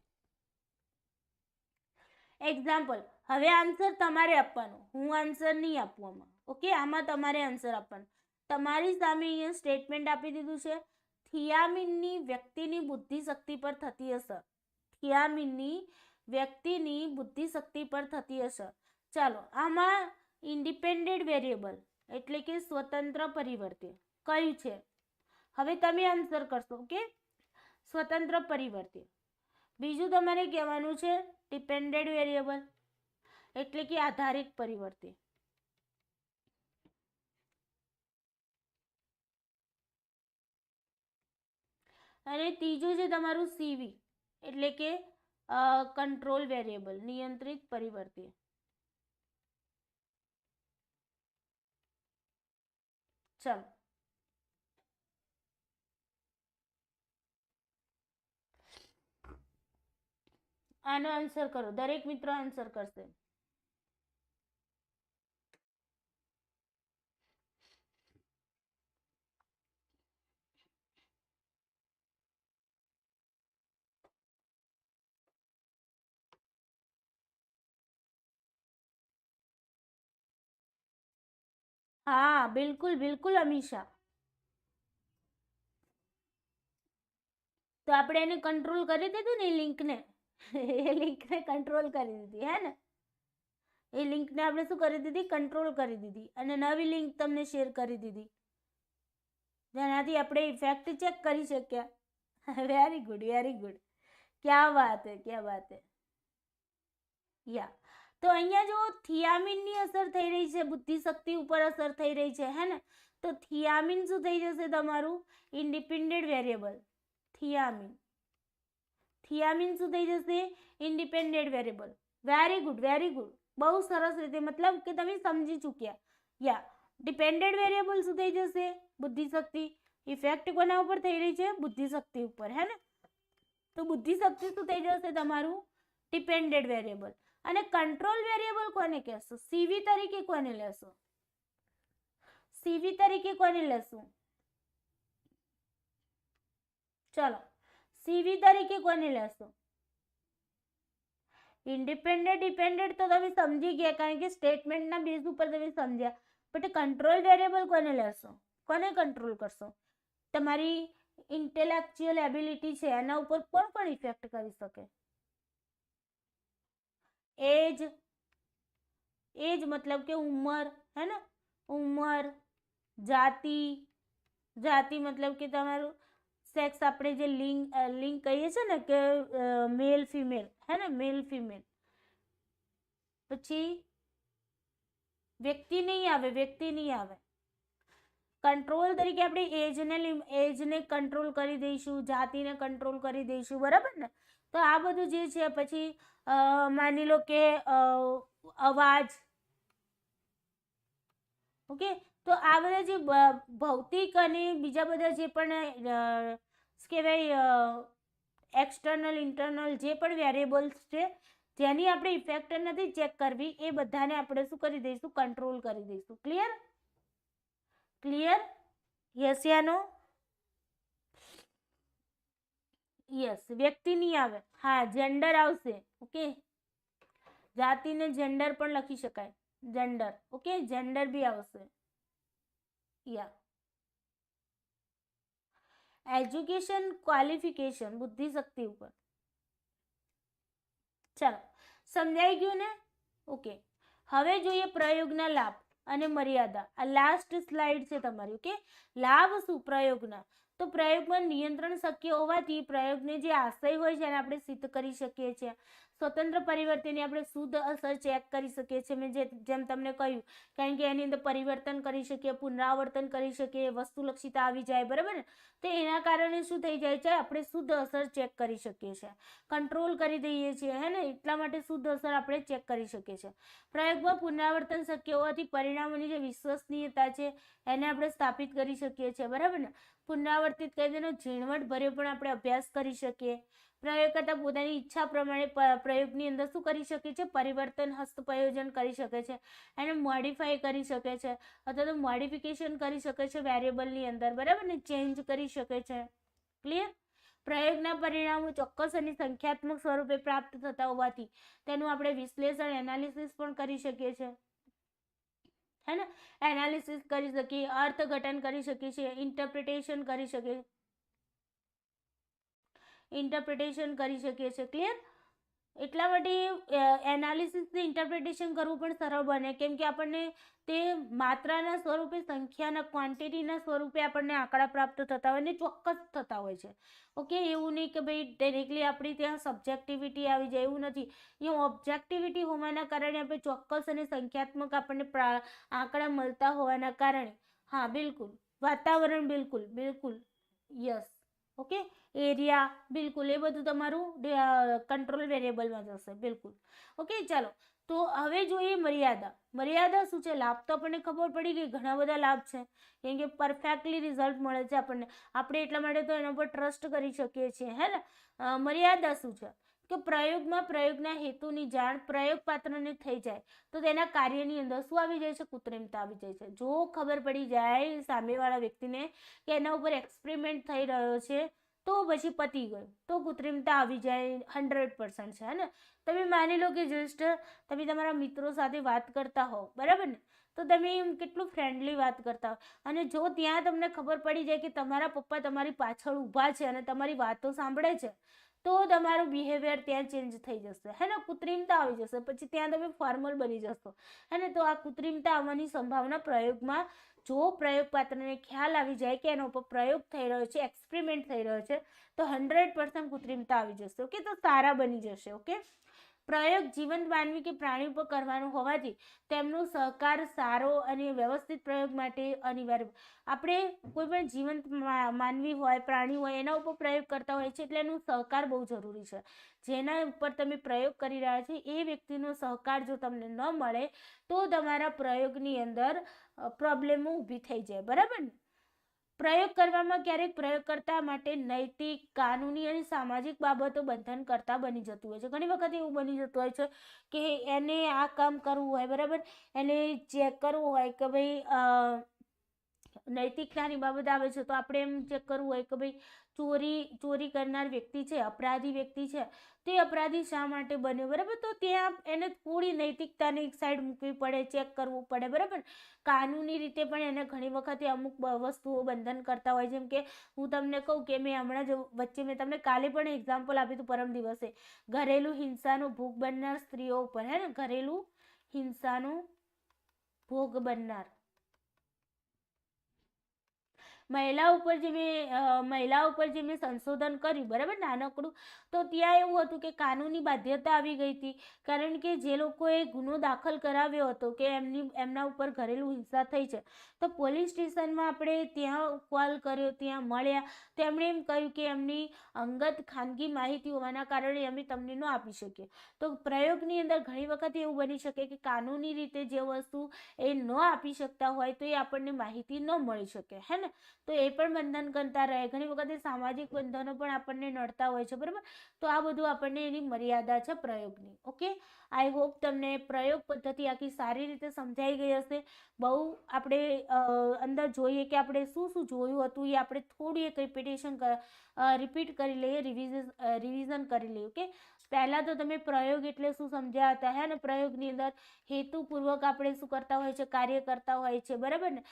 એક્ઝામ્પલ, હવે આન્સર તમારે આપવાનો, હું આન્સર નહીં આપું આમાં. ઓકે, આમાં તમારે આન્સર આપવાનો. તમારી સામે અહીંયા સ્ટેટમેન્ટ આપી દીધું છે, થિયામીનની વ્યક્તિની બુદ્ધિશક્તિ પર થતી અસર. થિયામીનની વ્યક્તિની બુદ્ધિશક્તિ પર થતી અસર. ચાલો, આમાં ઇન્ડિપેન્ડન્ટ વેરિયેબલ એટલે કે સ્વતંત્ર પરિવર્તે કયું છે? હવે તમે આન્સર કરશો. ઓકે, સ્વતંત્ર પરિવર્તે. બીજું તમારે કહેવાનું છે ડિપેન્ડન્ટ વેરિયેબલ એટલે કે આધારિત પરિવર્તે. અને ત્રીજું છે તમારું સીવી એટલે કે કંટ્રોલ વેરિયેબલ, નિયંત્રિત પરિવર્તે. ચાલો આનો આન્સર કરો, દરેક મિત્રો આન્સર કરશે. હા બિલકુલ બિલકુલ અમીષા. તો આપણે એને કંટ્રોલ કરી દીધું ને, એ લિંકને કંટ્રોલ કરી દીધી, હે ને? એ લિંકને આપણે શું કરી દીધી? કંટ્રોલ કરી દીધી, અને નવી લિંક તમને શેર કરી દીધી, જેનાથી આપણે ઇફેક્ટ ચેક કરી શક્યા. વેરી ગુડ, વેરી ગુડ, ક્યાં વાત હે, ક્યાં વાત હે. તો અહીંયા જો થિયામીનની અસર થઈ રહી છે, બુદ્ધિશક્તિ ઉપર અસર થઈ રહી છે, હે ને? તો થિયામીન શું થઈ જશે તમારું? Independent variable. થિયામીન શું થઈ જશે? Independent variable. Very good, very good, બહુ સરસ રીતે, મતલબ કે તમે સમજી ચૂક્યા. ડિપેન્ડન્ટ વેરિયેબલ શું થઈ જશે? બુદ્ધિશક્તિ. ઇફેક્ટ કોના ઉપર થઈ રહી છે? બુદ્ધિશક્તિ ઉપર, હે ને? તો બુદ્ધિશક્તિ શું થઈ જશે તમારું? Dependent variable. અને કંટ્રોલ વેરિયેબલ કોને કહેશો? સીવી તરીકે કોને લેશો? સીવી તરીકે કોને લેશું? ચલો, સીવી તરીકે કોને લેશો? ઇન્ડિપેન્ડન્ટ ડિપેન્ડન્ટ તો તમે સમજી ગયા, કારણ કે સ્ટેટમેન્ટના બેઝ ઉપર તમે સમજ્યા. બટ કંટ્રોલ વેરિયેબલ કોને લેશો? કોને કંટ્રોલ કરશો? તમારી ઇન્ટેલેક્ચ્યુઅલ એબિલિટી છે એના ઉપર કોણ ઇફેક્ટ કરી શકે? એજ મતલબ કે ઉંમર, હે ને? ઉંમર, જાતિ મતલબ કે તમારું સેક્સ, આપણે જે લિંગ કહીએ છીએ ને કે મેલ ફિમેલ, હે ને? Male female. પછી વ્યક્તિ નહીં આવે. કંટ્રોલ તરીકે આપણે એજને કંટ્રોલ કરી દઈશું, જાતિને કંટ્રોલ કરી દઈશું, બરાબર ને? તો આ બધું જે છે, પછી માની લો કે અવાજ. ઓકે, તો આ બધા જે ભૌતિક અને બીજા બધા જે પણ કહેવાય એક્સટર્નલ ઇન્ટરનલ જે પણ વેરિયેબલ્સ છે, જેની આપણે ઇફેક્ટ નથી ચેક કરવી, એ બધાને આપણે શું કરી દઈશું? કંટ્રોલ કરી દઈશું. ક્લિયર? યસ યા નો? યસ. વ્યક્તિ નહીં આવે, હા જેન્ડર આવશે. ઓકે, જાતિને જેન્ડર પણ લખી શકાય, જેન્ડર. ઓકે, જેન્ડર બી આવશે. એજ્યુકેશન, ક્વોલિફિકેશન, બુદ્ધિશક્તિ ઉપર. ચાલો, સમજાઈ ગયું ને? ઓકે, હવે જોઈએ પ્રયોગના લાભ અને મર્યાદા. આ લાસ્ટ સ્લાઇડ છે તમારી. ઓકે, લાભ શું પ્રયોગના? તો તો પ્રયોગમાં નિયંત્રણ શક્ય હોવાથી પ્રયોગને જે આશય હોય છે એને આપણે સિદ્ધ કરી શકીએ છીએ. સ્વતંત્ર પરિવર્તનની આપણે શુદ્ધ અસર ચેક કરી શકીએ છીએ. મેં જેમ તમને કહ્યું, કારણ કે એની અંદર પરિવર્તન કરી શકીએ, પુનરાવર્તન કરી શકીએ, વસ્તુલક્ષિતા આવી જાય, બરાબર ને? તો એના કારણે શું થઈ જાય છે, આપણે શુદ્ધ અસર ચેક કરી શકીએ છીએ, કંટ્રોલ કરી દઈએ છીએ, હે ને? એટલા માટે શુદ્ધ અસર આપણે ચેક કરી શકીએ છીએ. પ્રયોગમાં પુનરાવર્તન શક્ય હોવાથી પરિણામોની જે વિશ્વસનીયતા છે એને આપણે સ્થાપિત કરી શકીએ છીએ, બરાબર ને? પુનરાવર્તિત કરી તેનો ઝીણવટભર્યો પણ આપણે અભ્યાસ કરી શકીએ. પ્રયોગકર્તા પોતાની ઈચ્છા પ્રમાણે પ્રયોગની અંદર શું કરી શકે છે, પરિવર્તન હસ્તપ્રયોજન કરી શકે છે, એને મોડિફાઈ કરી શકે છે, અથવા તો મોડિફિકેશન કરી શકે છે વેરિયેબલની અંદર, બરાબર ને? ચેન્જ કરી શકે છે. ક્લિયર? પ્રયોગના પરિણામો ચોક્કસ અને સંખ્યાત્મક સ્વરૂપે પ્રાપ્ત થતા હોવાથી તેનું આપણે વિશ્લેષણ એનાલિસિસ પણ કરી શકીએ છીએ, હે ને? એનાલિસિસ કરી શકીએ, અર્થઘટન કરી શકીએ છીએ, ઇન્ટરપ્રિટેશન કરી શકીએ છીએ. ક્લિયર? એટલા માટે એનાલિસિસ ને ઇન્ટરપ્રિટેશન કરવું પણ સરળ બને, કેમ કે આપણને તે માત્રાના સ્વરૂપે, સંખ્યાના, ક્વોન્ટિટીના સ્વરૂપે આપણને આંકડા પ્રાપ્ત થતા હોય ને ચોક્કસ થતા હોય છે. ઓકે, એવું નહીં કે ભાઈ ડાયરેક્ટલી આપણી ત્યાં સબ્જેક્ટિવિટી આવી જાય, એવું નથી. અહીંયા ઓબ્જેક્ટિવિટી હોવાના કારણે આપણે ચોક્કસ અને સંખ્યાત્મક આપણને આંકડા મળતા હોવાના કારણે, હા બિલકુલ, વાતાવરણ, બિલકુલ બિલકુલ, યસ, ઓકે, એરિયા, બિલકુલ, એ બધું તમારું કંટ્રોલ વેરિયેબલમાં જશે, બિલકુલ. ઓકે, ચાલો, તો હવે જોઈએ મર્યાદા. મર્યાદા શું છે? લાભ તો આપણને ખબર પડી ગઈ, ઘણા બધા લાભ છે, કેમ કે પરફેક્ટલી રિઝલ્ટ મળે છે આપણને. આપણે એટલા માટે તો એના પર ટ્રસ્ટ કરી શકીએ છીએ, હે ને? મર્યાદા શું છે કે પ્રયોગમાં પ્રયોગના હેતુની જાણ પ્રયોગ પાત્રને થઈ જાય તો તેના કાર્યની અંદર શું આવી જાય છે? કૃત્રિમતા આવી જાય છે. જો ખબર પડી જાય સામેવાળા વ્યક્તિને કે એના ઉપર એક્સપેરિમેન્ટ થઈ રહ્યો છે, તો પછી પતી ગયું, તો કૃત્રિમતા આવી જાય 100% છે, હે ને? તમે માની લો કે જસ્ટ તમે તમારા મિત્રો સાથે વાત કરતા હો, બરાબર ને? તો તમે એમ કેટલું ફ્રેન્ડલી વાત કરતા હો, અને જો ત્યાં તમને ખબર પડી જાય કે તમારા પપ્પા તમારી પાછળ ઊભા છે અને તમારી વાતો સાંભળે છે, તો તમારું બિહેવિયર ત્યાં ચેન્જ થઈ જશે, હે ને? કૃત્રિમતા આવી જશે, પછી ત્યાં તમે ફોર્મલ બની જશો, હે ને? તો આ કૃત્રિમતા આવવાની સંભાવના પ્રયોગમાં, જો પ્રયોગ પાત્રને ખ્યાલ આવી જાય કે એના ઉપર પ્રયોગ થઈ રહ્યો છે, એક્સપેરિમેન્ટ થઈ રહ્યો છે, તો 100% કૃત્રિમતા આવી જશે. ઓકે, તો સારા બની જશે. ઓકે, પ્રયોગ જીવંત માનવી કે પ્રાણી ઉપર કરવાનો હોવાથી તેમનો સહકાર સારો અને વ્યવસ્થિત પ્રયોગ માટે અનિવાર્ય. આપણે કોઈ પણ જીવંત માનવી હોય, પ્રાણી હોય, એના ઉપર પ્રયોગ કરતા હોય છે, એટલે એનો સહકાર બહુ જરૂરી છે. જેના ઉપર તમે પ્રયોગ કરી રહ્યા છો એ વ્યક્તિનો સહકાર જો તમને ન મળે તો તમારા પ્રયોગની અંદર પ્રોબ્લેમો ઊભી થઈ જાય, બરાબર ને? પ્રયોગ કરવામાં ક્યારેક પ્રયોગકર્તા માટે નૈતિક, કાનૂની અને સામાજિક બાબતો બંધન કરતા બની જતું હોય છે. ઘણી વખત એવું બની જતું હોય છે કે એને આ કામ કરવું હોય, બરાબર, એને ચેક કરવું હોય કે ભાઈ નૈતિકતાની બાબત આવે છે, તો આપણે એમ ચેક કરવું હોય કે ભાઈ ચોરી કરનાર વ્યક્તિ છે, અપરાધી વ્યક્તિ છે, તે અપરાધી શા માટે બન્યો, બરાબર? તો ત્યાં એને થોડી નૈતિકતાની એક સાઈડ મૂકવી પડે, ચેક કરવું પડે, બરાબર? કાનૂની રીતે પણ એને ઘણી વખતે અમુક વસ્તુઓ બંધન કરતા હોય. જેમ કે હું તમને કહું કે મેં હમણાં જ વચ્ચે મેં તમને કાલે પણ એક્ઝામ્પલ આપ્યું હતું, પરમ દિવસે, ઘરેલું હિંસાનો ભોગ બનનાર સ્ત્રીઓ ઉપર, હે ને? ઘરેલું હિંસાનો ભોગ બનનાર મહિલા ઉપર જે મેં સંશોધન કર્યું, બરાબર, નાનકડું, તો ત્યાં એવું હતું કે કાનૂની બાધ્યતા આવી ગઈ હતી, કારણ કે જે લોકોએ ગુનો દાખલ કરાવ્યો હતો કે એમના ઉપર ઘરેલું હિંસા થઈ છે, તો પોલીસ સ્ટેશનમાં આપણે ત્યાં કોલ કર્યો, ત્યાં મળ્યા, તો એમણે એમ કહ્યું કે એમની અંગત ખાનગી માહિતી હોવાના કારણે અમે તમને ન આપી શકીએ. તો પ્રયોગની અંદર ઘણી વખત એવું બની શકે કે કાનૂની રીતે જે વસ્તુ એ ન આપી શકતા હોય તો એ આપણને માહિતી ન મળી શકે, હે ને? તો એ પણ બંધન કરતા રહે. ઘણી વખત સામાજિક બંધનો પણ આપણને નડતા હોય છે, બરાબર? તો આ બધું આપણને એની મર્યાદા છે પ્રયોગની. ઓકે, આઈ હોપ તમને પ્રયોગ પદ્ધતિ આખી સારી રીતે સમજાઈ ગઈ હશે. બહુ આપણે અંદર જોઈએ કે આપણે શું શું જોયું હતું એ આપણે થોડી એક રિપીટ કરી લઈએ, રિવિઝન કરી લઈએ. ઓકે, પહેલાં તો તમે પ્રયોગ એટલે શું સમજ્યા હતા, હે ને? પ્રયોગની અંદર હેતુપૂર્વક આપણે શું કરતા હોય છે, કાર્ય કરતા હોય છે, બરાબર ને?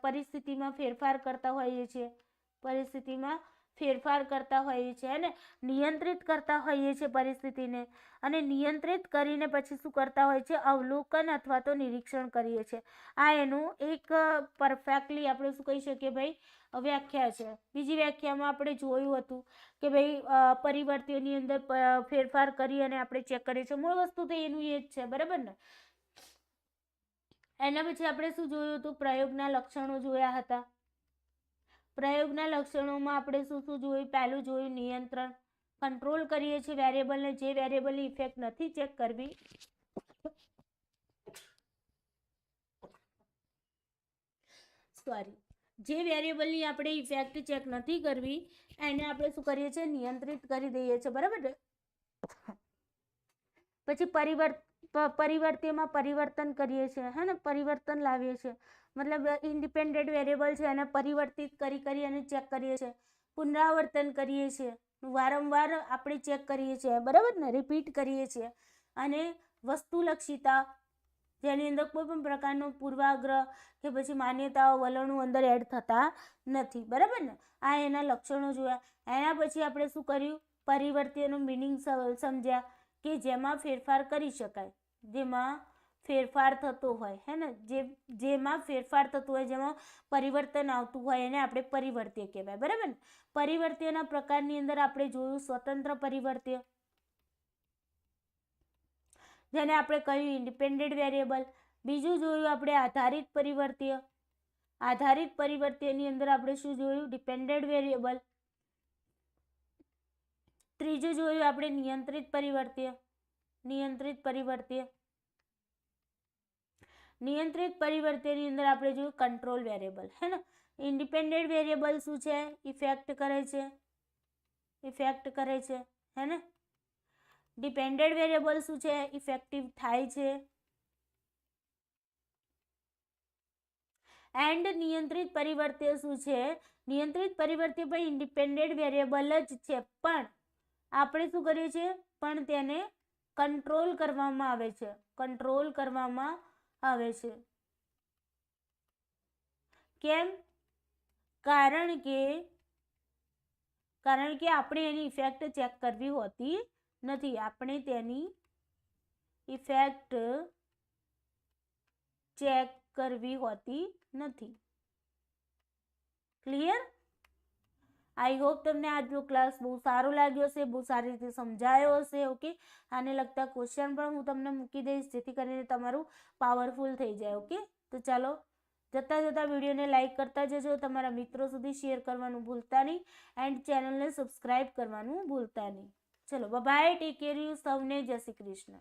પરિસ્થિતિમાં ફેરફાર કરતા હોઈએ છીએ, પરિસ્થિતિમાં ફેરફાર કરતા હોઈએ છીએ અને નિયંત્રિત કરતા હોઈએ છીએ પરિસ્થિતિને, અને નિયંત્રિત કરીને પછી શું કરતા હોય છે, અવલોકન અથવા તો નિરીક્ષણ કરીએ છીએ. આ એનું એક પરફેક્ટલી આપણે શું કહી શકીએ ભાઈ, વ્યાખ્યા છે. બીજી વ્યાખ્યામાં આપણે જોયું હતું કે ભાઈ પરિવર્તીઓની અંદર ફેરફાર કરી અને આપણે ચેક કરીએ છીએ. મૂળ વસ્તુ તો એનું એ જ છે, બરાબર ને. એના પછી આપણે શું જોયું હતું, પ્રયોગના લક્ષણો જોયા હતા. પ્રયોગના લક્ષણોમાં આપણે શું શું જોયું, પહેલું જોયું નિયંત્રણ, કંટ્રોલ કરીએ છીએ વેરિયેબલને, જે વેરિયેબલની ઇફેક્ટ નથી ચેક કરવી, જે વેરિયેબલની આપણે ઇફેક્ટ ચેક નથી કરવી એને આપણે શું કરીએ છીએ, નિયંત્રિત કરી દઈએ છીએ, બરાબર ને. પછી પરિવર્તીયમાં પરિવર્તન કરીએ છીએ, હે ને, પરિવર્તન લાવીએ છીએ, મતલબ ઇન્ડિપેન્ડન્ટ વેરિયેબલ છે એને પરિવર્તિત કરી અને ચેક કરીએ છીએ. પુનરાવર્તન કરીએ છીએ, વારંવાર આપણે ચેક કરીએ છીએ, બરાબર ને, રિપીટ કરીએ છીએ. અને વસ્તુલક્ષિતા, જેની અંદર કોઈ પણ પ્રકારનો પૂર્વાગ્રહ કે પછી માન્યતાઓ, વલણો અંદર એડ થતા નથી, બરાબર ને. આ એના લક્ષણો જોયા. એના પછી આપણે શું કર્યું, પરિવર્તીયનો મિનિંગ સમજ્યા કે જેમાં ફેરફાર કરી શકાય, જેમાં ફેરફાર થતો હોય, હે ને, જેમાં ફેરફાર થતો હોય, જેમાં પરિવર્તન આવતું હોય એને આપણે પરિવર્તીય કહેવાય, બરાબર ને. પરિવર્તીયના પ્રકારની અંદર આપણે જોયું સ્વતંત્ર પરિવર્તીય, જેને આપણે કહ્યું ઇન્ડિપેન્ડન્ટ વેરિયેબલ. બીજું જોયું આપણે આધારિત પરિવર્તીય. આધારિત પરિવર્તીયની અંદર આપણે શું જોયું, ડિપેન્ડન્ટ વેરિયેબલ. ત્રીજું જોયું આપણે નિયંત્રિત પરિવર્તીય. નિયંત્રિત પરિવર્તીય. નિયંત્રિત પરિવર્તીયની અંદર આપણે જોયું કંટ્રોલ વેરિયેબલ, હે ને. ઇન્ડિપેન્ડન્ટ વેરિયેબલ શું છે, ઇફેક્ટ કરે છે, ઇફેક્ટ કરે છે, હે ને. ડિપેન્ડન્ટ વેરિયેબલ શું છે, ઇફેક્ટિવ થાય છે. એન્ડ નિયંત્રિત પરિવર્તીય શું છે, નિયંત્રિત પરિવર્તીય પણ ઇન્ડિપેન્ડન્ટ વેરિયેબલ જ છે, પણ આપણે શું કરીએ છીએ, પણ તેને કંટ્રોલ કરવામાં આવે છે, કંટ્રોલ કરવામાં આવે છે. કેમ? કારણ કે આપણે એની ઇફેક્ટ ચેક કરવી હોતી નથી, આપણે તેની ઇફેક્ટ ચેક કરવી હોતી નથી. ક્લિયર? આઈ હોપ તમને આજનો ક્લાસ બહુ સારો લાગ્યો હશે, બહુ સારી રીતે સમજાયો હશે. ઓકે, આને લગતા ક્વેશ્ચન પણ હું તમને મૂકી દઈશ જેથી કરીને તમારું પાવરફુલ થઈ જાય. ઓકે, તો ચાલો જતા વિડીયોને લાઈક કરતા જજો, તમારા મિત્રો સુધી શેર કરવાનું ભૂલતા નહીં, એન્ડ ચેનલને સબસ્ક્રાઈબ કરવાનું ભૂલતા નહીં. ચલો બાય, ટેક કેર યુ સૌને, જય શ્રી કૃષ્ણ.